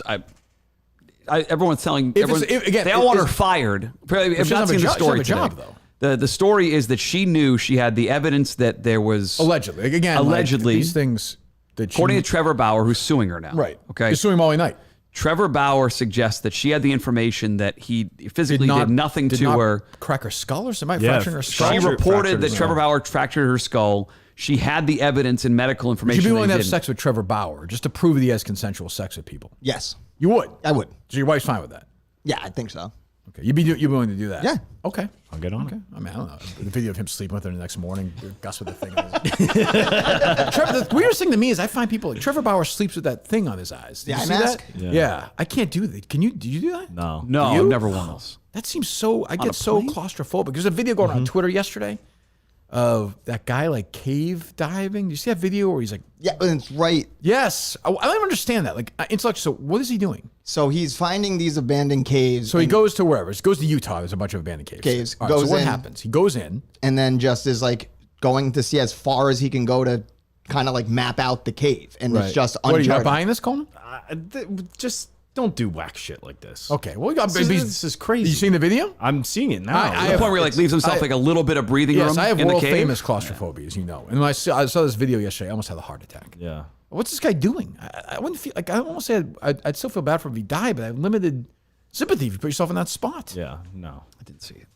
everyone's telling again, they all want her fired. I've not seen the story she doesn't have a today. job, though. The story is that she knew she had the evidence that there was Allegedly. Again, allegedly like, these things that she, according to Trevor Bauer, who's suing her now. right. Okay. He's suing Molly Knight. Trevor Bauer suggests that she had the information that he physically did nothing did to not her. Crack her skull or something? Fracturing her skull? She reported fractured that her Trevor skull. Bauer fractured her skull. She had the evidence and medical Would information. you be willing that to he have didn't. sex with Trevor Bauer just to prove that he has consensual sex with people? Yes, You would? I would. So your wife's fine with that? Yeah, I think so. Okay. You'd be willing to do that? Yeah. Okay. I'll get on it. I mean, I don't know. The video of him sleeping with her the next morning, Gus with the thing on his Trevor, the weirdest thing to me is I find people, Trevor Bauer sleeps with that thing on his eyes. Did The you eye see mask? that? Yeah. I can't do that. Did you do that? No. No, You? I've never worn those. That seems so, I a get so plane? claustrophobic. There's a video going on Twitter yesterday of that guy like cave diving. Do you see that video where he's like, Yeah, but it's right. yes. I don't even understand that. Like, it's like, so what is he doing? So he's finding these abandoned caves. So he and- goes to wherever. He goes to Utah. There's a bunch of abandoned caves. All right, goes so what in. happens? He goes in. and then just is like going to see as far as he can go to kind of like map out the cave. And it's just What, are you not uncharted. buying this, Coleman? Just don't do whack shit like this. Okay. Well, This is crazy. You seen the video? I'm seeing it now. I The have- point where he like leaves himself like a little bit of breathing Yes, room I have in the world cave. famous claustrophobia, as you know. And when I saw this video yesterday, I almost had a heart attack. Yeah. What's this guy doing? I wouldn't feel like I almost say I'd still feel bad for him if he died, but I have limited sympathy if you put yourself in that spot. Yeah. No. I didn't see it.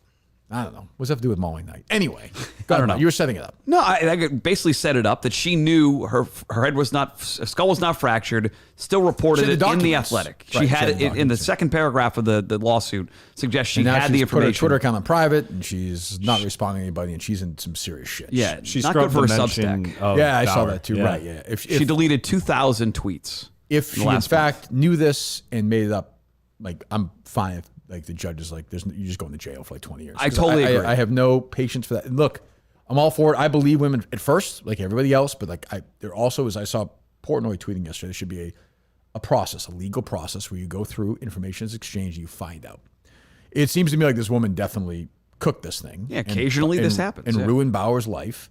I don't know. What's that have to do with Molly Knight? Anyway, I don't know. You were setting it up. No, I basically set it up that she knew her head was not, skull was not fractured. Still reported She had it the in the documents. Athletic. Right, She had it in the documents, yeah. second paragraph of the lawsuit. Suggests she And now had the she's put her information. Twitter account on private, and she's not responding to anybody, and she's in some serious shit. Yeah, She not good scrubbed for the her mention Substack. of Yeah, I saw Bauer. that too. Yeah. Right? Yeah. If She deleted 2,000 tweets. if she in last fact knew this and made it up, like I'm fine. If, like the judge is like, you're just going to jail for like 20 years. I 'Cause totally agree. I have no patience for that. And look, I'm all for it. I believe women at first, like everybody else, but like there also is. I saw Portnoy tweeting yesterday. There should be a process, a legal process where you go through, information is exchanged, and you find out. It seems to me like this woman definitely cooked this thing. Yeah, occasionally this happens, and yeah. ruined Bauer's life.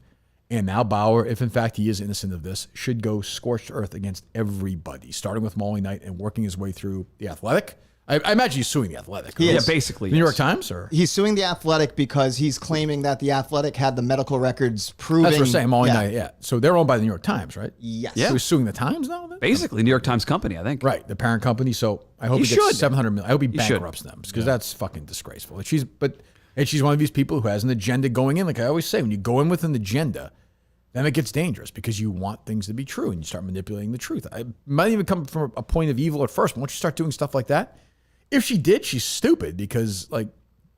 And now Bauer, if in fact he is innocent of this, should go scorched earth against everybody, starting with Molly Knight and working his way through the Athletic. I imagine he's suing the Athletic. He right? is. Yeah, basically. The New York yes. Times, or He's suing the Athletic because he's claiming that the Athletic had the medical records proving. that's what we're saying. yeah. Yeah. So they're owned by the New York Times, right? Yes. Yeah. So he's suing the Times now. Then? Basically, New York Times Company, I think. Right, the parent company. So I hope He he gets should. 700 million. I hope he He should. bankrupts them because that's fucking disgraceful. Like she's one of these people who has an agenda going in. Like I always say, when you go in with an agenda, then it gets dangerous because you want things to be true and you start manipulating the truth. It might even come from a point of evil at first, but once you start doing stuff like that, if she did, she's stupid because like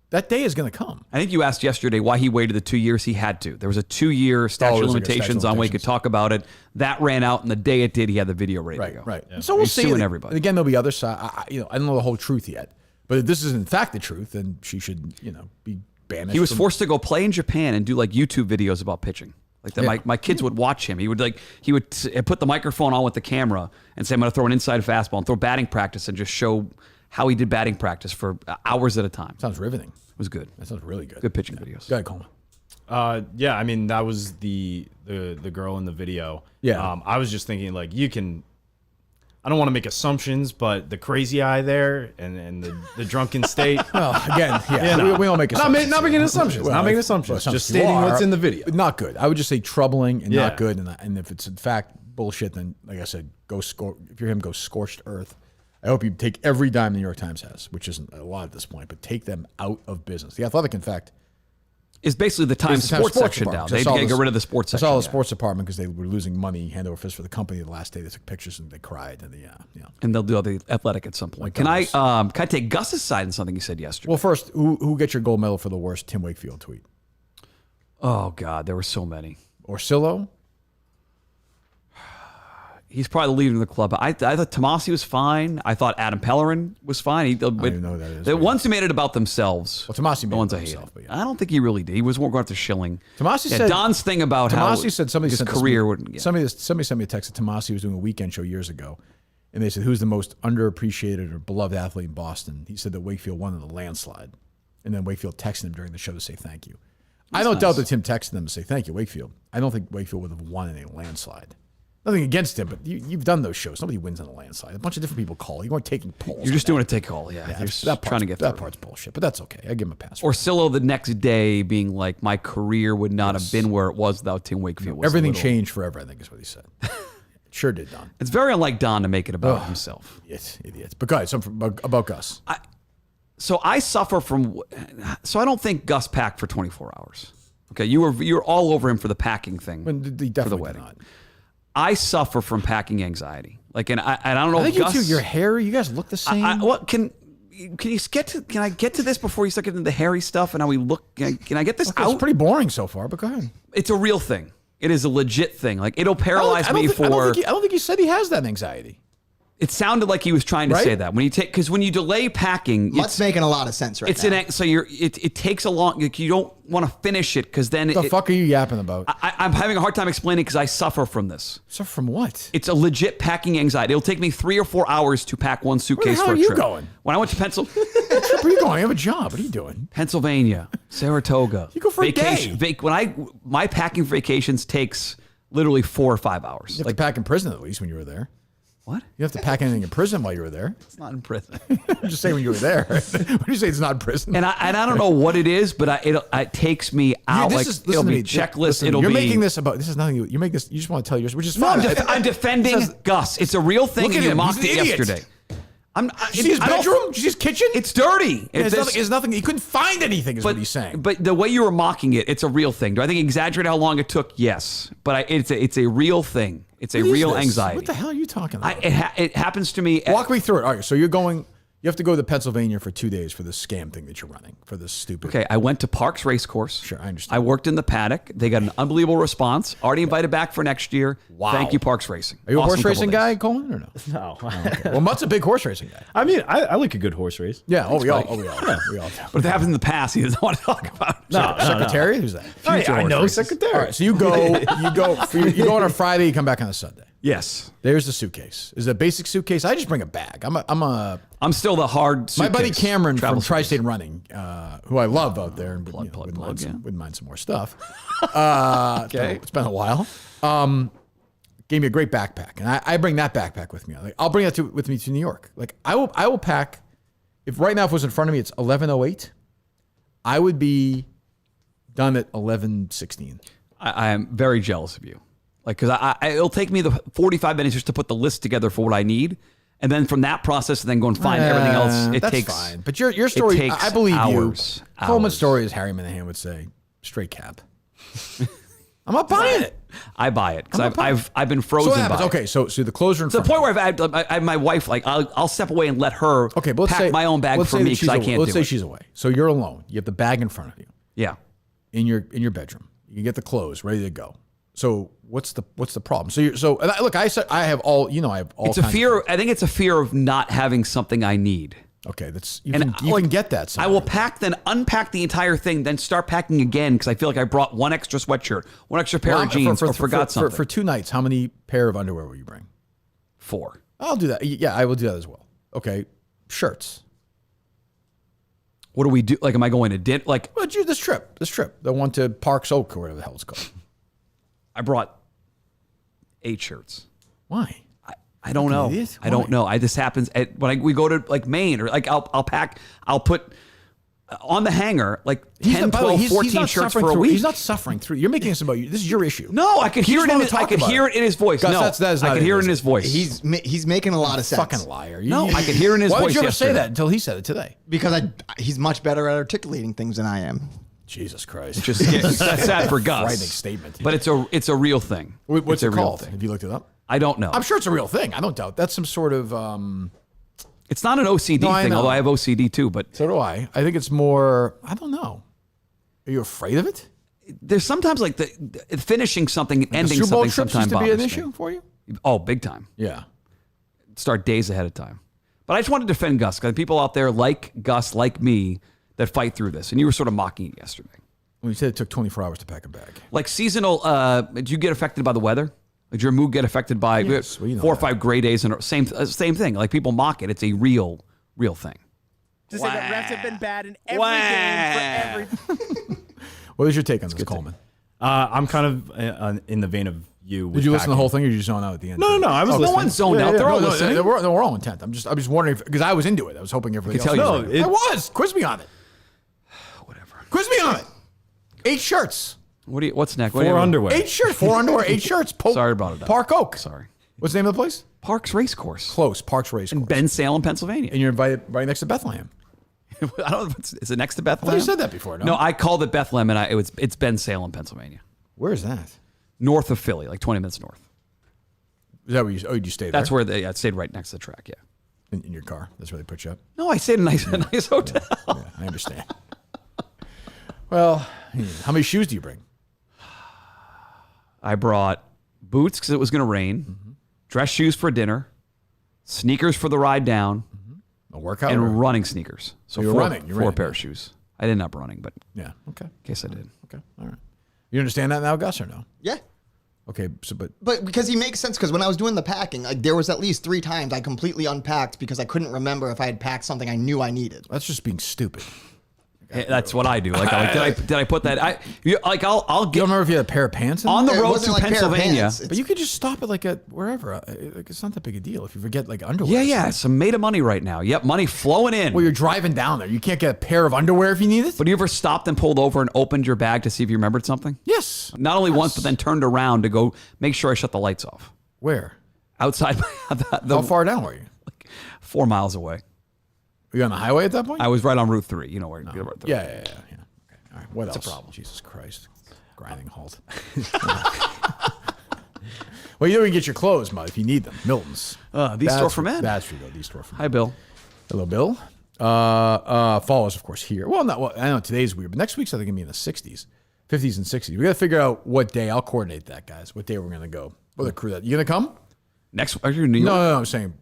that day is going to come. I think you asked yesterday why he waited the 2 years. He had to. There was a 2-year statute of like a limitations statute of on when he could limitations. talk about it. That ran out, and the day it did, he had the video ready to go. Right. So we'll He's see. suing And everybody. again, there'll be other side. I don't know the whole truth yet, but if this is in fact the truth, then she should, be banished. He was from- forced to go play in Japan and do like YouTube videos about pitching. Like that, my kids would watch him. He would put the microphone on with the camera and say, "I'm going to throw an inside fastball and throw batting practice," and just show how he did batting practice for hours at a time. Sounds riveting. It was good. That sounds really good. Good pitching videos. Go ahead, Coleman. Yeah, I mean that was the girl in the video. Yeah. I was just thinking like you can. I don't want to make assumptions, but the crazy eye there and the drunken state. Well, again, yeah, we all make assumptions. Not making assumptions. Well, not making well, assumptions. assumptions Just you stating are, what's in the video. Not good. I would just say troubling and Yeah. not good. And if it's in fact bullshit, then like I said, if you're him, go scorched earth. I hope you take every dime the New York Times has, which isn't a lot at this point, but take them out of business. The Athletic, in fact, Is basically the Times sports section now. They had to get rid of the sports section. I saw the sports department because they were losing money hand over fist for the company the last day. They took pictures and they cried. And And they'll do the Athletic at some point. Can I take Gus's side on something he said yesterday? Well, first, who gets your gold medal for the worst Tim Wakefield tweet? Oh God, there were so many. Orsillo? He's probably the leader of the club. I thought Tomasi was fine. I thought Adam Pellerin was fine. I don't even know who that is. The ones who made it about themselves. Well, Tomasi made the ones it I about hated. himself, but I don't think he really did. He was more going after Schilling. Tomasi said Don's thing about how Tomasi said somebody his sent career this, wouldn't. Yeah. Somebody sent me a text that Tomasi was doing a weekend show years ago, and they said who's the most underappreciated or beloved athlete in Boston. He said that Wakefield won in a landslide, and then Wakefield texted him during the show to say thank you. I don't doubt that Tim texted them to say thank you, Wakefield. I don't think Wakefield would have won in a landslide. Nothing against him, but you've done those shows. Nobody wins in a landslide. A bunch of different people call. You weren't taking polls. You're just doing a take call. Yeah. You're that just trying to get that through. part's bullshit, but that's okay. I give him a pass. Orsillo the next day being like, my career would not have been where it was without Tim Wakefield. Was Everything a little- changed forever, I think is what he said. It sure did, Don. It's very unlike Don to make it about himself. Idiots. But go ahead, about Gus. So I suffer from. So I don't think Gus packed for 24 hours. Okay, you were all over him for the packing thing He definitely for the wedding. I suffer from packing anxiety. Like, and I don't know. I think Gus, you two, your hair, you guys look the same. What can you get to? Can I get to this before you start getting into the hairy stuff and how we look? Can I get this out? It's pretty boring so far, but go ahead. It's a real thing. It is a legit thing. Like it'll paralyze me for. I don't think he said he has that anxiety. It sounded like he was trying to say that when you delay packing, It's making a lot of sense right now. So it takes a long. Like you don't want to finish it because then What the fuck are you yapping about? I'm having a hard time explaining because I suffer from this. Suffer from what? It's a legit packing anxiety. It'll take me 3 or 4 hours to pack one suitcase hell for a are you trip. going? When I went to Pennsylvania, Where are you going? You have a job. What are you doing? Pennsylvania, Saratoga. You go for a day. My packing vacations takes literally 4 or 5 hours. You have to pack in prison at least when you were there. What? You have to pack anything in prison while you were there. It's not in prison. I'm just saying when you were there. When you say it's not in prison. And I don't know what it is, but it takes me out. It'll be checklists. You're making this about. This is nothing. You make this. You just want to tell yours, which is fine. I'm defending Gus. It's a real thing. Look at And you him. mocked He's it an idiot. yesterday. See his bedroom? See his kitchen? It's dirty. It's nothing. He couldn't find anything. Is what he's saying. But the way you were mocking it, it's a real thing. Do I think exaggerate how long it took? Yes, but it's a real thing. It's a real anxiety. What the hell are you talking about? It happens to me. Walk me through it. All right, so you're going. You have to go to Pennsylvania for 2 days for this scam thing that you're running for this stupid. Okay, I went to Parks Racecourse. Sure, I understand. I worked in the paddock. They got an unbelievable response. Already invited back for next year. Wow. Thank you, Parks Racing. Are you a Awesome horse racing couple guy, days. Coleman, or no? No. Okay. Well, Mutt's a big horse racing guy. I mean, I like a good horse race. Yeah. We all do. But if it happens in the past, he doesn't want to talk about it. No, Secretariat? Who's that? I know Secretary. All right, so you go on a Friday. You come back on a Sunday. Yes. There's the suitcase. Is it a basic suitcase? I just bring a bag. I'm still the hard suitcase. My buddy Cameron from Travel Tri-State Running, who I love out there, and wouldn't mind some more stuff. Okay, it's been a while. Gave me a great backpack, and I bring that backpack with me. Like I'll bring that with me to New York. Like I will pack if right now if it was in front of me, it's 11:08. I would be done at 11:16. I am very jealous of you. Like, because it'll take me the 45 minutes just to put the list together for what I need. And then from that process, and then go and find everything else. It That's takes fine. But your story, takes I believe hours, you. Coleman's hours. story, as Harry Minihane would say, straight cap. I'm not buying it. I buy it because I've been frozen. So what happens? by it. Okay, so the clothes are in To the front point of where I have my wife, like, I'll step away and let her but let's pack say, my own bag let's for say me that she's because I away. can't Let's do say it. she's away. So you're alone. You have the bag in front of you. Yeah. In your bedroom. You get the clothes ready to go. So what's the problem? Look, I said I have all It's a fear. I think it's a fear of not having something I need. Okay, you can get that. I will pack, then unpack the entire thing, then start packing again because I feel like I brought one extra sweatshirt, one extra pair of jeans, or forgot something. For 2 nights, how many pair of underwear will you bring? 4. I'll do that. Yeah, I will do that as well. Okay, shirts. What do we do? Like, am I going to dinner? Like, this trip, the one to Parks Oak or whatever the hell it's called. I brought 8 shirts. Why? I don't know. I don't know. This happens when we go to like Maine or like I'll put on the hanger like 10, 12, 14 shirts for a week. He's not suffering through. You're making this about you. This is your issue. No, I could hear it. I could hear it in his voice. Gus, no, I could hear it in his voice. He's making a lot of sense. Fucking liar. No, I could hear it in his voice. Why did you ever yesterday. say that until he said it today? Because he's much better at articulating things than I am. Jesus Christ. That's sad for Gus. Frightening statement. But it's a real thing. What's it's it a real called? thing. Have you looked it up? I don't know. I'm sure it's a real thing. I don't doubt. That's some sort of. It's not an OCD thing, although I have OCD too. But so do I. I think it's more. I don't know. Are you afraid of it? There's sometimes like the finishing something, and ending Super Bowl something. trips Sometimes used to be an bothers me. issue for you. Oh, big time. Yeah. Start days ahead of time. But I just wanted to defend Gus because people out there like Gus, like me, that fight through this. And you were sort of mocking it yesterday. Well, you said it took 24 hours to pack a bag. Like seasonal, did you get affected by the weather? Did your mood get affected by Yes, well, you know 4 or that. 5 gray days? And same thing. Like people mock it. It's a real thing. To say that refs have been bad in every game for every. What is your take on this, Coleman? I'm kind of in the vein of you. Did you listen to the whole thing, or did you zone out at the end? No. I was listening. No one's zoned out. They're all listening. We're all intent. I'm just wondering because I was into it. I was hoping everybody else. tell you. I was. Quiz me on it. Whatever. Quiz me on it. 8 shirts. What's next? 4 underwear. 8 shirts. 4 underwear. 8 shirts. Sorry about it. Park Oak. Sorry. What's the name of the place? Parks Race Course. Close. Parks Race Course. In Ben Salem, Pennsylvania. And you're invited right next to Bethlehem. I don't know. Is it next to I Bethlehem? thought you said that before. No, I called it Bethlehem, and it's Ben Salem, Pennsylvania, Where is that? north of Philly, like 20 minutes north. Is that where you? Oh, you stayed there? That's where I stayed right next to the track. Yeah. in your car. That's where they put you up. No, I stayed in a nice hotel. Yeah, I understand. Well, how many shoes do you bring? I brought boots because it was going to rain, dress shoes for dinner, sneakers for the ride down, A workout? and or- running sneakers. So you're four, running. You're four running, pair yeah. of shoes. I didn't end up running, but Yeah. Okay. in case I did. Okay. All right. You understand that now, Gus, or no? Yeah. Okay. So, but Because he makes sense, because when I was doing the packing, like, there was at least 3 times I completely unpacked because I couldn't remember if I had packed something I knew I needed. that's just being stupid. That's what I do. Like, did I put that? I'll You don't remember if you had a pair of pants in on the It road wasn't to like pair of Pennsylvania. pants. But you could just stop it like at wherever. Like it's not that big a deal if you forget like underwear. Yeah, or yeah. something. Some made of money right now. Yep, money flowing in. Well, you're driving down there. You can't get a pair of underwear if you need it. But you ever stopped and pulled over and opened your bag to see if you remembered something? Yes. Not only once, but then turned around to go make sure I shut the lights off. Where? Outside How far down were you? 4 miles away. Were you on the highway at that point? I was right on Route 3. You know where? Yeah. Okay. All right. What else? a problem. Jesus Christ. Grinding halt. Well, you know, we can get your clothes, Mud, if you need them. Milton's. These store for men. That's true, though. These store for men. Hi, Bill. Hello, Bill. Follow us, of course, here. Well, I know today's weird, but next week's I think gonna be in the 60s, 50s and 60s. We got to figure out what day. I'll coordinate that, guys. What day we're gonna go? What the crew that you gonna come? Next, are you in New York? No. I'm saying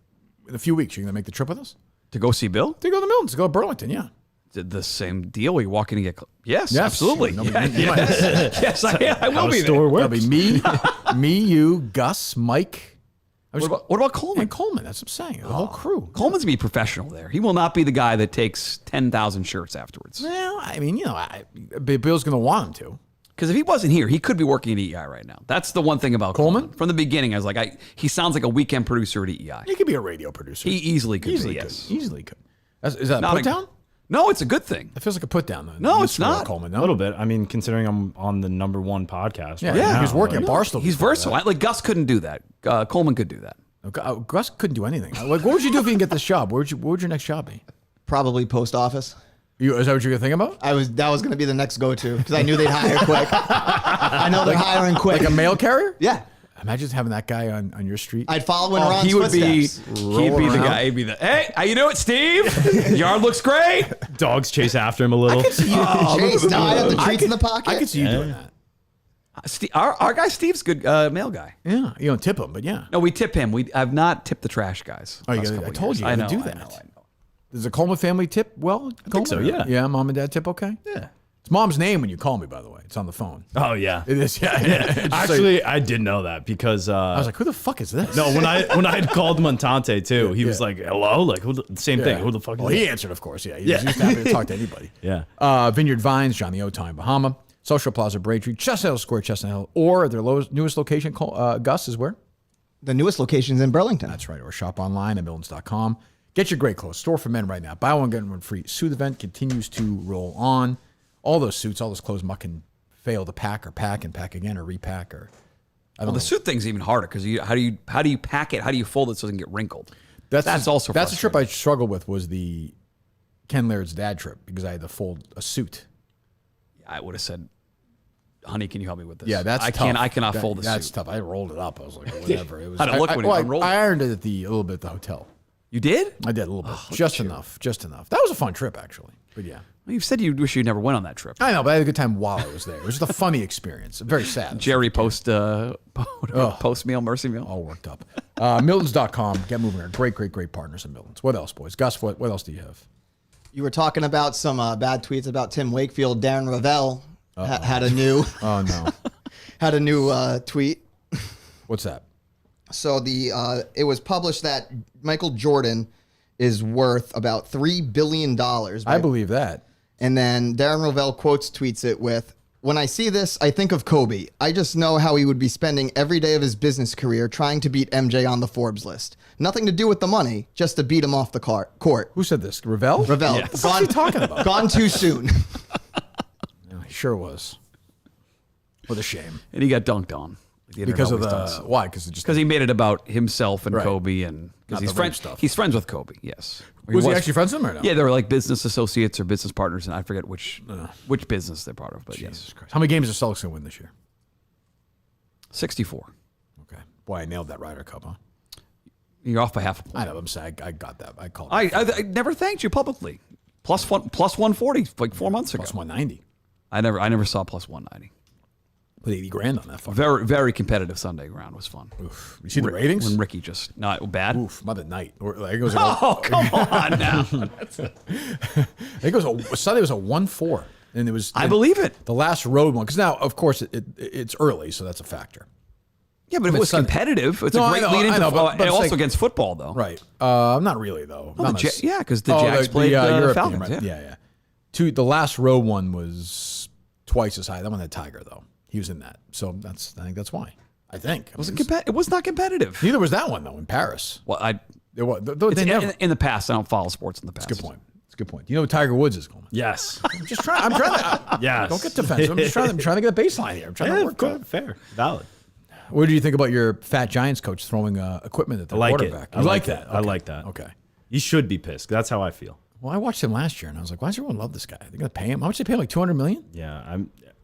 in a few weeks. You're gonna make the trip with us To go see Bill? to go to Milton's, to go to Burlington. Yeah. The same deal. Are you walking to get? Yes, Yes. absolutely. No, Yeah, you might- yes, I will be there. That'll be me, you, Gus, Mike. What about Coleman? And Coleman. That's what I'm saying. The whole crew. Coleman's gonna be professional there. He will not be the guy that takes 10,000 shirts afterwards. Well, I mean, you know, Bill's gonna want him to. Because if he wasn't here, he could be working at EI right now. That's the one thing about Coleman. From the beginning, I was like, he sounds like a weekend producer at EI. He could be a radio producer. He easily could Easily be, could. yes. Easily could. Is that a Not put down? No, it's a good thing. It feels like a put down. No, it's not. Coleman, A little bit. I mean, considering I'm on the #1 podcast. Yeah, right yeah. now, He was working like- at Barstool. He's versatile. Like Gus couldn't do that. Coleman could do that. Gus couldn't do anything. Like, what would you do if you didn't get this job? What would your next job be? Probably post office. Is that what you're thinking about? That was going to be the next go-to because I knew they'd hire quick. I know they're hiring quick. Like a mail carrier? Yeah. Imagine just having that guy on your street. I'd follow in Ron's He would be. footsteps. He'd be the guy. He'd be the. Hey, how you doing, Steve? Yard looks great. Dogs chase after him a little. Chase, now I have the treats in the pocket. I could see you doing that. Our guy Steve's a good mail guy. Yeah, you don't tip him, but yeah. No, we tip him. I've not tipped the trash guys. Oh, last I couple told years. you I to know, do I that. know. Does the Coleman family tip well? I think so, yeah. Yeah, mom and dad tip okay? Yeah. It's mom's name when you call me, by the way. It's on the phone. Oh yeah, It is, yeah. It's Actually, I did know that because I was like, who the fuck is this? no, when I had called Montante too, he was like, "Hello," like same thing. Who the fuck? Well, is he that? answered, of course. Yeah, he was just happy to talk to anybody. Yeah. Vineyard Vines, Johnny O Time, Bahama, Social Plaza, Braintree, Chestnut Hill Square, Chestnut Hill, or their newest location, Gus, is where? The newest location's in Burlington. That's right. Or shop online at Millens.com. Get your great clothes. Store for men right now. Buy one, get one free. Suit event continues to roll on. All those suits, all those clothes muck can fail to pack or pack and pack again or repack or. The suit thing's even harder because how do you pack it? How do you fold it so it doesn't get wrinkled? That's also the trip I struggled with was the Ken Laird's dad trip because I had to fold a suit. I would have said, "Honey, can you help me with this?" Yeah, that's I tough. I cannot fold a suit. That's tough. I rolled it up. I was like, whatever. It was. How'd it look when you unrolled it? I ironed it a little bit at the hotel. You did? I did a little bit, just enough. That was a fun trip actually. But yeah, Well, you've said you wish you never went on that trip. I know, but I had a good time while I was there. It was just a funny experience. Very sad. Jerry post meal, mercy meal. All worked up. Miltons.com. Get moving. Great partners in Miltons. What else, boys? Gus, what else do you have? You were talking about some bad tweets about Tim Wakefield. Darren Ravel had a new. Oh no. Had a new tweet. What's that? So it was published that Michael Jordan is worth about $3 billion. I believe that. And then Darren Ravel tweets it with, "When I see this, I think of Kobe. I just know how he would be spending every day of his business career trying to beat MJ on the Forbes list. Nothing to do with the money, just to beat him off the court." Who said this? Ravel? Ravel. Yes. What's he talking about? Gone too soon. Yeah, he sure was. What a shame. And he got dunked on. Because of the why? Because he made it about himself and Right. Kobe, and because Not the rape stuff. He's friends with Kobe. Yes. Or Was he actually friends with him or no? Yeah, they were like business associates or business partners, and I forget which business they're part of. But Jesus Christ. How many games are Celtics going to win this year? 64. Okay. Boy, I nailed that Ryder Cup, huh? You're off by half a point. I know. I'm saying I got that. I called I never thanked you publicly. Plus 140 like 4 months ago. plus 190. I never saw plus 190. Put 80 grand on that. Fucker. Very, very competitive Sunday round was fun. Oof. You see the ratings? When Ricky just not bad. Oof, Mother Night. Or, like, it was like Oh, come on now. I think it was Sunday was a 1-4, and it was. I believe it. The last road one, because now, of course, it's early, so that's a factor. Yeah, but if it was competitive, it's No, a great I know, lead into I know, but and also like- against football, though. Right. Not really though. Well, Not yeah, because the Jags played the Europe Falcons. team, right? Yeah. Yeah. The last road one was twice as high. That one had Tiger though. He was in that, so I think that's why. I think It was not competitive. Neither was that one though in Paris. Well, They never. in the past, I don't follow sports in the past. That's a good point. That's a good point. You know Tiger Woods is going. Yes. I'm trying to. Yes. Don't get defensive. I'm trying to get a baseline here. I'm trying to work. Good, fair, valid. What do you think about your fat Giants coach throwing equipment at the I like it. quarterback? I like that. I like that. Okay. You should be pissed. That's how I feel. Well, I watched him last year, and I was like, why does everyone love this guy? They're going to pay him. How much they pay him? Like $200 million? Yeah,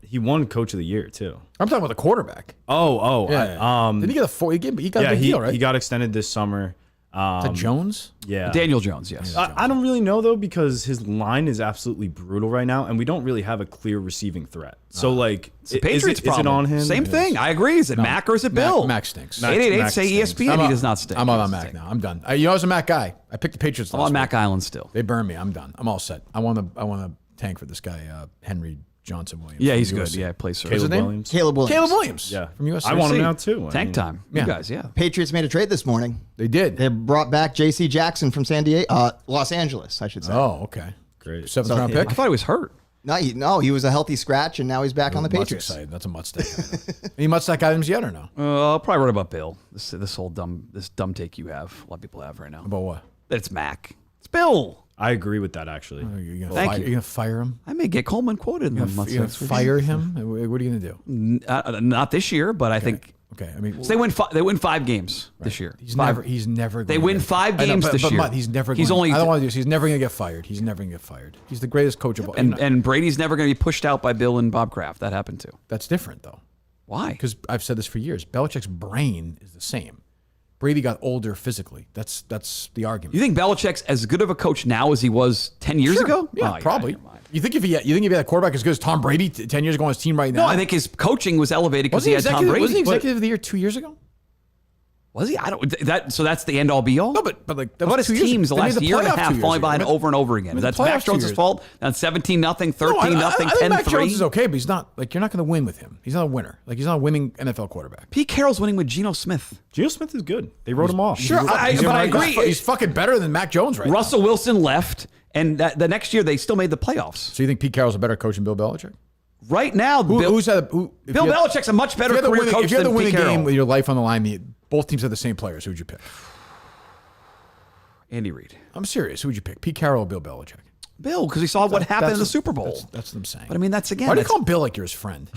He won Coach of the Year too. I'm talking about the quarterback. Oh, Yeah. Didn't he get he got a big deal, right? He got extended this summer. Is that Jones? Yeah, Daniel Jones. Yes. I don't really know though because his line is absolutely brutal right now, and we don't really have a clear receiving threat. So like, It's the Patriots is it on him? Same thing. I agree. Is it Mac or is it Bill? Mac stinks. 888 say Mac stinks. ESPN. He does not stink. I'm on He Mac doesn't now. I'm done. I was a Mac guy. I picked the Patriots stink. I'm last on week. Mac Island still. They burned me. I'm done. I'm all set. I want to tank for this guy, Henry Johnson Williams. Yeah, from he's USC. good. Yeah, plays What's his name? Caleb Williams. Caleb Williams. Yeah, from USC. I want him now too. Tank time. Yeah. You guys, yeah. Patriots made a trade this morning. They did. They brought back J.C. Jackson from Los Angeles, I should say. Oh, okay. Great. Seventh round I pick. thought he was hurt. No, he was a healthy scratch, and now he's back on the Mutt's Patriots. excited. That's a Mutt stack. Any Mutt stack items yet or no? I'll probably write about Bill. This whole dumb take you have. A lot of people have right now. About what? That it's Mac. It's Bill. I agree with that, actually. You're Thank going you. to fire him? I may get Coleman quoted in the months You're going next to week. fire him? What are you going to do? Not this year, but I think. Okay, I mean, So they win 5 games this year. He's never. They going win to 5 games this year. But he's never. He's going, only. I don't want to do this. He's never going to get fired. He's never going to get fired. He's the greatest coach of all. And Brady's never going to be pushed out by Bill and Bob Kraft. That happened too. That's different, though. Why? Because I've said this for years. Belichick's brain is the same. Brady got older physically. That's the argument. You think Belichick's as good of a coach now as he was 10 years ago? Yeah, Oh, probably. You think if he had a quarterback as good as Tom Brady 10 years ago on his team right now? No, I think his coaching was elevated because he had Tom Brady. Wasn't he executive of the year 2 years ago? Was he? I don't. So that's the end all be all. No, but like that what was his 2 years teams the ago. They made last year and a playoff 2 half years falling ago. behind over and over again. Made the That's playoffs Mac 2 Jones' years ago. fault. That's 17-0, 13-0, I think Mac Jones 10-3. is okay, but he's not like you're not going to win with him. He's not a winner. Like he's not a winning NFL quarterback. Pete Carroll's winning with Geno Smith. Geno Smith is good. They wrote him off. Sure, but I agree. He's fucking better than Mac Jones right Russell Wilson left, and the next year they still made the playoffs. So you think Pete Carroll's a better coach than Bill Belichick? Right now, Bill Belichick's a much better career coach If you had to than win a Pete game Carroll. with your life on the line, both teams had the same players. Who'd you pick? Andy Reid. I'm serious. Who'd you pick? Pete Carroll or Bill Belichick? Bill, because he saw what happened in the Super Bowl. That's what I'm saying. But I mean, that's again. Why do you that's- call him Bill like you're his friend?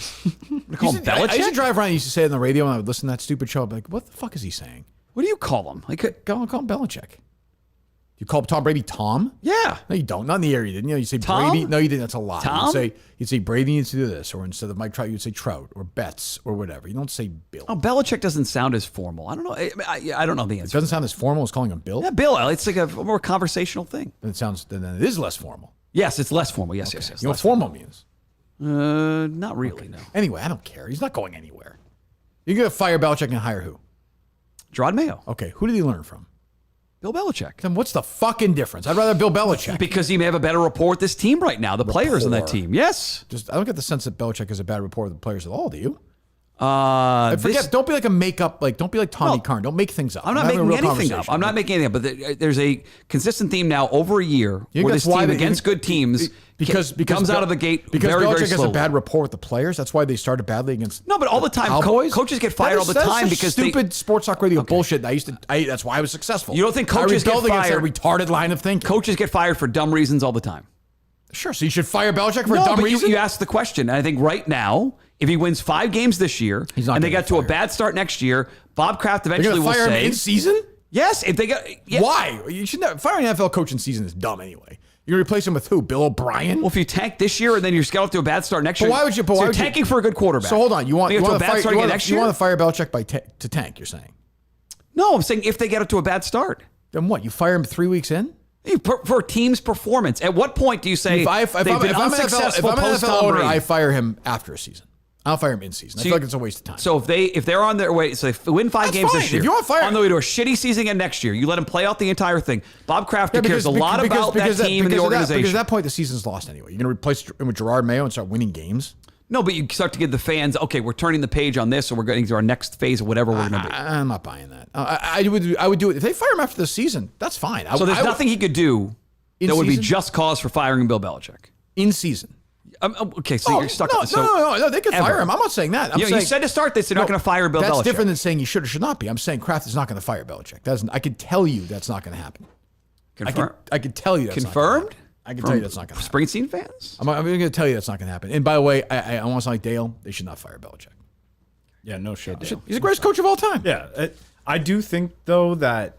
call him I used to Belichick? drive around and used to say it on the radio and I would listen to that stupid show. I'd be like, what the fuck is he saying? What do you call him? Like, call him Belichick. You call Tom Brady Tom? Yeah. No, you don't. Not in the area. You didn't. You say Tom? Brady. No, you didn't. That's a lie. Tom? You'd say Brady needs to do this, or instead of Mike Trout, you'd say Trout or Betts or whatever. You don't say Bill. Oh, Belichick doesn't sound as formal. I don't know. I don't know the It answer. doesn't sound as formal as calling him Bill. Yeah, Bill. It's like a more conversational thing. Then it is less formal. Yes, it's less formal. Yes, yes. You know what formal means? Not really. No. Anyway, I don't care. He's not going anywhere. You're gonna fire Belichick and hire who? Gerard Mayo. Okay, who did he learn from? Bill Belichick. Then what's the fucking difference? I'd rather Bill Belichick. Because he may have a better rapport with this team right now. The players on that Rapport. team. Yes. I don't get the sense that Belichick has a bad rapport with the players at all. Do you? Don't be like a makeup. Don't be like Tommy Karn. Don't make things up. I'm not having a making real anything up. conversation. I'm not making anything up. But there's a consistent theme now over a year You think where that's this why team they- against good teams because comes out of the gate because very, Belichick very has a slowly. bad rapport with the players. That's why they started badly against. No, but all the time, Cowboys? coaches get fired all the That's time such because stupid sports talk radio bullshit. That's why I was successful. You don't think coaches I rebelled get against that fired? retarded line of thinking. Coaches get fired for dumb reasons all the time. Sure, so you should fire Belichick for No, a dumb but reason. you asked the question, and I think right now, if he wins 5 games this year, He's not and they gonna get to a bad start next year, Bob Kraft They're eventually gonna will fire him say, in season. "Yes." If they get Why? You should never fire an NFL coach in season is dumb anyway. You're gonna replace him with who? Bill O'Brien? Well, if you tank this year and then you're scheduled to a bad start next But year, why would you? But so why you're would you- tanking for a good quarterback. So hold on. You want to to a bad fire, start you again want, next you year? want to fire Belichick to tank? You're saying? No, I'm saying if they get it to a bad start. Then what? You fire him 3 weeks in? For a team's performance. At what point do you say If they've been unsuccessful I'm an post NFL Tom owner, Brady? I fire him after a season. I'll fire him in season. I feel like it's a waste of time. So if they're on their way, so they win 5 That's games fine. this year, If you want to fire on the way to a shitty season again next year, you let them play out the entire thing. Bob Kraft cares a lot about that team and the organization. Because at that point, the season's lost anyway. You're going to replace him with Gerard Mayo and start winning games? No, but you start to give the fans, okay, we're turning the page on this, or we're getting to our next phase of whatever we're going to do. I'm not buying that. I would do it if they fire him after the season. That's fine. So there's nothing he could do that would be just cause for firing Bill Belichick in season. Okay, so you're stuck. No, they could fire him. I'm not saying that. I'm saying, you said to start this, they're not going to fire Bill Belichick. That's different than saying you should or should not be. I'm saying Kraft is not going to fire Belichick. I can tell you that's not going to happen. Confirmed? I can tell you that's confirmed. Not I can tell you that's not going to happen. Springsteen fans? I'm going to tell you that's not going to happen. And by the way, I want to sound like Dale. They should not fire Belichick. Yeah, no shit. He's the greatest coach of all time. Yeah, I do think though that,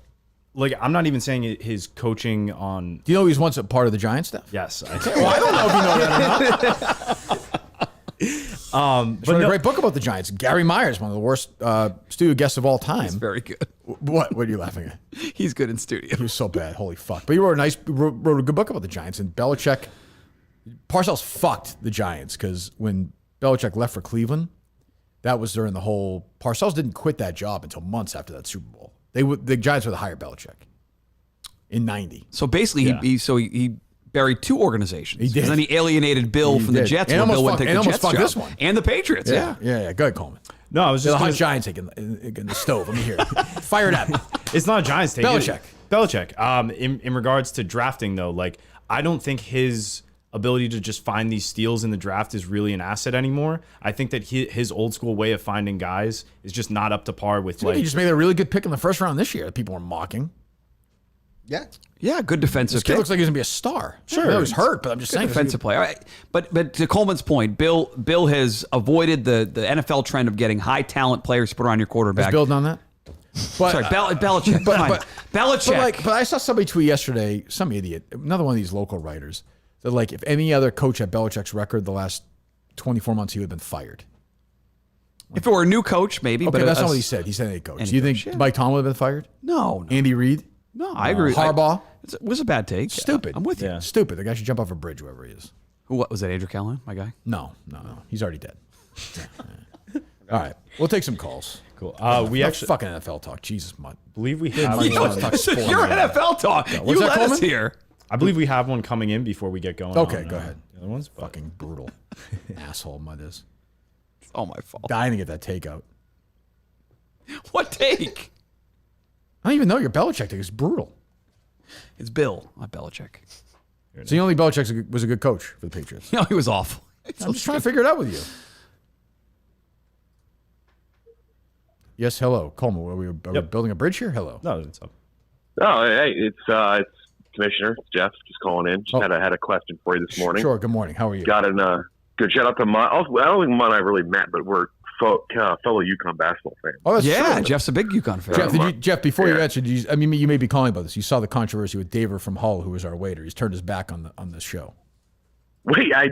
like, I'm not even saying his coaching on. Do you know he was once a part of the Giants staff? Yes. Well, I don't know if you know that or not. There's a great book about the Giants. Gary Myers, one of the worst studio guests of all time. He's very good. What are you laughing at? He's good in studio. He was so bad. Holy fuck. But he wrote a good book about the Giants. And Belichick, Parcells fucked the Giants because when Belichick left for Cleveland, that was during the whole. Parcells didn't quit that job until months after that Super Bowl. The Giants would hire Belichick in '90. So basically, he buried 2 organizations. He did. And then he alienated Bill from the Jets. And when Bill almost went to take the Jets fucked job. this one. And the Patriots. Yeah. Yeah. Go ahead, Coleman. No, I was just the gonna, hot Giants taking the stove. Let me hear it. Fire it at me. It's not a Giants take. Belichick. Belichick. In regards to drafting though, like I don't think his ability to just find these steals in the draft is really an asset anymore. I think that his old school way of finding guys is just not up to par with He just made a really good pick in the first round this year that people were mocking. Yeah. Yeah, good defensive This kid pick. looks like he's going to be a star. Sure. I know he's hurt, but I'm just Good saying. defensive player. All right. But to Coleman's point, Bill has avoided the NFL trend of getting high talent players to put around your quarterback. Is Bill done that? But, Sorry, Belichick. Belichick. But I saw somebody tweet yesterday, some idiot, another one of these local writers, that like if any other coach had Belichick's record the last 24 months, he would have been fired. If it were a new coach, maybe. Okay, but that's not what he said. He said any coach. Any Do you think coach, yeah. Mike Tomlin would have been fired? No. Andy Reid? No, I agree. Harbaugh? It was a bad take. Stupid. I'm with you. Yeah. Stupid. The guy should jump off a bridge, whoever he is. What was that, Andrew Callahan, my guy? No. He's already dead. All right. We'll take some calls. Cool. We No actually fucking NFL talk. Jesus, mud. believe we have Mike, one. let's talk sport. You're NFL talk. What's You that, let us Coleman? here. I believe we have one coming in before we get going. Okay, on, go ahead. The other one's Fucking brutal. Asshole, mud is. It's all my fault. Dying to get that takeout. What take? I don't even know your Belichick take. It's brutal. It's Bill, not Belichick. So you only Belichick was a good coach for the Patriots. No, he was awful. I'm just trying to figure it out with you. Yes, hello. Coleman, are we building a bridge here? Hello. No, it's up. Oh, hey, it's Commissioner Jeff just calling in. Just had a question for you this morning. Sure. Good morning. How are you? Got an good shout out to Mon. I don't think Mon and I really met, but we're fellow UConn basketball fans. Oh, that's Yeah, true. Jeff's a big UConn fan. Jeff, before you answered, you may be calling about this. You saw the controversy with Daver from Hull, who was our waiter. He's turned his back on the show. Wait, I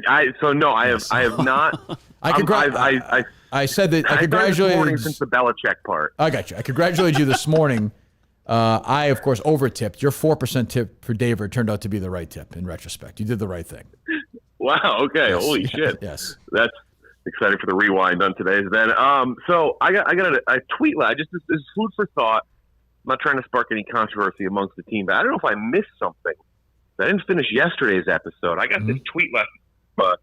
have not. I said that I this morning congratulated since the Belichick part. I got you. I congratulated you this morning. I, of course, over-tipped. Your 4% tip for Daver turned out to be the right tip in retrospect. You did the right thing. Wow. Okay. Yes, Holy shit. Yes. That's exciting for the rewind on today's then. So I got a tweet last. Just this food for thought. I'm not trying to spark any controversy amongst the team, but I don't know if I missed something. I didn't finish yesterday's episode. I got this tweet last from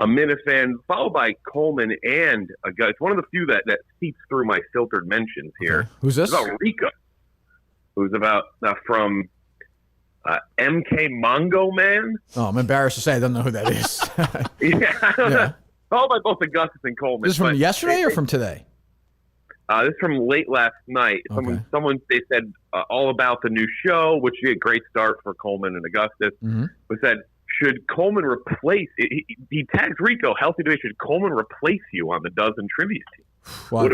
a Minifan, followed by Coleman and a guy. It's one of the few that seeps through my filtered mentions here. Okay. Who's this? It's about Rico. Who's about from MK Mongo Man. Oh, I'm embarrassed to say I don't know who that is. Yeah. Followed by both Augustus and Coleman. This is from yesterday or from today? This is from late last night. Someone they said all about the new show, which would be a great start for Coleman and Augustus. But said, should Coleman replace? He tags Rico. Healthy debate. Should Coleman replace you on the dozen trivia team? Well,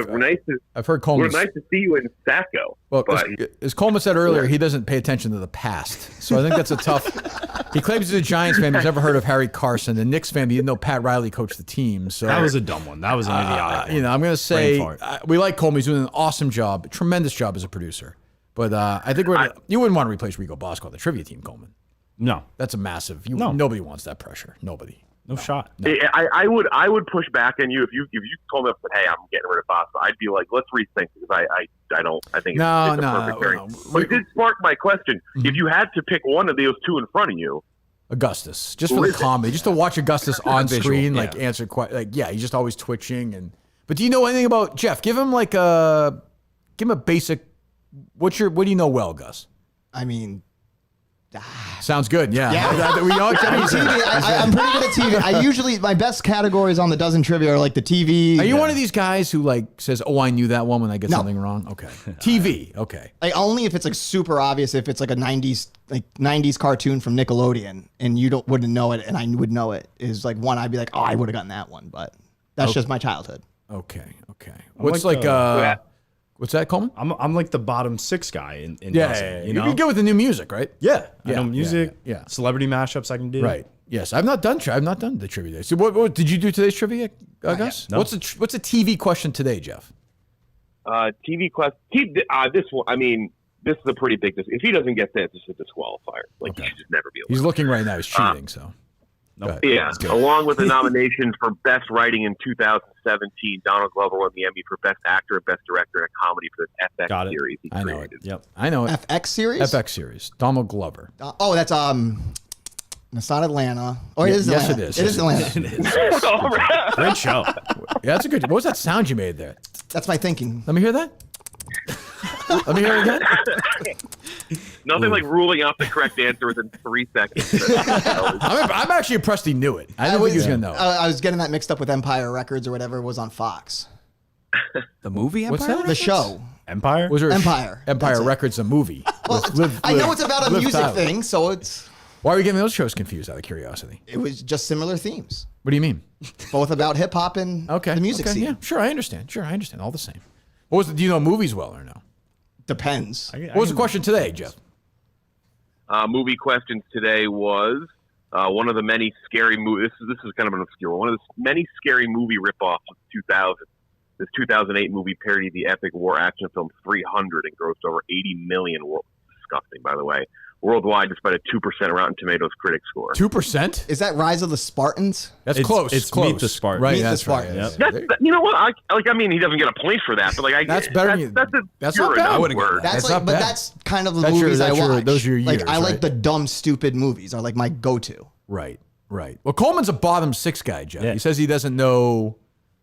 I've heard Coleman. Nice to see you in Saco. Well, but, as Coleman said earlier, he doesn't pay attention to the past. So I think that's a tough. He claims he's a Giants fan. He's never heard of Harry Carson. The Knicks fan, he didn't know Pat Riley coached the team. So that was a dumb one. That was an idiotic one. I'm going to say we like Coleman. He's doing an awesome job, tremendous job as a producer. But I think you wouldn't want to replace Rico Bosco on the trivia team, Coleman. No, that's a massive. Nobody wants that pressure. Nobody. No shot. No. I would push back on you if you told me that, hey, I'm getting rid of Bosco. I'd be like, let's rethink because I think it's a perfect pairing. But it did spark my question. If you had to pick one of those two in front of you, Augustus, just for the comedy, just to watch Augustus on screen, visual, answer he's just always twitching. But do you know anything about Jeff? Give him a basic. What do you know well, Gus? I mean. Sounds good. Yeah. I'm pretty good at TV. My best categories on the dozen trivia are like the TV. Are you one of these guys who says, "Oh, I knew that one" when I get something wrong? Okay. TV. Okay. Like only if it's super obvious. If it's like a '90s cartoon from Nickelodeon and you wouldn't know it and I would know it is like one I'd be like, oh, I would have gotten that one, but that's just my childhood. Okay. What's what's that, Coleman? I'm like the bottom six guy in yeah. You know? You're good with the new music, right? Yeah. I know music. Yeah. Celebrity mashups I can do. Right. Yes. I've not done the trivia day. So what did you do today's trivia, Gus? No. What's a TV question today, Jeff? TV question. This one. I mean, this is a pretty big. If he doesn't get this, it's a disqualifier. He should just never be allowed. He's looking right now. He's cheating. So. Nope. Yeah, along with the nominations for Best Writing in 2017, Donald Glover won the Emmy for Best Actor and Best Director in a Comedy for this FX series he created. I know it. Yep, I know it. FX series? FX series. Donald Glover. That's it's not Atlanta. Or it is Atlanta. Yes, it is. It is Atlanta. It is. Great show. Yeah, that's a good. What was that sound you made there? That's my thinking. Let me hear that. Let me hear it again. Nothing like ruling out the correct answer within 3 seconds. I'm actually impressed he knew it. I didn't think he was going to know. I was getting that mixed up with Empire Records or whatever was on Fox. The movie Empire? What's that? The show. Empire? Was there Empire. Empire Records, a movie? Well, I know it's about a music thing, so it's. Why are we getting those shows confused out of curiosity? It was just similar themes. What do you mean? Both about hip hop and the music scene. Yeah, sure, I understand. All the same. What was do you know movies well or no? Depends. What was the question today, Jeff? Movie questions today was one of the many scary movies. This is kind of an obscure one. One of the many scary movie ripoffs of 2000. This 2008 movie parodied the epic war action film 300 and grossed over 80 million. Disgusting, by the way. Worldwide, despite a 2% Rotten Tomatoes critic score. 2%? Is that Rise of the Spartans? That's close. It's close. Meet the Spartans. Right, Meet the that's Spartans. right. That's, you know what? I mean, he doesn't get a point for that, but like, That's better than that's not bad. I would've got that. That's not but bad. that's kind of the That's movies I your- watch. those are your like years, I like right? the dumb, stupid movies. Are like my go-to. Right. Well, Coleman's a bottom 6 guy, Jeff. He says he doesn't know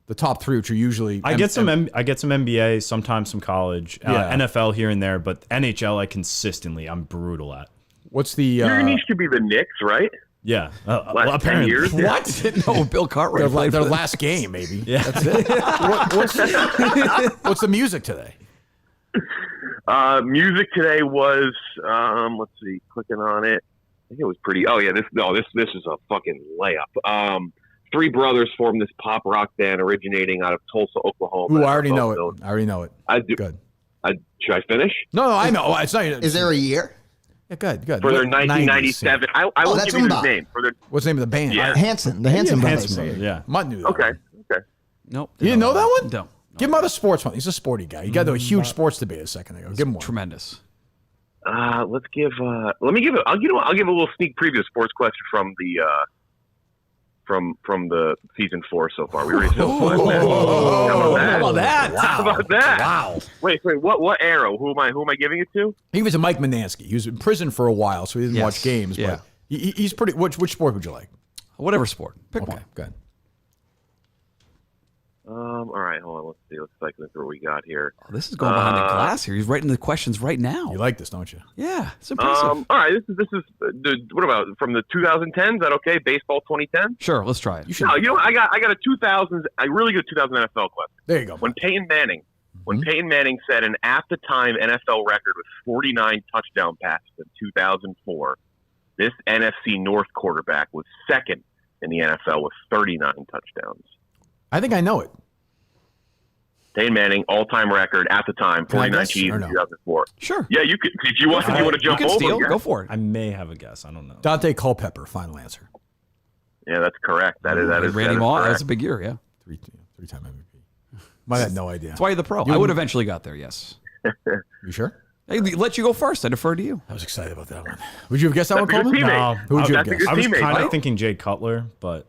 the top 3, which are usually. I get some NBA, sometimes some college, Yeah. NFL here and there, but NHL I'm brutal at. What's the? Your niche should be the Knicks, right? Yeah. Last Well, 10 apparently. years. What? No, Bill Cartwright. Their last game, maybe. Yeah. That's it. What's the music today? Music today was let's see, clicking on it. I think it was pretty. Oh yeah, this is a fucking layup. 3 brothers formed this pop rock band originating out of Tulsa, Oklahoma. Ooh, I already know it. I already know it. I do. Good. Should I finish? No, I know. It's not. Is there a year? Yeah, good. For their 1997. I won't that's give you his Umba. name. For their, What's the name of the band? Yeah. Hanson. The Hanson brothers. Hanson brothers, yeah. Mutt knew that. okay. Nope. You didn't know that one? No. Give him out a sports one. He's a sporty guy. You got to a huge sports debate a second ago. Give him one. Tremendous. Let's give. Let me give it. I'll give a little sneak preview of sports question from the from the season 4 so far. We already saw How about that? How about that? Wow. Wait. What arrow? Who am I giving it to? He was a Mike Mutnasky. He was in prison for a while, so he didn't Yes. watch games. Yeah. But he's pretty. Which sport would you like? Whatever sport. Pick Okay, one. good. All right, hold on. Let's see. Let's cycle through what we got here. Oh, this is going behind the glass here. He's writing the questions right now. You like this, don't you? Yeah, it's impressive. All right. This is what about from the 2010s? Is that okay? Baseball 2010. Sure, let's try it. You should. No, you know I got a 2000s. A really good 2000 NFL question. There you go. When Peyton Manning set an at the time NFL record with 49 touchdown passes in 2004, this NFC North quarterback was second in the NFL with 39 touchdowns. I think I know it. Peyton Manning, all-time record at the time, Can I 49 guess cheese or in no? 2004. Sure. Yeah, you could. If you want to jump You can over, steal. yeah. Go for it. I may have a guess. I don't know. Dante Culpepper. Final answer. Yeah, that's correct. That is Randy that Moss. is That's a big year, yeah. Three-time MVP. Might have no idea. That's why you're the pro. You I would wouldn't- eventually got there, yes. You sure? Hey, let you go first. I defer to you. I was excited about that one. Would you have guessed that That's one, a good Coleman? teammate. No, Who would you have that's a guessed? good I was teammate, kind right? of thinking Jay Cutler, but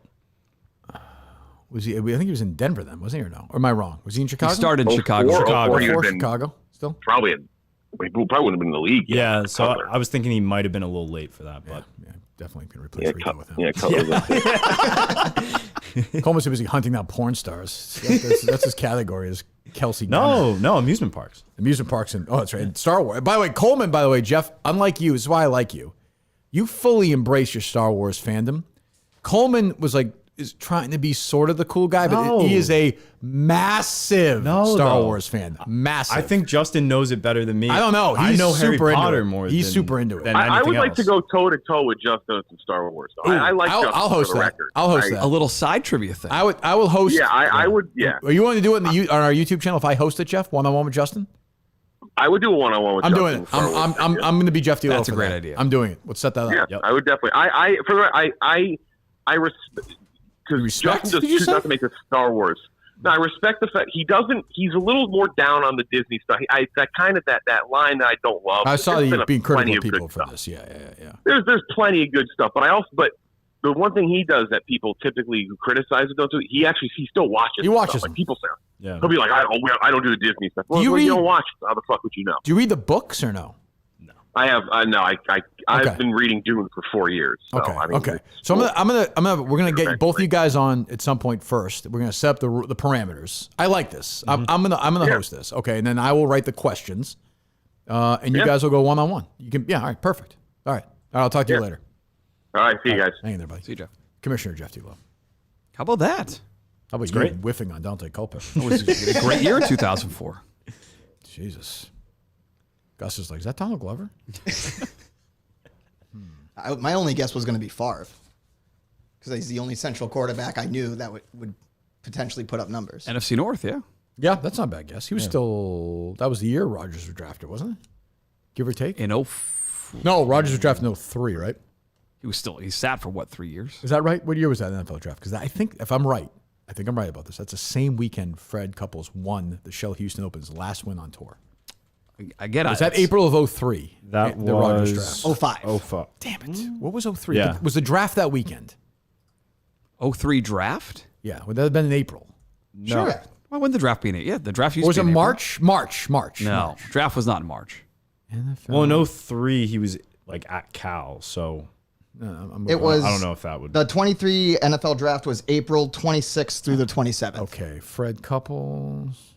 Was he? I think he was in Denver then, wasn't he, or no? Or am I wrong? Was he in Chicago? He started in Chicago. Chicago. He Before would've been- Chicago. Still. Probably wouldn't have been in the league. yet. yeah. So Cutler. I was thinking he might have been a little late for that, but Yeah, definitely can replace Rico with him. Yeah, Cutler. Coleman's too busy hunting down porn stars. That's his category. Is Kelce? no, amusement parks. Amusement parks and that's right. And Star Wars. By the way, Coleman. By the way, Jeff. Unlike you, this is why I like you. You fully embrace your Star Wars fandom. Coleman is trying to be sort of the cool guy, but No. he is a massive Star though. Wars fan. Massive. I think Justin knows it better than me. I don't know. I He's know Harry super into Potter it. more. He's than- super into it. than I would anything like else. to go toe to toe with Justin on some Star Wars. Though. I like Justin I'll host for the that. record. I'll host that. A little side trivia thing. I will host. Yeah, I would. Yeah, Are you willing to do it on our YouTube channel if I host it, Jeff? One-on-one with Justin? I would do a one-on-one with I'm Justin. doing it. Star Wars. I'm going to be Jeff D'Lo. That's a for great that. idea. I'm doing it. Let's set that up. Yeah, I would definitely. I respect because Justin Did you does say? not to make a Star Wars. No, I respect the fact he doesn't. He's a little more down on the Disney stuff. That line that I don't love. I saw There's you been being plenty critical of of people good for stuff. this. Yeah. There's plenty of good stuff, but the one thing he does that people typically criticize it don't do, he still watches. He watches stuff. them. Like people say, Yeah. he'll be like, I don't do the Disney stuff. Well, you you read- don't watch. How the fuck would you know? Do you read the books or no? I have. No, Okay. I've been reading Dune for 4 years. So, Okay. I mean, Okay. it's So cool. we're gonna get both you guys on at some point first. We're gonna set up the parameters. I like this. I'm gonna host this. Okay, and then I will write the questions, and you guys will go one-on-one. You can. Yeah. All right. Perfect. All right. I'll talk to you later. All right. See you guys. Hang in there, buddy. See you, Jeff. Commissioner Jeff D'Lo. How about that? How about you great. whiffing on Dante Culpepper? It was a great year in 2004. Jesus. Gus is like, is that Donald Glover? My only guess was going to be Favre because he's the only central quarterback I knew that would potentially put up numbers. NFC North, yeah. Yeah, that's not a bad guess. He was still, that was the year Rodgers was drafted, wasn't it? Give or take? No, Rodgers was drafted in 03, right? He sat for what, 3 years? Is that right? What year was that NFL draft? Because I think, if I'm right, I think I'm right about this. That's the same weekend Fred Couples won the Shell Houston Open's last win on tour. I get it. Was that April of 03? That the was Rodgers draft. 05. Damn it. What was 03? Yeah. Was the draft that weekend? 03 draft? Yeah. Would that have been in April? No. Sure. Why wouldn't the draft be in it? Yeah, the draft used Or was to it be in April. March? March. No, draft was not in March. NFL. Well, in 03, he was like at Cal, so It was. I don't know if that would. The 23 NFL draft was April 26th through the 27th. Okay. Fred Couples.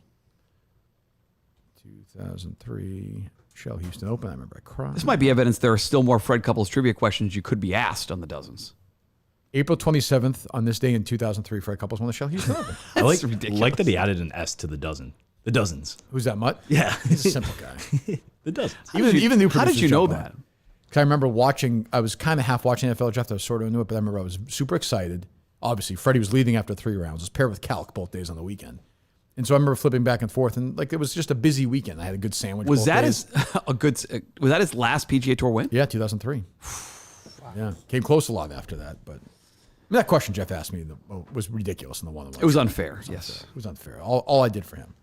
2003. Shell Houston Open. I remember I cried. This might be evidence there are still more Fred Couples trivia questions you could be asked on the dozens. April 27th, on this day in 2003, Fred Couples won the Shell Houston Open. I like that he added an S to the dozen. The dozens. Who's that, Mutt? Yeah. He's a simple guy. The dozens. Even new How did producers you know jump on that? it. Because I remember watching, I was kind of half watching NFL draft. I was sort of into it, but I remember I was super excited. Obviously, Freddie was leading after 3 rounds. It was paired with Calc both days on the weekend. And so I remember flipping back and forth, and like it was just a busy weekend. I had a good sandwich. Was both that days. was that his last PGA Tour win? Yeah, 2003. Yeah, came close a lot after that, but that question Jeff asked me was ridiculous in the one. It was unfair. Yes, it was unfair. All I did for him.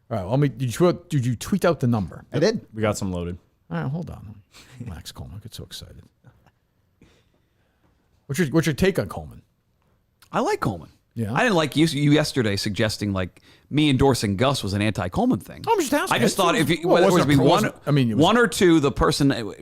All right, did you tweet out the number? I did. We got some loaded. All right, hold on. Max Coleman, I get so excited. What's your take on Coleman? I like Coleman. Yeah. I didn't like you yesterday suggesting like me endorsing Gus was an anti-Coleman thing. I'm just asking. I just thought if it Well, it was be wasn't- one or two, the person,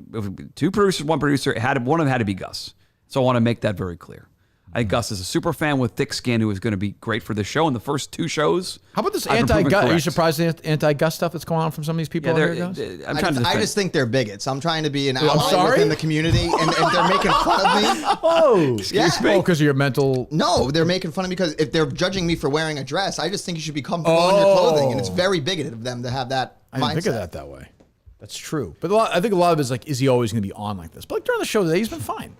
two producers, one producer, one of them had to be Gus. So I want to make that very clear. I think Gus is a super fan with thick skin who is going to be great for this show. In the first 2 shows, How about this I've been proven anti-Gus? Are you correct. surprised at the anti-Gus stuff that's going on from some of these people? Yeah, out here, Gus? I'm trying to. I defend- just think they're bigots. I'm trying to be an I'm ally sorry? within the community, and they're making fun of me. Oh, Yeah. Oh, because of your mental. No, they're making fun of me because if they're judging me for wearing a dress, I just think you should be comfortable in your clothing, and it's very bigoted of them to have that I didn't mindset. think of that way. That's true. But I think a lot of it is like, is he always going to be on like this? But like during the show today, he's been fine.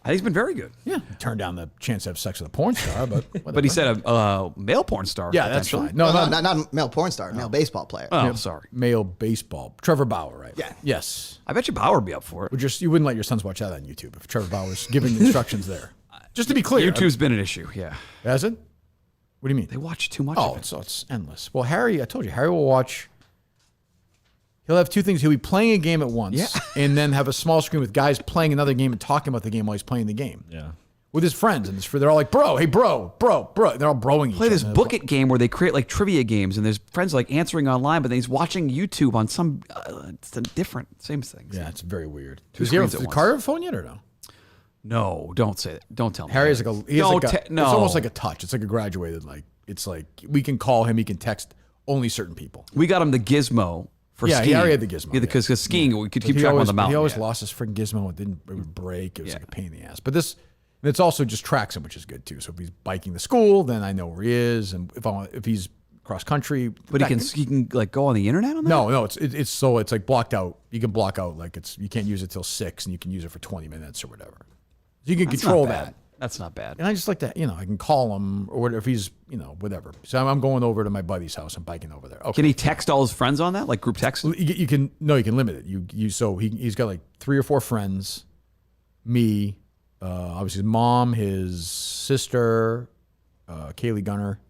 I think he's been very good. Yeah, he turned down the chance to have sex with a porn star, but whatever. But he said a male porn star. Yeah, that's potentially. fine. No, not male porn star, male baseball player. Oh, sorry. Male baseball. Trevor Bauer, right? Yeah. Yes. I bet you Bauer would be up for it. You wouldn't let your sons watch that on YouTube if Trevor Bauer was giving instructions there. Just to be clear. YouTube's been an issue. Yeah. Has it? What do you mean? They watch too much. Oh, of it. it's endless. Well, Harry, I told you, Harry will watch. He'll have 2 things. He'll be playing a game at once, and then have a small screen with guys playing another game and talking about the game while he's playing the game. Yeah. With his friends, and they're all like, "Bro, hey, bro." They're all broing each Play other. this book it game where they create like trivia games, and there's friends like answering online, but then he's watching YouTube on some. It's a different, same things. Yeah, it's very weird. Two Does he screens have at a once. Carter phone yet or no? No, don't say that. Don't tell me. Harry that. has like a. No. It's almost like a touch. It's like a graduated. Like it's like we can call him. He can text only certain people. We got him the gizmo for skiing. He already had the gizmo. Yeah, because skiing we could keep track on the mountain. He always yeah. lost his freaking gizmo. It would break. It was like a pain in the ass. But this. And it's also just tracks him, which is good too. So if he's biking the school, then I know where he is. And if he's cross country, But he can like go on the internet on that. No, it's like blocked out. You can block out like you can't use it till 6, and you can use it for 20 minutes or whatever. So you can That's control not bad. that. That's not bad. And I just like that. I can call him or whatever if he's whatever. So I'm going over to my buddy's house. I'm biking over there. Okay. Can he text all his friends on that, like group text? You can limit it. So he's got like 3 or 4 friends, me. Obviously, his mom, his sister, Kaylee Gunner,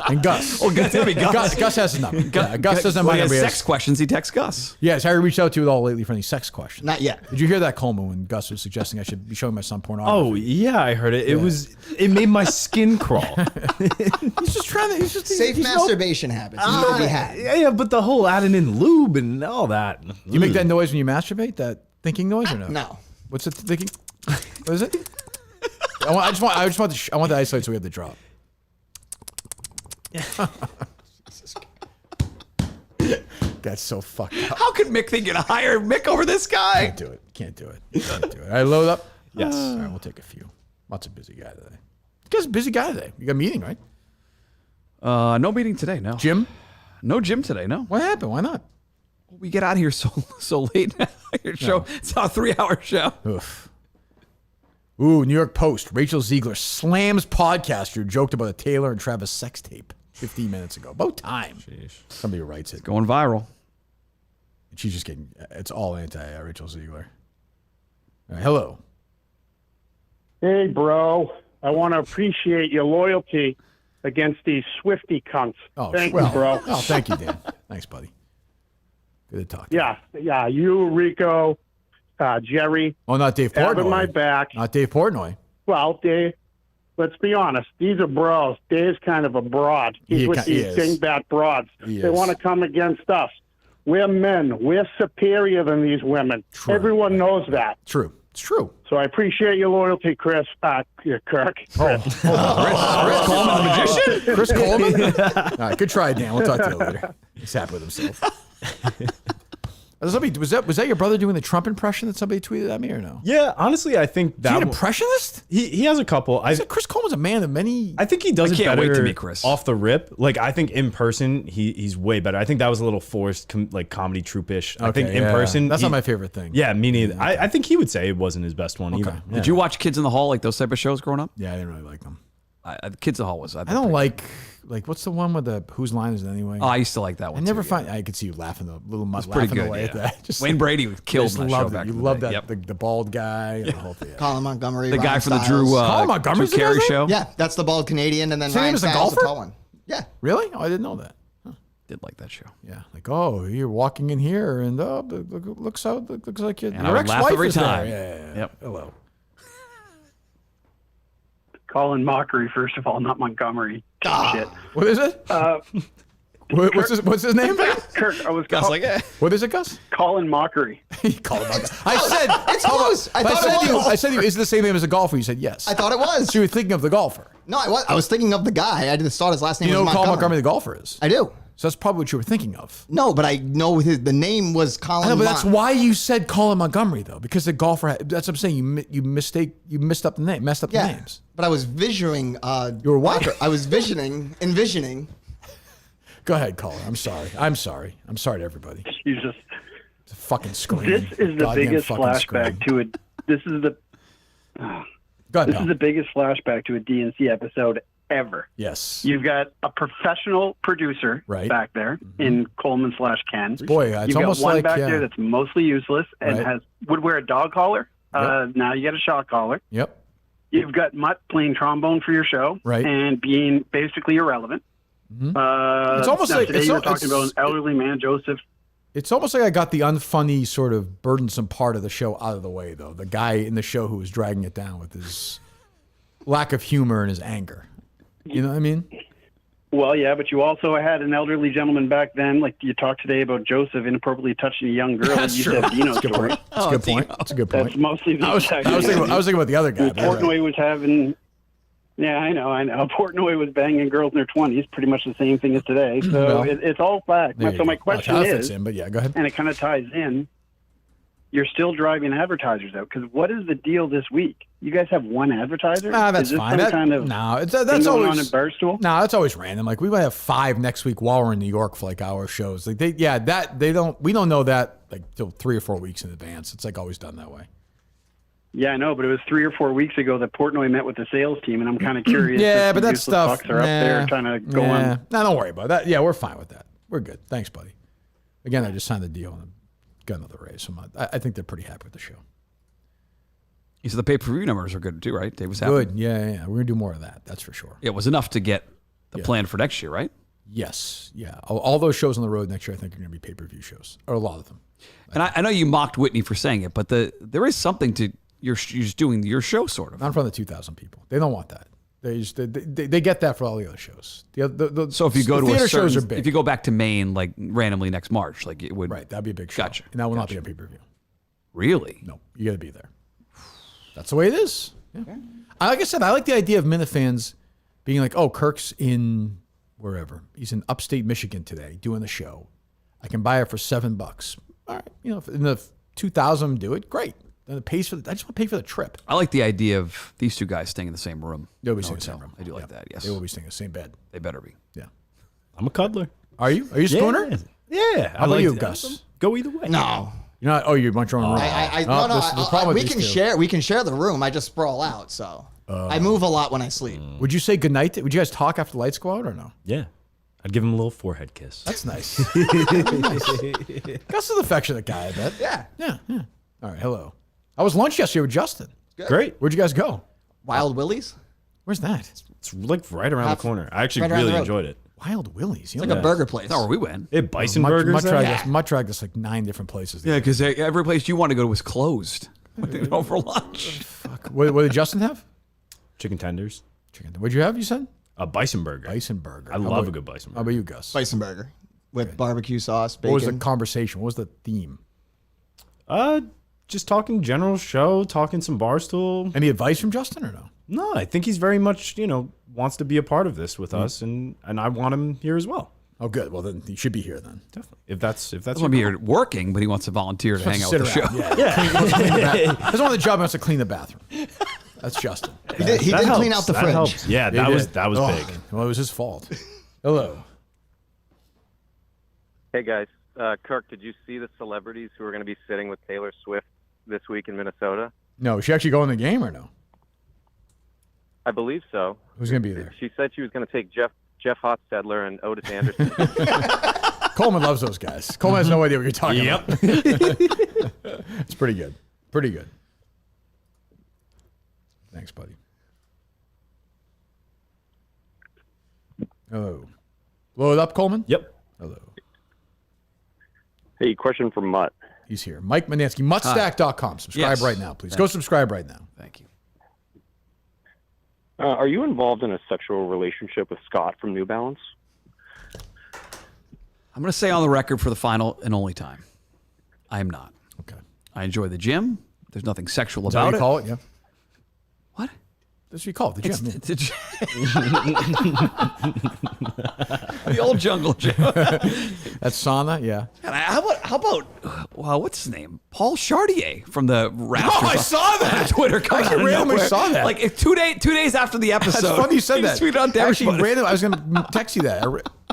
and Gus. Oh, Gus, that'd be Gus. Gus has his number. Gus doesn't When mind. he has everybody sex questions, he texts Gus. Yes, Harry reached out to you with all lately for any sex questions. Not yet. Did you hear that, Coleman, when Gus was suggesting I should be showing my son pornography? Oh yeah, I heard it. It made my skin crawl. He's just trying to. Safe masturbation habits. You know we had. Yeah, but the whole adding in lube and all that. You make that noise when you masturbate? That thinking noise or no? No. What's it thinking? What is it? I want the isolate so we have the drop. That's so fucked up. How could Mick think you'd hire Mick over this guy? Can't do it. All right, load up. Yes. All right, we'll take a few. Lots of busy guy today. You guys a busy guy today. You got a meeting, right? No meeting today. No. Jim? No gym today, no. What happened? Why not? We get out of here so late now. Your show, it's a 3-hour show. Oof. Ooh, New York Post. Rachel Ziegler slams podcaster who joked about a Taylor and Travis sex tape 15 minutes ago. About time. Somebody writes it. Going viral. And she's just getting, it's all anti-Rachel Ziegler. All right, hello. Hey, bro. I want to appreciate your loyalty against these Swifty cunts. Oh, thank you, bro. Oh, thank you, Dan. Thanks, buddy. Good to talk to you. Yeah. You, Rico, Jerry. Oh, not Dave Portnoy. Having my back. Not Dave Portnoy. Well, Dave, let's be honest. These are bros. Dave's kind of a broad. He's with these dingbat broads. They want to come against us. We're men. We're superior than these women. True. Everyone knows that. True. It's true. So I appreciate your loyalty, Chris. Kirk. Chris Coleman, the magician? Chris Coleman? All right, good try, Dan. We'll talk to you later. He's happy with himself. Was that your brother doing the Trump impression that somebody tweeted at me or no? Yeah, honestly, I think that. Is he an impressionist? He has a couple. Chris Coleman's a man of many. I think he does it better wait to meet Chris. off the rip. Like, I think in person, he's way better. I think that was a little forced, comedy troupe-ish. I think in person. That's not my favorite thing. Yeah, me neither. Yeah, okay. I think he would say it wasn't his best one either. Yeah. Did you watch Kids in the Hall, like those type of shows growing up? Yeah, I didn't really like them. Kids in the Hall was. I don't like what's the one with the whose line is it anyway? Oh, I used to like that one. I could see you laughing a little much. Pretty good. Away Yeah. At that. Just, Wayne Brady killed that show back. You in the love day. that the bald guy. And the whole thing. Colin Montgomery, the Ryan guy from the Stiles. Colin Montgomery's Drew Carey show. Yeah, that's the bald Canadian, and then Same Ryan as a Stiles, the golfer? tall one. Yeah. Really? Oh, I didn't know that. Did like that show. Yeah, like you're walking in here, and looks like your I would ex-wife laugh every is there. time. Yeah. Yep. Hello. Colin Mockery, first of all, not Montgomery. Shit. What is it? What's his name? Kirk. I was Gus, What is it, Gus? Colin Mockery. Colin Mockery. I said it's close. I said to you, is it the same name as a golfer? You said yes. I thought it was. So you were thinking of the golfer. No, I was thinking of the guy. I just thought his last name You know was who Colin Montgomery. Montgomery the golfer is? I do. So that's probably what you were thinking of. No, but I know the name was Colin. I know, but that's why you said Colin Montgomery though, because the golfer. That's what I'm saying. You messed up the name, messed up the names. But I was visioning. You were what? I was envisioning. Go ahead, Colin. I'm sorry. I'm sorry to everybody. Jesus. It's a fucking scream. This is the biggest flashback to it. This is the. Go ahead, this is the biggest flashback to a DNC episode ever. Yes. You've got a professional producer back there in Coleman/Ken. Boy, it's You've almost got one like back there that's mostly useless and would wear a dog collar. Now you got a shot collar. Yep. You've got Mutt playing trombone for your show and being basically irrelevant. It's almost like today you're talking about an elderly man, Joseph. It's almost like I got the unfunny, sort of burdensome part of the show out of the way, though. The guy in the show who was dragging it down with his lack of humor and his anger. You know what I mean? Well, yeah, but you also had an elderly gentleman back then, like you talked today about Joseph inappropriately touching a young girl. That's you true. said Dino's That's a good story. point. That's a good point. That's a good point. That's mostly the I was thinking about the other guy. Portnoy was having. Yeah, I know. Portnoy was banging girls in their 20s, pretty much the same thing as today. So it's all fact. So my question is, but yeah, go ahead. And it kind of ties in. You're still driving advertisers out because what is the deal this week? You guys have one advertiser? That's is this fine. Some kind of that's thing going on always in Barstool? No, that's always random. Like we might have 5 next week while we're in New York for like our shows. Like we don't know that like till 3 or 4 weeks in advance. It's like always done that way. Yeah, I know, but it was 3 or 4 weeks ago that Portnoy met with the sales team, and I'm kind of curious. Yeah, but that useless stuff. fucks are up there trying to go on. No, don't worry about that. Yeah, we're fine with that. We're good. Thanks, buddy. Again, I just signed the deal and got another raise. So I think they're pretty happy with the show. He said the pay-per-view numbers are good too, right? Dave was happy. Good. Yeah. We're gonna do more of that. That's for sure. It was enough to get the plan for next year, right? Yes. Yeah. All those shows on the road next year, I think, are going to be pay-per-view shows, or a lot of them. And I know you mocked Whitney for saying it, but there is something to you're just doing your show sort of. Not in front of 2,000 people. They don't want that. They get that for all the other shows. So if you go to theater shows are big. if you go back to Maine like randomly next March, like it would that'd be a big show. Gotcha. And that will not be a pay-per-view. Really? No, you got to be there. That's the way it is. Yeah. Like I said, I like the idea of Minifans being like, oh, Kirk's in wherever. He's in upstate Michigan today doing the show. I can buy it for $7. All right, if in the 2,000 do it, great. Then it pays for. I just want to pay for the trip. I like the idea of these two guys staying in the same room. They'll be staying in the same room. I do like that. Yes, they will be staying in the same bed. They better be. Yeah, I'm a cuddler. Are you? Are you a spooner? Yeah. How about you, Gus? Go either way. No. You're not. Oh, you want your own room? We can share. We can share the room. I just sprawl out, so I move a lot when I sleep. Would you say goodnight? Would you guys talk after the lights go out or no? Yeah. I'd give him a little forehead kiss. That's nice. Gus is an affectionate guy, I bet. Yeah. All right, hello. I was lunch yesterday with Justin. Good. Great. Where'd you guys go? Wild Willie's. Where's that? It's like right around the corner. I actually right around really the road. enjoyed it. Wild Willie's. It's like a burger place. That's where we went. It bison burgers. Mutt dragged us like 9 different places. Yeah, because every place you wanted to go to was closed. What did you go for lunch? Fuck. What did Justin have? Chicken tenders. What'd you have, you said? A bison burger. Bison burger. I love a good bison burger. How about you, Gus? Bison burger with barbecue sauce, bacon. What was the conversation? What was the theme? Just talking general show, talking some Barstool. Any advice from Justin or no? No, I think he's very much, wants to be a part of this with us, and I want him here as well. Oh, good. Well, then he should be here then. Definitely. If that's He doesn't want to be here working, but he wants to volunteer to hang out with the show. He doesn't want the job. He wants to clean the bathroom. That's Justin. He did clean out the fridge. Helps. Yeah, that was big. Well, it was his fault. Hello. Hey guys, Kirk, did you see the celebrities who are going to be sitting with Taylor Swift this week in Minnesota? No, is she actually going to the game or no? I believe so. Who's going to be there? She said she was going to take Jeff Hostetler and Otis Anderson. Coleman loves those guys. Coleman has no idea what you're talking about. It's pretty good. Pretty good. Thanks, buddy. Hello. Blow it up, Coleman? Yep. Hello. Hey, question from Mutt. He's here. Mike Mutnasky, Muttstack.com. Subscribe right now, please. Go subscribe right now. Thank you. Are you involved in a sexual relationship with Scott from New Balance? I'm going to say on the record for the final and only time, I am not. Okay. I enjoy the gym. There's nothing sexual Is that what about you it. call it? Yeah. What? That's what you call it, the gym. It's the old jungle gym. That's sauna, yeah. And how about what's his name? Paul Chartier from the Raptors. Oh, I saw that. Twitter. I randomly saw that. Like 2 days after the episode. That's funny you said that. Tweeted on Actually, random. I was going to text you that. I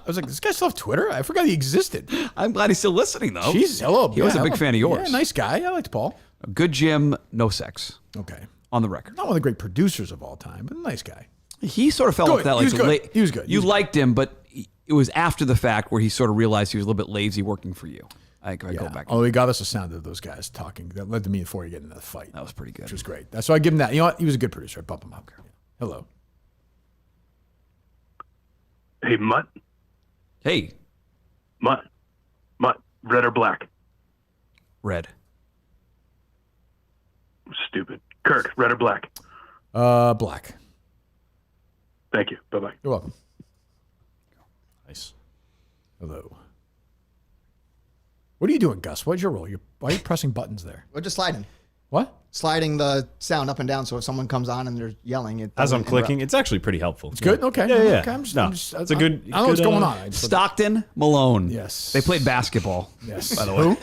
was like, this guy still have Twitter? I forgot he existed. I'm glad he's still listening, though. Jesus, hello. He was a big fan of yours. Yeah, nice guy. I liked Paul. A good gym, no sex. Okay. On the record. Not one of the great producers of all time, but a nice guy. He sort of felt like that. He was good. He was good. You liked him, but it was after the fact where he sort of realized he was a little bit lazy working for you. I go back. Oh, he got us a sound of those guys talking. That led to me before he get into the fight. That was pretty good. Which was great. So I give him that. You know what? He was a good producer. I bump him up. Hello. Hey, Mutt. Hey. Mutt. Red or black? Red. Stupid. Kirk, red or black? Black. Thank you. Bye-bye. You're welcome. Nice. Hello. What are you doing, Gus? What's your role? Why are you pressing buttons there? We're just sliding. What? Sliding the sound up and down, so if someone comes on and they're yelling, it As I'm doesn't clicking, interrupt. it's actually pretty helpful. It's good? Okay. Yeah. Okay, It's a good. I don't know what's going on. Stockton, Malone. Yes. They played basketball. Yes. By the way.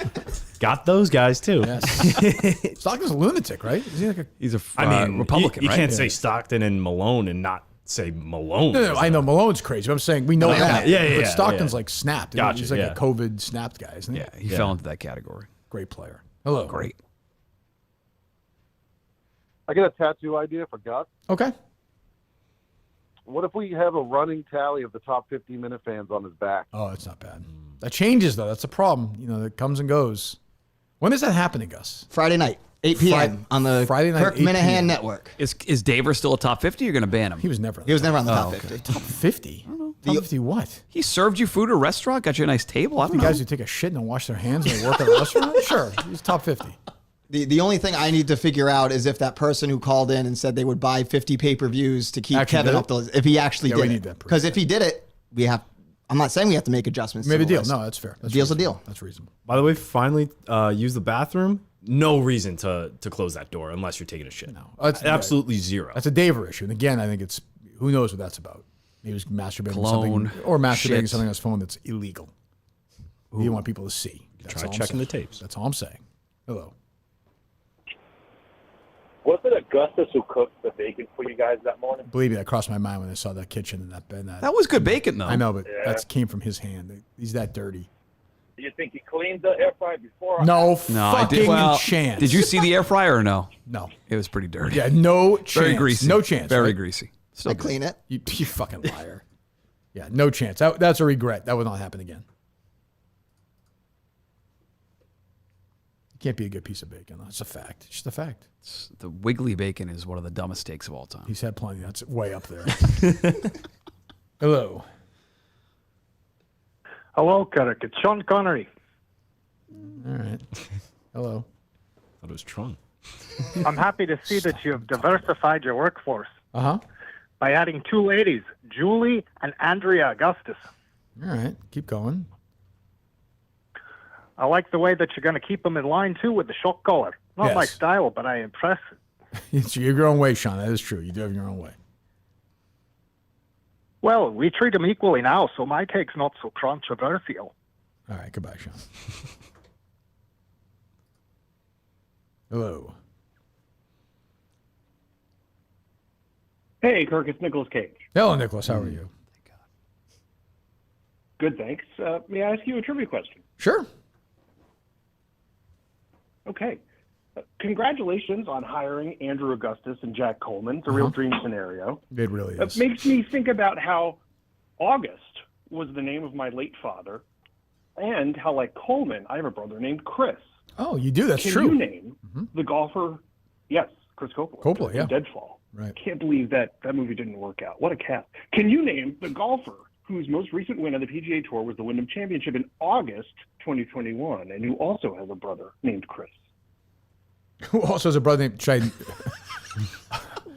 Got those guys too. Yes. Stockton's a lunatic, right? Is he like He's a Republican. You right? can't say Stockton and Malone and not say Malone. No, I know Malone's crazy, but I'm saying we know that. Yeah. But Stockton's like snapped. Gotcha, He's like a COVID snapped guy, isn't he? Yeah, he fell into that category. Great player. Hello. Great. I got a tattoo idea for Gus. Okay. What if we have a running tally of the top 50 Minifans on his back? Oh, that's not bad. That changes, though. That's a problem. That comes and goes. When is that happening, Gus? Friday night, 8 p.m. on the Friday night, Kirk 8 Minihane p.m. Network. Is Daver still a top 50? You're going to ban him. He was never. He was never on the top okay. 50. Top 50? Top 50 what? He served you food at a restaurant, got you a nice table. I don't The know. guys who take a shit and don't wash their hands and they work at a restaurant? Sure. He's top 50. The only thing I need to figure out is if that person who called in and said they would buy 50 pay-per-views to keep Actually Kevin did up the if he actually Yeah, we did need it. that proof. Because if he did it, we have. I'm not saying we have to make adjustments. Maybe a to the deal. list. No, that's fair. That's Deal's a reasonable. deal. That's reasonable. By the way, finally use the bathroom. No reason to close that door unless you're taking a shit. No, Absolutely zero. That's a Daver issue. And again, I think it's who knows what that's about. He was masturbating Cologne, something or masturbating shit. something on his phone that's illegal. You don't want people to see. That's Try all I'm checking saying. the tapes. That's all I'm saying. Hello. Was it Augustus who cooked the bacon for you guys that morning? Believe me, that crossed my mind when I saw that kitchen and that. That was good bacon, though. I know, but Yeah. that came from his hand. He's that dirty. Do you think he cleaned the air fryer before? No I fucking did. Well, chance. Did you see the air fryer or no? No. It was pretty dirty. Yeah, no chance. Very greasy. No chance. Very right? greasy. I clean it. You fucking liar. Yeah, no chance. That's a regret. That will not happen again. Can't be a good piece of bacon. That's a fact. It's just a fact. The wiggly bacon is one of the dumbest steaks of all time. He's had plenty. That's way up there. Hello. Hello, Kirk. It's Sean Connery. All right. Hello. Thought it was Tron. I'm happy to see that you have diversified your workforce Uh-huh. by adding 2 ladies, Julie and Andrea Augustus. All right. Keep going. I like the way that you're going to keep them in line, too, with the shock collar. Not my Yes. style, but I impress. It's your own way, Sean. That is true. You do have your own way. Well, we treat them equally now, so my take's not so controversial. All right. Goodbye, Sean. Hello. Hey, Kirk, it's Nicholas Cage. Hello, Nicholas. How are you? Good, thanks. May I ask you a trivia question? Sure. Okay. Congratulations on hiring Andrew Augustus and Jack Coleman. It's a real dream scenario. It really It is. makes me think about how August was the name of my late father, and how, like Coleman, I have a brother named Chris. Oh, you do? That's Can true. you name the golfer? Yes, Chris Coppola. Coppola, yeah. in Deadfall. Right. Can't believe that movie didn't work out. What a cat. Can you name the golfer whose most recent win on the PGA Tour was the Wyndham Championship in August 2021, and who also has a brother named Chris? Who also has a brother named Chad?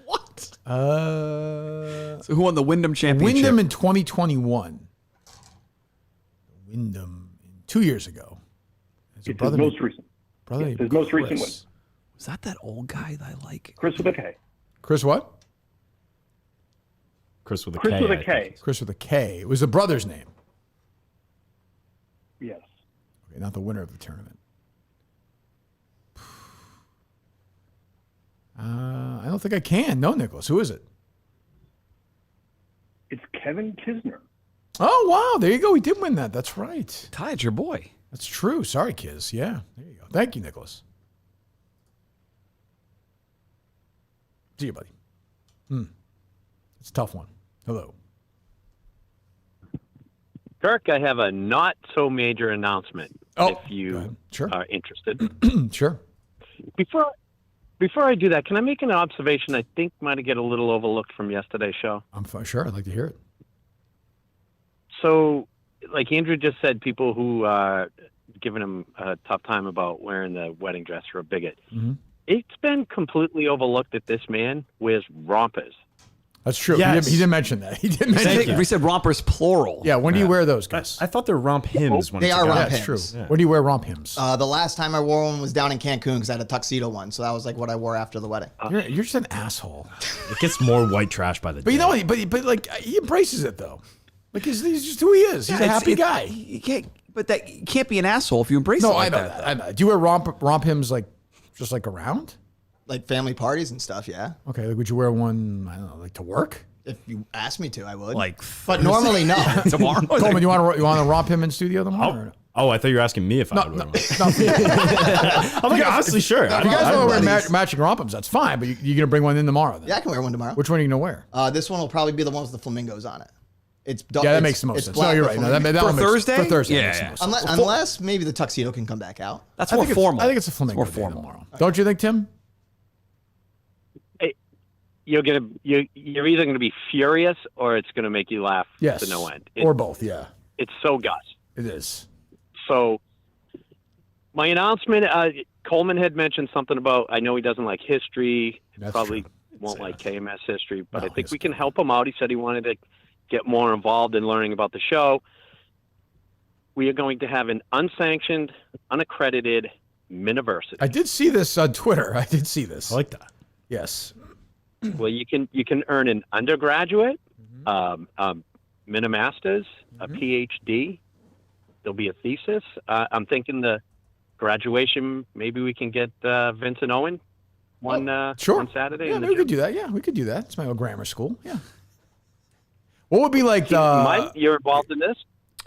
What? So who won the Wyndham Championship? Wyndham in 2021. Wyndham 2 years ago. Has a It's brother his most named- recent. Brother Yes, named his most recent win. Chris. Was that that old guy that I like? Chris with a K. Chris what? Chris with a Chris K. with a I K. think. Chris with a K. It was the brother's name. Yes. Okay, not the winner of the tournament. I don't think I can. No, Nicholas. Who is it? It's Kevin Kisner. Oh, wow. There you go. He did win that. That's right. Ty, it's your boy. That's true. Sorry, Kiz. Yeah. There you go. Thank you, Nicholas. See you, buddy. It's a tough one. Hello. Kirk, I have a not so major announcement. If you are interested. Sure. Before I do that, can I make an observation I think might get a little overlooked from yesterday's show? I'm sure. I'd like to hear it. So, like Andrew just said, people who are giving him a tough time about wearing the wedding dress are a bigot. Mm-hmm. It's been completely overlooked that this man wears rompers. That's true. Yes. He didn't mention that. He didn't mention that. We said rompers plural. Yeah. When do you wear those, guys? I thought they're romp hymns. When They it's are together. romp That's true. hymns. When do you wear romp hymns? The last time I wore one was down in Cancun because I had a tuxedo one. So that was like what I wore after the wedding. You're just an asshole. It gets more white trash by the But day. you know what? But like he embraces it though. Like he's just who he is. He's a happy guy. You can't, but that you can't be an asshole if you embrace it No, like I know that. I know. Do you wear romp hymns like just like around? Like family parties and stuff, yeah. Okay. Like would you wear one? I don't know, like to work? If you asked me to, I would. Like but normally no. tomorrow. Coleman, you want to romp him in studio tomorrow? Or no? Oh, I thought you were asking me if I would wear one. I'm like, honestly, sure. If you guys want to wear matching romp hymns, that's fine. But you're gonna bring one in tomorrow. Then. Yeah, I can wear one tomorrow. Which one are you gonna wear? This one will probably be the one with the flamingos on it. It's Yeah, that makes the most sense. No, you're right. No, that For makes, Thursday? For Thursday, Yeah, that makes the yeah. most sense. Unless maybe the tuxedo can come back out. That's I more think it's- formal. I think it's a flamingo more day formal. tomorrow. Don't you think, Tim? You're either gonna be furious or it's gonna make you laugh Yes. to no end. Or both. Yeah. It's so Gus. It is. So my announcement, Coleman had mentioned something about, I know he doesn't like history, That's probably true. won't like KMS history, but No, I think we history. can help him out. He said he wanted to get more involved in learning about the show. We are going to have an unsanctioned, unaccredited Miniversity. I did see this on Twitter. I did see this. I like that. Yes. Well, you can earn an undergraduate, Minimasters, a PhD. There'll be a thesis. I'm thinking the graduation, maybe we can get Vincent Owen one Saturday? Yeah, in the we could gym? do that. Yeah, we could do that. It's my old grammar school. Yeah. What would be like Mike, you're involved in this?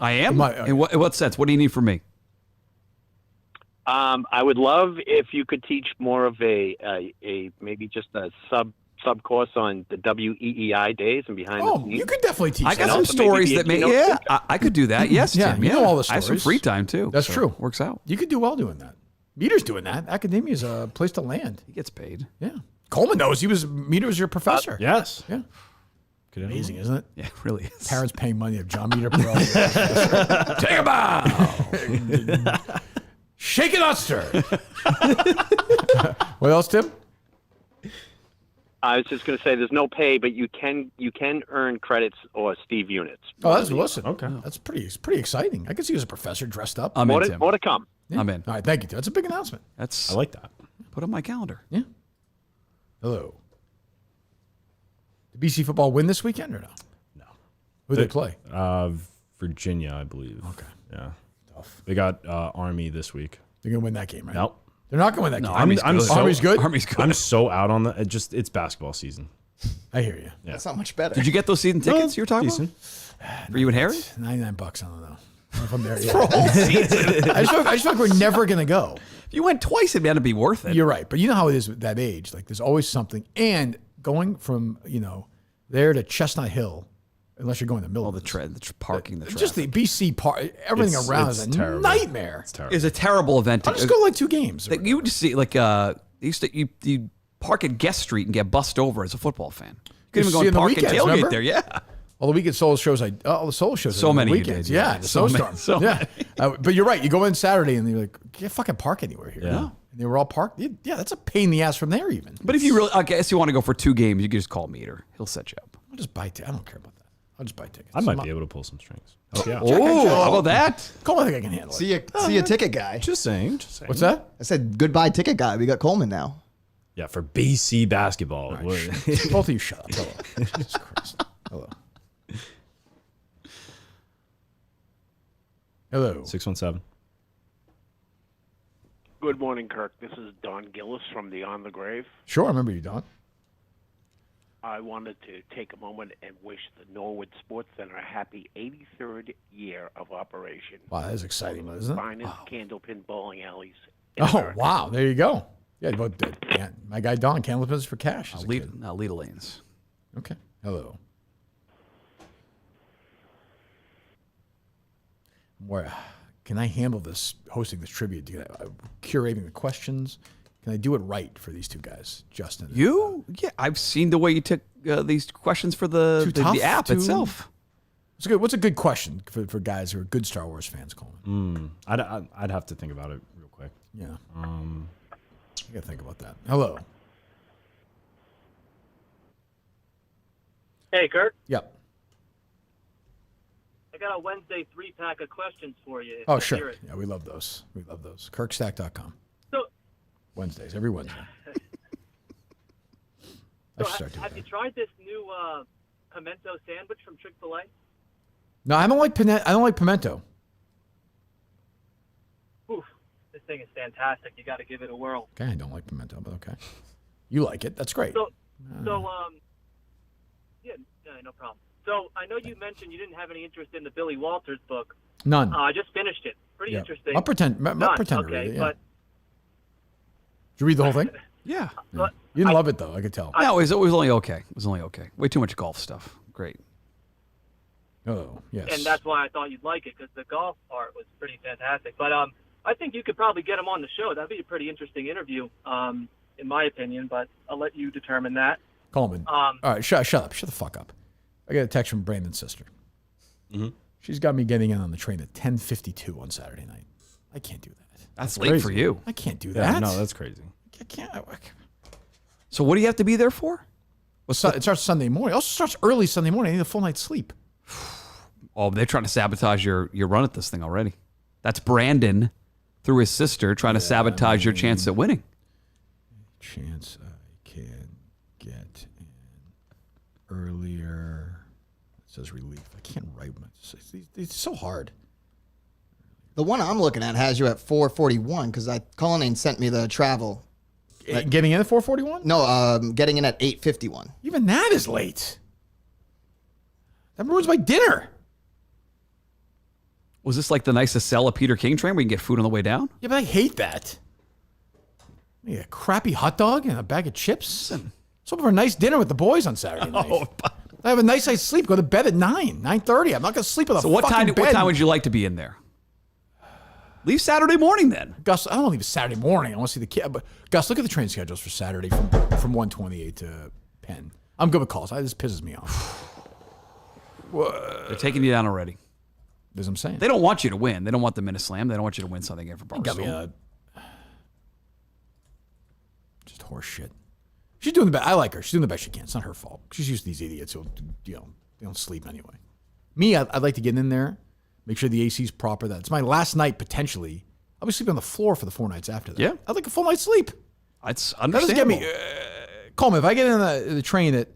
I am. In what sense? What do you need from me? I would love if you could teach more of a maybe just a sub course on the WEEI days and behind the scenes. You could definitely teach. I got some stories that may. Yeah, I could do that. Yes, Yeah, Tim. you know all the stories. I have some free time too. That's so true. Works out. You could do well doing that. Meter's doing that. Academia is a place to land. He gets paid. Yeah. Coleman knows. Meter was your professor. Yes. Yeah. Amazing, isn't it? Yeah, it really is. Parents paying money of John Meter. Take a bow. Shake it out, sir. What else, Tim? I was just going to say there's no pay, but you can earn credits or Steve units. Oh, that's listen. Okay, that's pretty exciting. I could see you as a professor dressed up. More to come. Yeah. I'm in. All right, thank you. That's a big announcement. I like that. Put on my calendar. Yeah. Hello. Did BC football win this weekend or no? No. Who they play? Virginia, I believe. Okay. Yeah. Tough. They got Army this week. They're gonna win that game, right? Nope. They're not gonna win that game. Army's good. Army's good. I'm so out on that. It's basketball season. I hear you. Yeah. That's not much better. Did you get those season tickets you were talking decent. about? For you and Harry? $99. I don't know. If I'm there yet. For a whole season. I just feel like we're never gonna go. If you went twice, it'd be be worth it. You're right, but you know how it is with that age. Like there's always something, and going from there to Chestnut Hill, unless you're going to the middle of the parking, the traffic. just the BC park, everything around is a terrible. nightmare. It's terrible. It's a terrible event. I'll just go like 2 games. You would just see you park at Guest Street and get bussed over as a football fan. You couldn't even go and park and tailgate remember? there. Yeah. All the weekend solo shows, all the solo shows. So on the many you weekends. did, Yeah, yeah. the So snowstorm. many, so yeah, but you're right. You go in Saturday and you're like, can't fucking park anywhere here. Yeah. And they were all parked. Yeah, that's a pain in the ass from there even. But if you really, I guess you want to go for 2 games, you can just call Meter. He'll set you up. I'll just buy. I don't care about that. I'll just buy tickets. I might be able to pull some strings. Yeah. Oh, how about that? Coleman, I think I can handle it. See a ticket guy. Just saying. What's that? I said goodbye ticket guy. We got Coleman now. Yeah, for BC basketball. Both of you shut up. Hello. Jesus Christ. Hello. Hello. 617. Good morning, Kirk. This is Don Gillis from the On the Grave. Sure, I remember you, Don. I wanted to take a moment and wish the Norwood Sports Center a happy 83rd year of operation. Wow, that is exciting, isn't it? Finest candlepin bowling alleys. Oh, wow. There you go. Yeah, my guy Don, Candlepins for Cash. Lead lanes. Okay. Hello. Where can I handle this, hosting this tribute? Curating the questions? Can I do it right for these 2 guys, Justin? You? Yeah, I've seen the way you took these questions for the app itself. What's a good question for guys who are good Star Wars fans, Coleman? I'd have to think about it real quick. Yeah. I got to think about that. Hello. Hey, Kirk. Yep. I got a Wednesday 3-pack of questions for you. Oh, sure. Yeah, we love those. Kirkstack.com. So, Wednesdays, every Wednesday. Have you tried this new pimento sandwich from Chick-fil-A? No, I don't like pimento. Oof, this thing is fantastic. You got to give it a whirl. Okay, I don't like pimento, but okay. You like it. That's great. Yeah, no problem. So I know you mentioned you didn't have any interest in the Billy Walters book. None. I just finished it. Pretty interesting. I'll pretend to read it. Yeah. But did you read the whole thing? Yeah. You didn't love it though. I could tell. No, it was only okay. It was only okay. Way too much golf stuff. Great. Oh yes. And that's why I thought you'd like it, because the golf part was pretty fantastic. But I think you could probably get him on the show. That'd be a pretty interesting interview, in my opinion. But I'll let you determine that. Coleman. All right, shut up. Shut the fuck up. I got a text from Brandon's sister. Mm-hmm. She's got me getting in on the train at 10:52 on Saturday night. I can't do that. That's late for you. I can't do Yeah, that. no, that's crazy. I can't. So what do you have to be there for? It starts Sunday morning. It also starts early Sunday morning. I need a full night's sleep. Oh, they're trying to sabatage your run at this thing already. That's Brandon, through his sister, trying to sabotage your chance at winning. Chance I can get in earlier. It says relief. I can't write. It's so hard. The one I'm looking at has you at 4:41 because Colonnade sent me the travel. Getting in at 4:41? No, getting in at 8:51. Even that is late. That ruins my dinner. Was this like the nicest sell a Peter King train where you can get food on the way down? Yeah, but I hate that. A crappy hot dog and a bag of chips. So for a nice dinner with the boys on Saturday night. I have a nice night's sleep. Go to bed at 9:30. I'm not going to sleep in a So fucking bed. what time would you like to be in there? Leave Saturday morning then. Gus, I don't want to leave Saturday morning. I want to see the kid. But Gus, look at the train schedules for Saturday from 128 to Penn. I'm good with calls. This pisses me off. They're taking you down already. As I'm saying. They don't want you to win. They don't want the Minislam. They don't want you to win something here for Barstool. Just horse shit. She's doing the best. I like her. She's doing the best she can. It's not her fault. She's used to these idiots who, they don't sleep anyway. Me, I'd like to get in there, make sure the AC's proper. That's my last night, potentially. I'll be sleeping on the floor for the 4 nights after that. Yeah. I'd like a full night's sleep. It's That doesn't understandable. get me. Coleman, if I get in the train at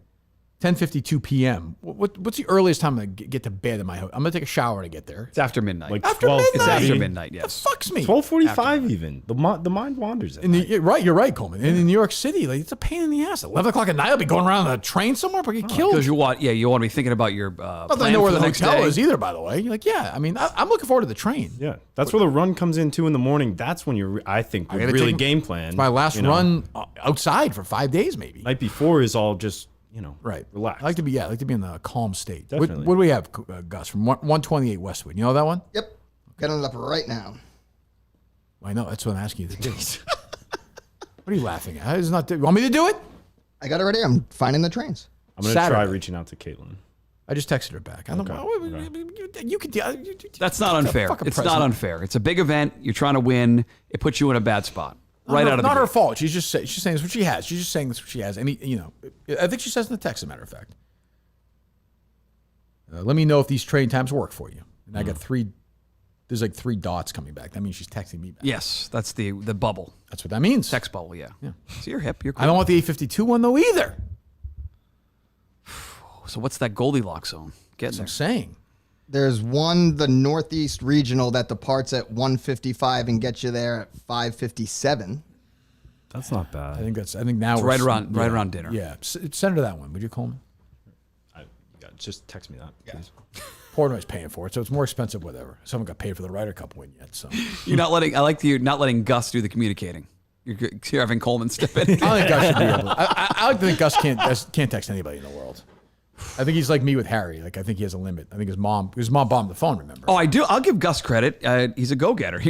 10:52 p.m., what's the earliest time I get to bed in my house? I'm going to take a shower to get there. It's after midnight. Like After 12, midnight? It's after midnight, yes. That fucks me. 12:45 even. The mind wanders. You're right, Coleman. And in New York City, like, it's a pain in the ass. 11 o'clock at night, I'll be going around on a train somewhere, but get killed. Because you want to be thinking about your Not that I plan know for where the next hotel day. is either, by the way. You're like, yeah, I mean, I'm looking forward to the train. Yeah, that's where the run comes in 2 in the morning. That's when I think I would gotta really take game plan. It's my last you know. run outside for 5 days, maybe. Night before is all just Right. relax. I like to be in a calm state. Definitely. What do we have, Gus, from 128 Westwood? You know that one? Yep. Getting it up right now. I know. That's what I'm asking you to do. What are you laughing at? It's not. You want me to do it? I got it right here. I'm finding the trains. I'm going to try Saturday. reaching out to Caitlin. I just texted her back. I don't know. You could. That's not unfair. Fucking It's president. not unfair. It's a big event. You're trying to win. It puts you in a bad spot. Right out of the Not her gate. fault. She's saying this is what she has. She's just saying this is what she has. And I think she says in the text, as a matter of fact. Let me know if these train times work for you. And I got 3. There's like 3 dots coming back. That means she's texting me back. Yes, that's the bubble. That's what that means. Text bubble, yeah. So you're hip. You're cool. I don't want the 852 one though either. So what's that Goldilocks zone? That's what I'm saying. There's one, the Northeast Regional, that departs at 1:55 and gets you there at 5:57. That's not bad. I think now It's we're right around dinner. Yeah, send her that one, would you, Coleman? Just text me that, please. Portnoy's paying for it, so it's more expensive. Whatever. Someone got paid for the Ryder Cup win yet, so You're not letting. I like you not letting Gus do the communicating. You're having Coleman step in. I don't think Gus should be able. I like to think Gus can't text anybody in the world. I think he's like me with Harry. Like I think he has a limit. I think his mom bombed the phone. Remember? Oh, I do. I'll give Gus credit. He's a go-getter.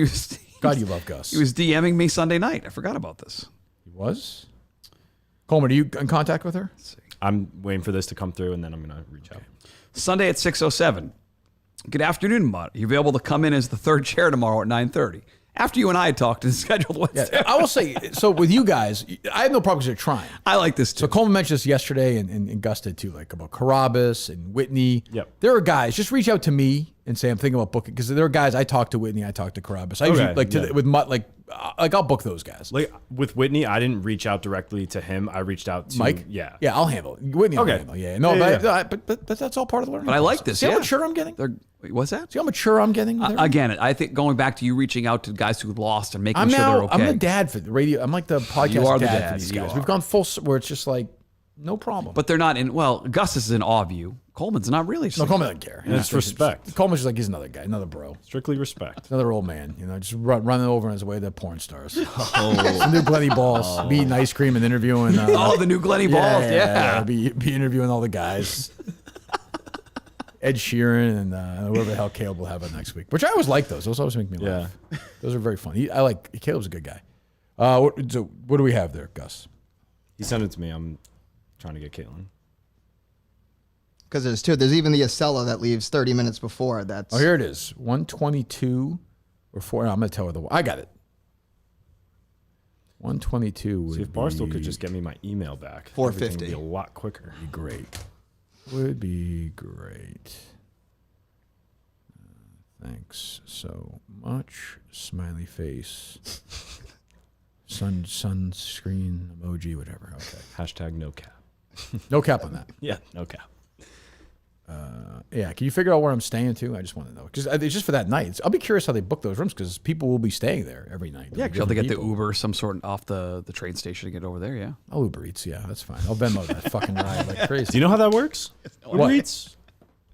God, you love Gus. He was DMing me Sunday night. I forgot about this. He was. Coleman, are you in contact with her? I'm waiting for this to come through, and then I'm going to reach out. Sunday at 6:07. Good afternoon, Mutt. You'll be able to come in as the third chair tomorrow at 9:30. After you and I had talked and scheduled Wednesday. Yeah, I will say, so with you guys, I have no problem because you're trying. I like this too. So Coleman mentioned this yesterday, and Gus did too, like about Carabas and Whitney. Yep. There are guys, just reach out to me and say, I'm thinking about booking, because there are guys, I talk to Whitney, I talk to Carabas. I usually, with Mutt, like I'll book those guys. Like with Whitney, I didn't reach out directly to him. I reached out to Mike? Yeah. Yeah, I'll handle it. Whitney will handle it. Yeah. No, but that's all part of the learning But I like process. this. See Yeah. how mature I'm getting? Wait, what's that? See how mature I'm getting? Again, I think going back to you reaching out to guys who lost and making I'm sure they're okay. I'm the dad for the radio. I'm like the podcast You are the dad dad. for these You guys. are. We've gone full where it's just like, no problem. But they're not in. Well, Gus is in awe of you. Coleman's not really. No, Coleman doesn't care. And it's respect. Coleman's just like, he's another guy, another bro. Strictly respect. Another old man, just running over on his way to porn stars. Some new Glenny Balls, be eating ice cream and interviewing. The new Glenny Balls, yeah. Be interviewing all the guys. Ed Sheeran and whoever the hell Caleb will have on next week, which I always like those. Those always make me laugh. Those are very fun. Caleb's a good guy. What do we have there, Gus? He sent it to me. I'm trying to get Caitlin. Because there's 2. There's even the Acela that leaves 30 minutes before. That's Here it is. 122 or 4. No, I'm going to tell her I got it. 122 would See if Barstool could just get me my email back. 450. Everything would be a lot quicker. Be great. Would be great. Thanks so much. Smiley face. Sunscreen emoji, whatever. Okay. Hashtag no cap. No cap on that. Yeah, no cap. Yeah, can you figure out where I'm staying too? I just want to know. Because it's just for that night. I'll be curious how they book those rooms because people will be staying there every night. Yeah, because they get the Uber some sort off the train station to get over there, yeah. I'll Uber Eats, yeah, that's fine. I'll Venmo that fucking ride like crazy. Do you know how that works? What? Uber Eats?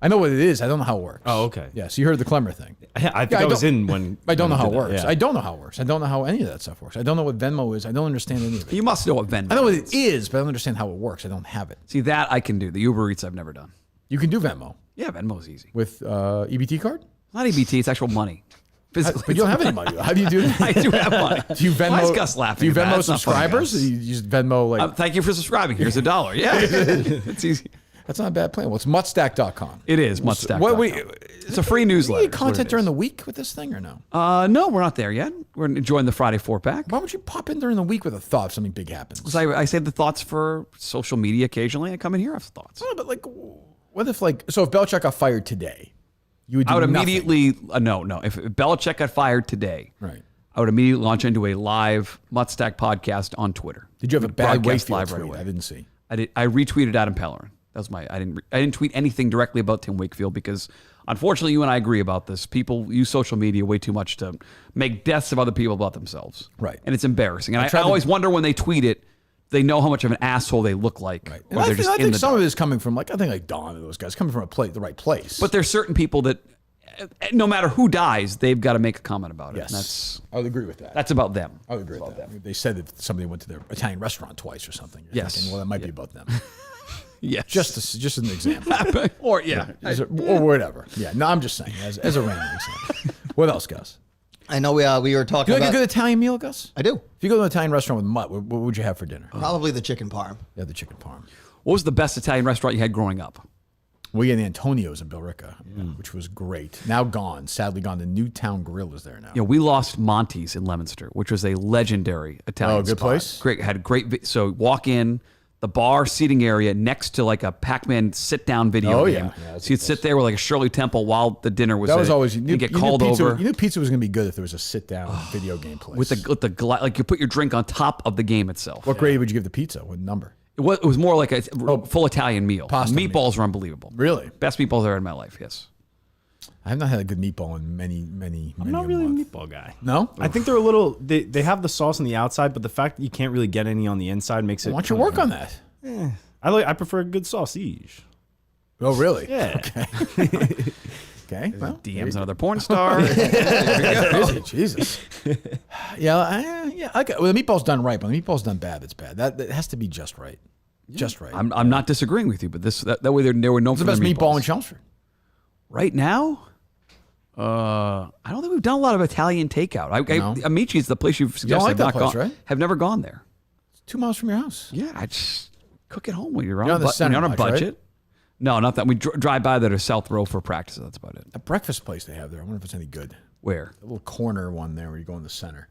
I know what it is. I don't know how it works. Oh, okay. Yeah, so you heard the Clemmer thing. I think I was in when... I don't know how it works. Yeah. I don't know how it works. I don't know how any of that stuff works. I don't know what Venmo is. I don't understand any of it. You must know what Venmo is. I know what it is, but I don't understand how it works. I don't have it. See, that I can do. The Uber Eats I've never done. You can do Venmo. Yeah, Venmo's easy. With EBT card? Not EBT, it's actual money. Physically, but you don't have any money. How do you do that? I do have money. Do you Venmo? Why is Gus laughing? Do you at that? Venmo It's not funny, subscribers? Gus. Or you just Venmo like? Thank you for subscribing. Here's $1. Yeah, it's easy. That's not a bad plan. Well, it's mutstack.com. It is Mutstack. It's a free Do newsletter. you need content during the week with this thing or no? No, we're not there yet. We're enjoying the Friday 4-pack. Why would you pop in during the week with a thought if something big happens? Because I save the thoughts for social media occasionally. I come in here, I have thoughts. No, but like, what if so if Belichick got fired today, you would do I would nothing. immediately, no. If Belichick got fired today, right, I would immediately launch into a live Mutstack podcast on Twitter. Did you have a bad broadcast Wakefield live right tweet? away? I didn't see. I retweeted Adam Pellerin. That was I didn't tweet anything directly about Tim Wakefield because unfortunately you and I agree about this. People use social media way too much to make deaths of other people about themselves. Right. And it's embarrassing. And I always wonder when they tweet it, they know how much of an asshole they look like. Right. And I think some of it is coming from I think Don and those guys coming from the right place. But there's certain people that no matter who dies, they've got to make a comment about it. Yes. And that's I would agree with that. That's about them. I would agree with that. They said that somebody went to their Italian restaurant twice or something. You're Yes. thinking, well, that might be about them. Yes. Just an example. Or yeah. Or whatever. Yeah. No, I'm just saying as a random example. What else, Gus? I know we were talking Do you about... like a good Italian meal, Gus? I do. If you go to an Italian restaurant with Mutt, what would you have for dinner? Probably the chicken parm. Yeah, the chicken parm. What was the best Italian restaurant you had growing up? We had Antonio's in Billerica, which was great. Now gone, sadly gone. The Newtown Grill is there now. Yeah, we lost Monty's in Leominster, which was a legendary Italian good spot. place? Great, had great. So walk in the bar seating area next to like a Pac-Man sit-down video game. Yeah, so you'd sit there with like a Shirley Temple while the dinner was. That was always you get called over. You knew pizza was going to be good if there was a sit-down video game place with the like you put your drink on top of the game itself. What grade would you give the pizza? What number? It was more like a full Italian meal. Pasta Meatballs were unbelievable. Really? Best meatballs I ever had in my life, yes. I have not had a good meatball in many I'm not really a meatball guy. No? I think they're a little... They have the sauce on the outside, but the fact that you can't really get any on the inside makes it... Why don't you work on that? I prefer a good sausage. Oh, really? Yeah. Okay. Okay. Well, DM's another porn star. Jesus. Yeah. Okay. Well, the meatball's done right, but the meatball's done bad. It's bad. That has to be just right. Just right. I'm not disagreeing with you, but that way they were known What's for the best their meatball in meatballs. Chelmsford? Right now, I don't think we've done a lot of Italian takeout. Amici's the place you've suggested. like I've that not place, gone, right? have never gone there. It's 2 miles from your house. Yeah, I just cook at home when you're on, You're on the center on a much, right? budget. No, not that. We drive by there to South Row for practice. That's about it. A breakfast place they have there. I wonder if it's any good. Where? A little corner one there where you go in the center.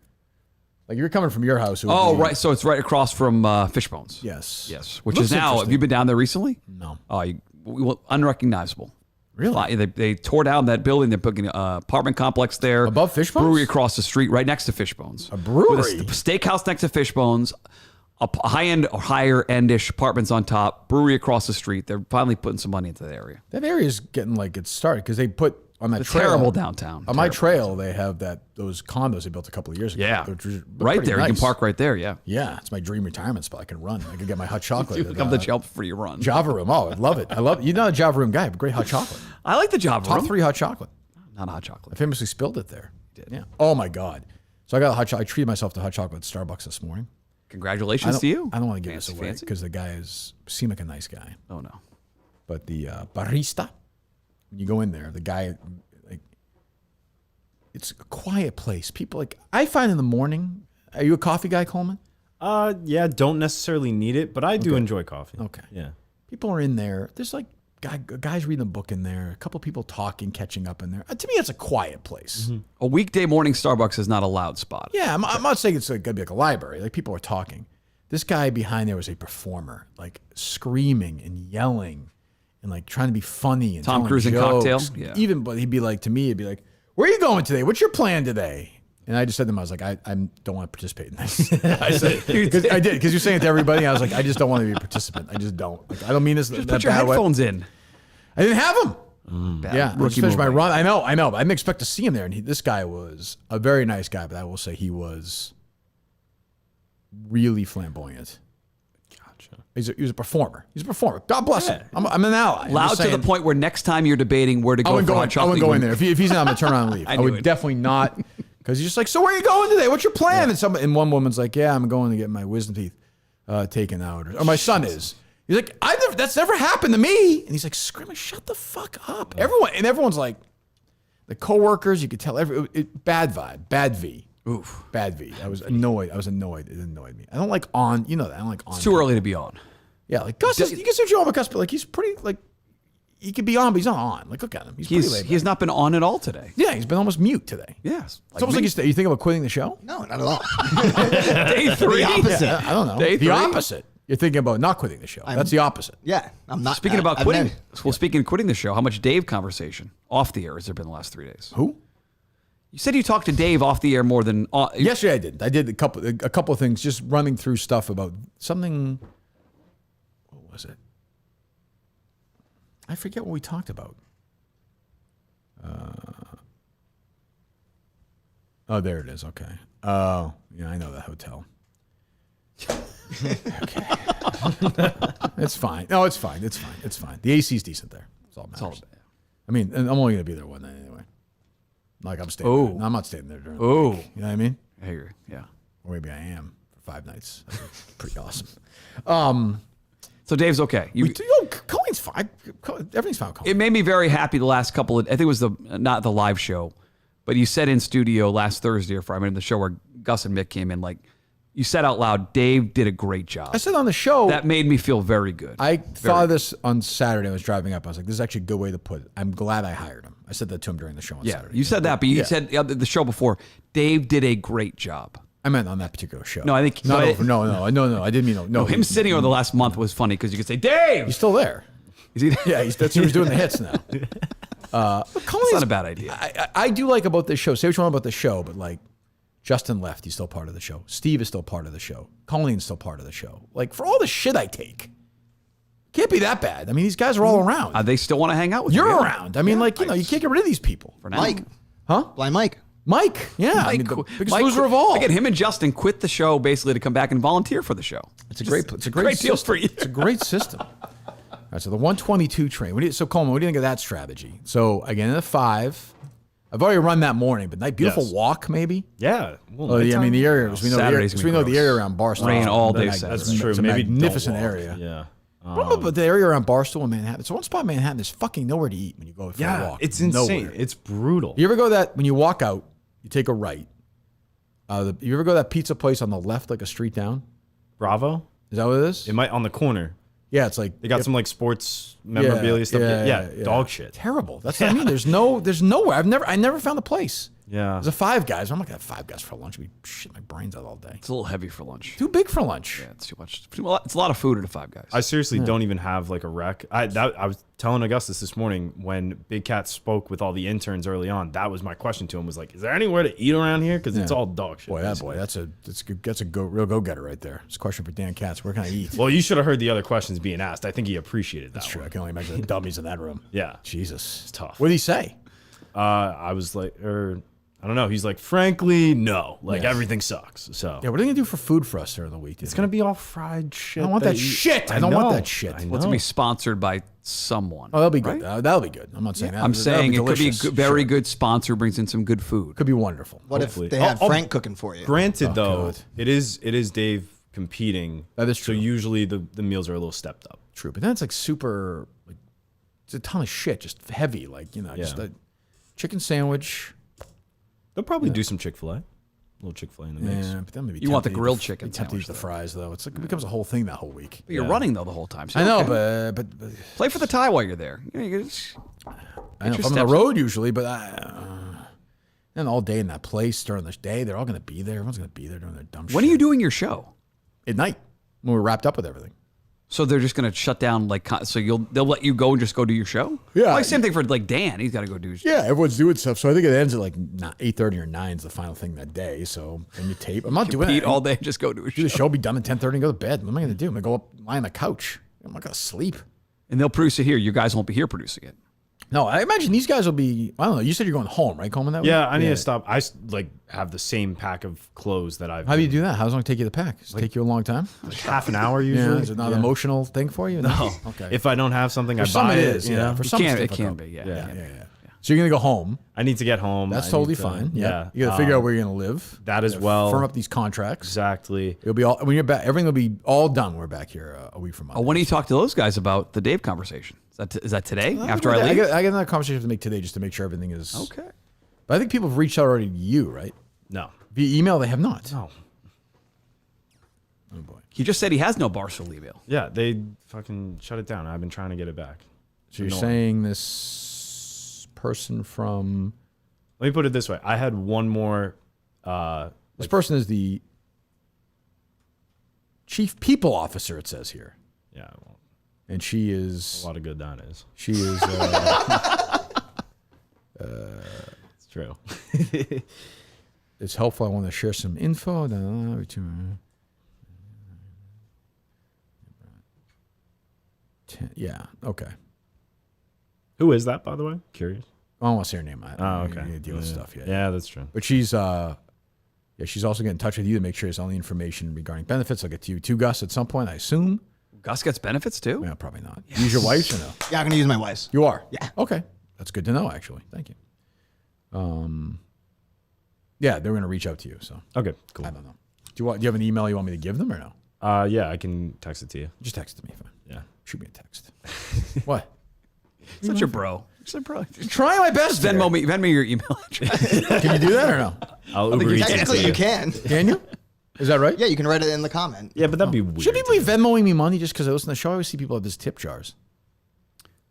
Like you're coming from your house. it would Oh, be- right. So it's right across from Fishbones. Yes. Yes. Which Looks is now. Have interesting. you been down there recently? No. Oh, unrecognizable. Really? They tore down that building. They're putting an apartment complex there. Above Fishbones? Brewery across the street, right next to Fishbones. A brewery? With a steakhouse next to Fishbones. A high-end or higher-end-ish apartments on top. Brewery across the street. They're finally putting some money into that area. That area is getting like it's started because they put on that It's trail. terrible downtown. On my trail, they have those condos they built a couple of years ago. Yeah. They're Right pretty there. You can nice. park right there, yeah. Yeah, it's my dream retirement spot. I can run. I can get my hot chocolate. You become the Java free run. Java Room. Oh, I love it. You're not a Java Room guy, but great hot chocolate. I like the Java Top Room. 3 hot chocolate. Not hot chocolate. I famously spilled it there. You did. Yeah. Oh my God. So I got a hot chocolate. I treated myself to hot chocolate at Starbucks this morning. Congratulations to you. I don't want to give Fancy, this away fancy. because the guy seemed like a nice guy. Oh no. But the barista, when you go in there, the guy, like, it's a quiet place. People I find in the morning. Are you a coffee guy, Coleman? Yeah, don't necessarily need it, but I do enjoy coffee. Okay. Yeah. People are in there. There's like guys reading a book in there. A couple people talking, catching up in there. To me, it's a quiet place. Mm-hmm. A weekday morning Starbucks is not a loud spot. Yeah, I'm not saying it's going to be like a library. Like people are talking. This guy behind there was a performer, like screaming and yelling, and like trying to be funny and Tom telling Cruise in jokes. Cocktail? Yeah. Even, but he'd be like to me, he'd be like, "Where are you going today? What's your plan today?" And I just said to him, I was like, I don't want to participate in this. I said, because you're saying it to everybody. I was like, I just don't want to be a participant. I just don't. Like, I don't mean this. Just that put your bad way. headphones in. I didn't have him. Bad I just finished my run. I know. I didn't expect to see him there. And this guy was a very nice guy, but I will say he was really flamboyant. Gotcha. He was a performer. He's a performer. God bless him. I'm an ally. Loud to the point where next time you're debating where to go for hot chocolate, I wouldn't go in there. If he's not, I'm going to turn around and leave. I would definitely not. Because he's just like, so where are you going today? What's your plan? And one woman's like, yeah, I'm going to get my wisdom teeth taken out. Or my son is. He's like, that's never happened to me. And he's like, screaming, shut the fuck up. Everyone's like, the coworkers, you could tell, bad vibe, bad V. Oof. Bad V. I was annoyed. It annoyed me. I don't like on, I don't like on. It's too early to be on. Yeah, like Gus, you can search on Gus, but like he's pretty, like, he could be on, but he's not on. Like, look at him. He's pretty laid back. He has not been on at all today. Yeah, he's been almost mute today. Yes. It's almost like you think about quitting the show? No, not at all. Day 3? The opposite. Yeah, I don't know. Day 3? The opposite. You're thinking about not quitting the show. That's the opposite. Yeah, I'm not. Speaking about quitting, speaking of quitting the show, how much Dave conversation off the air has there been the last 3 days? Who? You said you talked to Dave off the air more than... Yesterday I did. I did a couple of things, just running through stuff about something... What was it? I forget what we talked about. Oh, there it is. Okay. Oh, yeah, I know that hotel. Okay. It's fine. No, it's fine. It's fine. It's fine. The AC's decent there. That's all that matters. I mean, and I'm only going to be there one night anyway. Like I'm staying there. No, I'm not staying there during the week. You know what I mean? I hear you. Yeah. Or maybe I am for 5 nights. That's pretty awesome. So Dave's okay. Coleman's fine. Everything's fine with Coleman. It made me very happy the last couple of... I think it was not the live show, but you said in studio last Thursday or Friday, the show where Gus and Mick came in, like, you said out loud, Dave did a great job. I said on the show. That made me feel very good. I thought of this on Saturday. I was driving up. I was like, this is actually a good way to put it. I'm glad I hired him. I said that to him during the show on Saturday. You said that, but you said the show before, Dave did a great job. I meant on that particular show. No, I think... No, I didn't mean... No, him sitting over the last month was funny because you could say, Dave! He's still there. Is he? Yeah, that's who he's doing the hits now. That's not a bad idea. I do like about this show. Say what you want about the show, but like Justin left. He's still part of the show. Steve is still part of the show. Colleen's still part of the show. Like for all the shit I take, can't be that bad. I mean, these guys are all around. They still want to hang out with you. You're around. I mean, you can't get rid of these people. For now. Mike. Huh? Blind Mike. Mike. Yeah. Mike, the biggest loser of all. Again, him and Justin quit the show basically to come back and volunteer for the show. It's a great deal for you. It's a great system. All right, so the 122 train. So Coleman, what do you think of that strategy? So again, at 5, I've already run that morning, but beautiful walk maybe. Yeah. Well, I mean the area. We know the area around Barstool. Rain all day. That's true. It's a Maybe magnificent area. Yeah. But the area around Barstool and Manhattan. It's one spot in Manhattan. There's fucking nowhere to eat when you go for a walk. It's insane. Nowhere. It's brutal. You ever go when you walk out, you take a right. You ever go to that pizza place on the left, like a street down? Bravo? Is that what it is? It might on the corner. Yeah, it's like they got some like sports memorabilia stuff. Yeah, dog shit. Terrible. That's what I mean. There's nowhere. I never found the place. Yeah. There's a Five Guys. I'm not gonna have Five Guys for lunch. I'd be shit my brains out all day. It's a little heavy for lunch. Too big for lunch. Yeah, it's too much. It's a lot of food at a Five Guys. I seriously don't even have like a rec. I was telling Augustus this morning when Big Cat spoke with all the interns early on. That was my question to him. Was like, is there anywhere to eat around here? Because it's all dog shit. That's a real go getter right there. It's a question for Dan Katz. Where can I eat? Well, you should have heard the other questions being asked. I think he appreciated that. That's true. I can only imagine the dummies in that room. Yeah, Jesus, it's tough. What did he say? I was like, I don't know. He's like, frankly, no. Like, everything sucks. So yeah, what are they going to do for food for us during the week? It's going to be all fried shit. I don't want that shit. I don't want that shit. What's to be sponsored by someone. Oh, that'll be good. That'll be good. I'm not saying that. I'm saying it could be a very good sponsor, brings in some good food. Could be wonderful. What if they had Frank cooking for you? Granted, though, it is Dave competing. That is true. So usually the meals are a little stepped up. True, but then it's like super, like, it's a ton of shit, just heavy, like, just a chicken sandwich. They'll probably do some Chick-fil-A. A little Chick-fil-A in the mix. Yeah, but then maybe you want the grilled chicken sandwich. Tempted to eat the fries, though. It's like it becomes a whole thing that whole week. But you're running, though, the whole time. So I know, but play for the tie while you're there. I know if I'm on the road usually, but then all day in that place during the day, they're all going to be there. Everyone's going to be there doing their dumb shit. When are you doing your show? At night, when we're wrapped up with everything. So they're just going to shut down, like, so they'll let you go and just go do your show? Yeah. Well, same thing for, like, Dan. He's got to go do his show. Yeah, everyone's doing stuff. So I think it ends at, like, 8:30 or 9 is the final thing that day. So, and you tape. I'm not doing it. Eat all day, just go to a show. The show will be done at 10:30 and go to bed. What am I going to do? I'm going to go up, lie on the couch. I'm not going to sleep. And they'll produce it here. You guys won't be here producing it. No, I imagine these guys will be. I don't know. You said you're going home, right, Coleman? That Yeah, week? I need to stop. I have the same pack of clothes that I've. How do you do that? How long does it take you to pack? Does it take you a long time? Like half an hour usually. Yeah, is it not an emotional thing for you? No. Okay. If I don't have something, For I some buy it it. is. You Yeah. know? For some it can be. Yeah. So you're gonna go home. I need to get home. That's I totally need to- fine. Yeah. You got to figure out where you're gonna live. That as You gotta well. Firm up these contracts. Exactly. It'll be all when you're back. Everything will be all done. We're back here a week from Monday. Oh, when do you talk to those guys about the Dave conversation? Is that today? After I I leave? got another conversation to make today just to make sure everything is Okay. But I think people have reached out already to you, right? No. Via email, they have not. No. Oh boy. He just said he has no Barstool email. Yeah, they fucking shut it down. I've been trying to get it back. So you're Annoying. saying this person from? Let me put it this way. I had one more. This person is the chief people officer. It says here. Yeah. Well, and she is a lot of good that is. She is. It's true. It's helpful. I want to share some info. Yeah. Okay. Who is that, by the way? Curious. I don't want to say her name. Oh, okay. I deal with stuff. Yeah. Yeah, that's true. But she's she's also getting in touch with you to make sure it's all the information regarding benefits. I'll get to you too, Gus, at some point, I assume. Gus gets benefits too? Yeah, probably not. Yes. Use your wife's or no? Yeah, I'm going to use my wife's. You are? Yeah. Okay. That's good to know, actually. Thank you. Yeah, they're going to reach out to you. So okay, cool. I don't know. Do you have an email you want me to give them or no? Yeah, I can text it to you. Just text it to me. Fine. Yeah. Shoot me a text. What? Such a bro. Such a bro. Trying my best. Venmo me your email address. Can you do that or no? I'll Uber Eats it to Technically, you can. Can you? Is that right? Yeah, you can write it in the comment. Yeah, but that'd be weird. Should people be Venmoing me money just because I listen to the show? I always see people have these tip jars.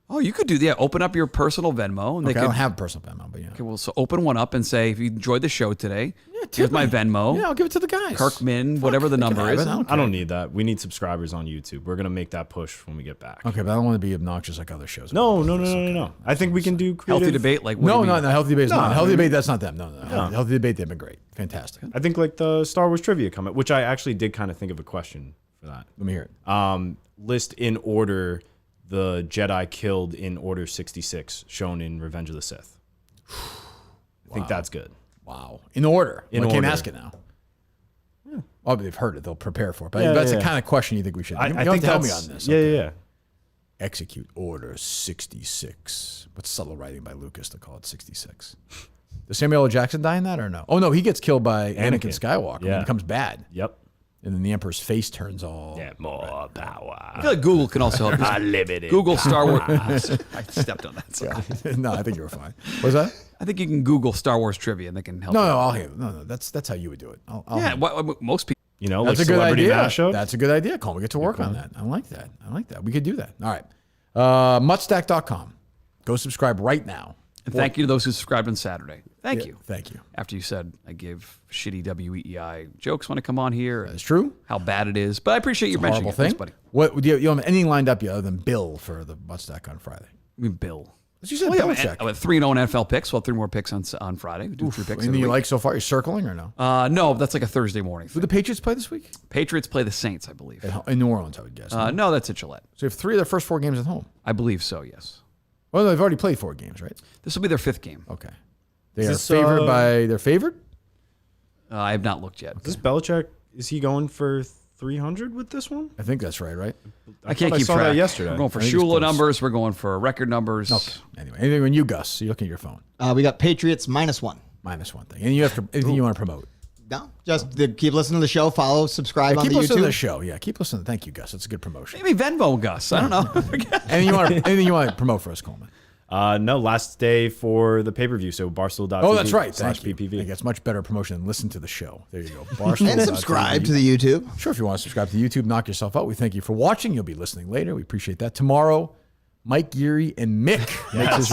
Oh, you could do that. Open up your personal Venmo. And Okay, they I could, don't have personal Venmo, but yeah. Okay, well, so open one up and say, if you enjoyed the show today, here's my Venmo. Yeah, I'll give it to the guys. Kirk Min, whatever the number is. I don't need that. We need subscribers on YouTube. We're gonna make that push when we get back. Okay, but I don't want to be obnoxious like other shows. No. I think we can do creative. Healthy debate. Like what do No, you mean? no, healthy debate is No, not. I Healthy mean- debate, that's not them. No. Healthy debate, they've been great. Fantastic. I think like the Star Wars trivia comment, which I actually did kind of think of a question for that. Let me hear it. List in order the Jedi killed in Order 66, shown in Revenge of the Sith. I think that's good. Wow. In order. In I can't order. ask it now. Yeah. Oh, but they've heard it. They'll prepare for it. But Yeah, that's yeah. the kind of question you think we should. I You think have to help me that's- on this. Yeah, Okay. yeah. Execute Order 66. What's subtle writing by Lucas to call it 66? Does Samuel L. Jackson die in that or no? Oh, no, he gets killed by Anakin Skywalker. Yeah. He becomes bad. Yep. And then the Emperor's face turns all... Yeah, more power. I feel like Google can also help you. Unlimited Google Star Wars. power. I stepped on that. Sorry. No, I think you were fine. What was that? I think you can Google Star Wars trivia and they can help. No, you. I'll hear it. No, that's how you would do it. I'll Yeah, handle it. most people. You know, That's like a good celebrity idea. mashup. That's a good idea, Cole. We get to work on that. I like that. We could do that. All right. Mutstack.com. Go subscribe right now. And thank you to those who subscribed on Saturday. Thank Yeah, you. thank you. After you said I give shitty WEEI jokes when I come on here. That's true. How bad it is. But I appreciate you It's a mentioning horrible it. thing. Thanks, buddy. What do you have anything lined up yet other than Bill for the Mutstack on Friday? I mean, Bill. You said Well, yeah, Belichick. I went 3-0 in NFL picks. We'll have 3 more picks on Friday. We do 3 picks. Anything every you week. like so far? You're circling or no? No, that's like a Thursday morning. Who the Patriots play this week? Patriots play the Saints, I believe. In New Orleans, I would guess. No, that's at Gillette. So you have 3 of their first 4 games at home. I believe so, yes. Well, they've already played 4 games, right? This will be their 5th game. Okay. They Is are this, favored by... They're favored? I have not looked yet. Is this Belichick? Is he going for 300 with this one? I think that's right? I can't thought keep saw track. that yesterday. We're going for I think it's Shula close. numbers. We're going for record numbers. Okay. Anyway, anything when you, Gus, you look at your phone. We got Patriots -1. -1 thing. And you have to... Anything you want to promote? No, just keep listening to the show. Follow, subscribe on keep the listening YouTube. to the show. Yeah, keep listening. Thank you, Gus. That's a good promotion. Maybe Venmo Gus. I don't know. anything you want to promote for us, Coleman? No, last day for the pay-per-view, so barstool.tv. Oh, that's right. Thank you. /PPV. I think that's much better promotion than listen to the show. There you go. Barstool. And subscribe to the YouTube. Sure, if you want to subscribe to the YouTube, knock yourself out. We thank you for watching. You'll be listening later. We appreciate that. Tomorrow, Mike Geary and Mick makes his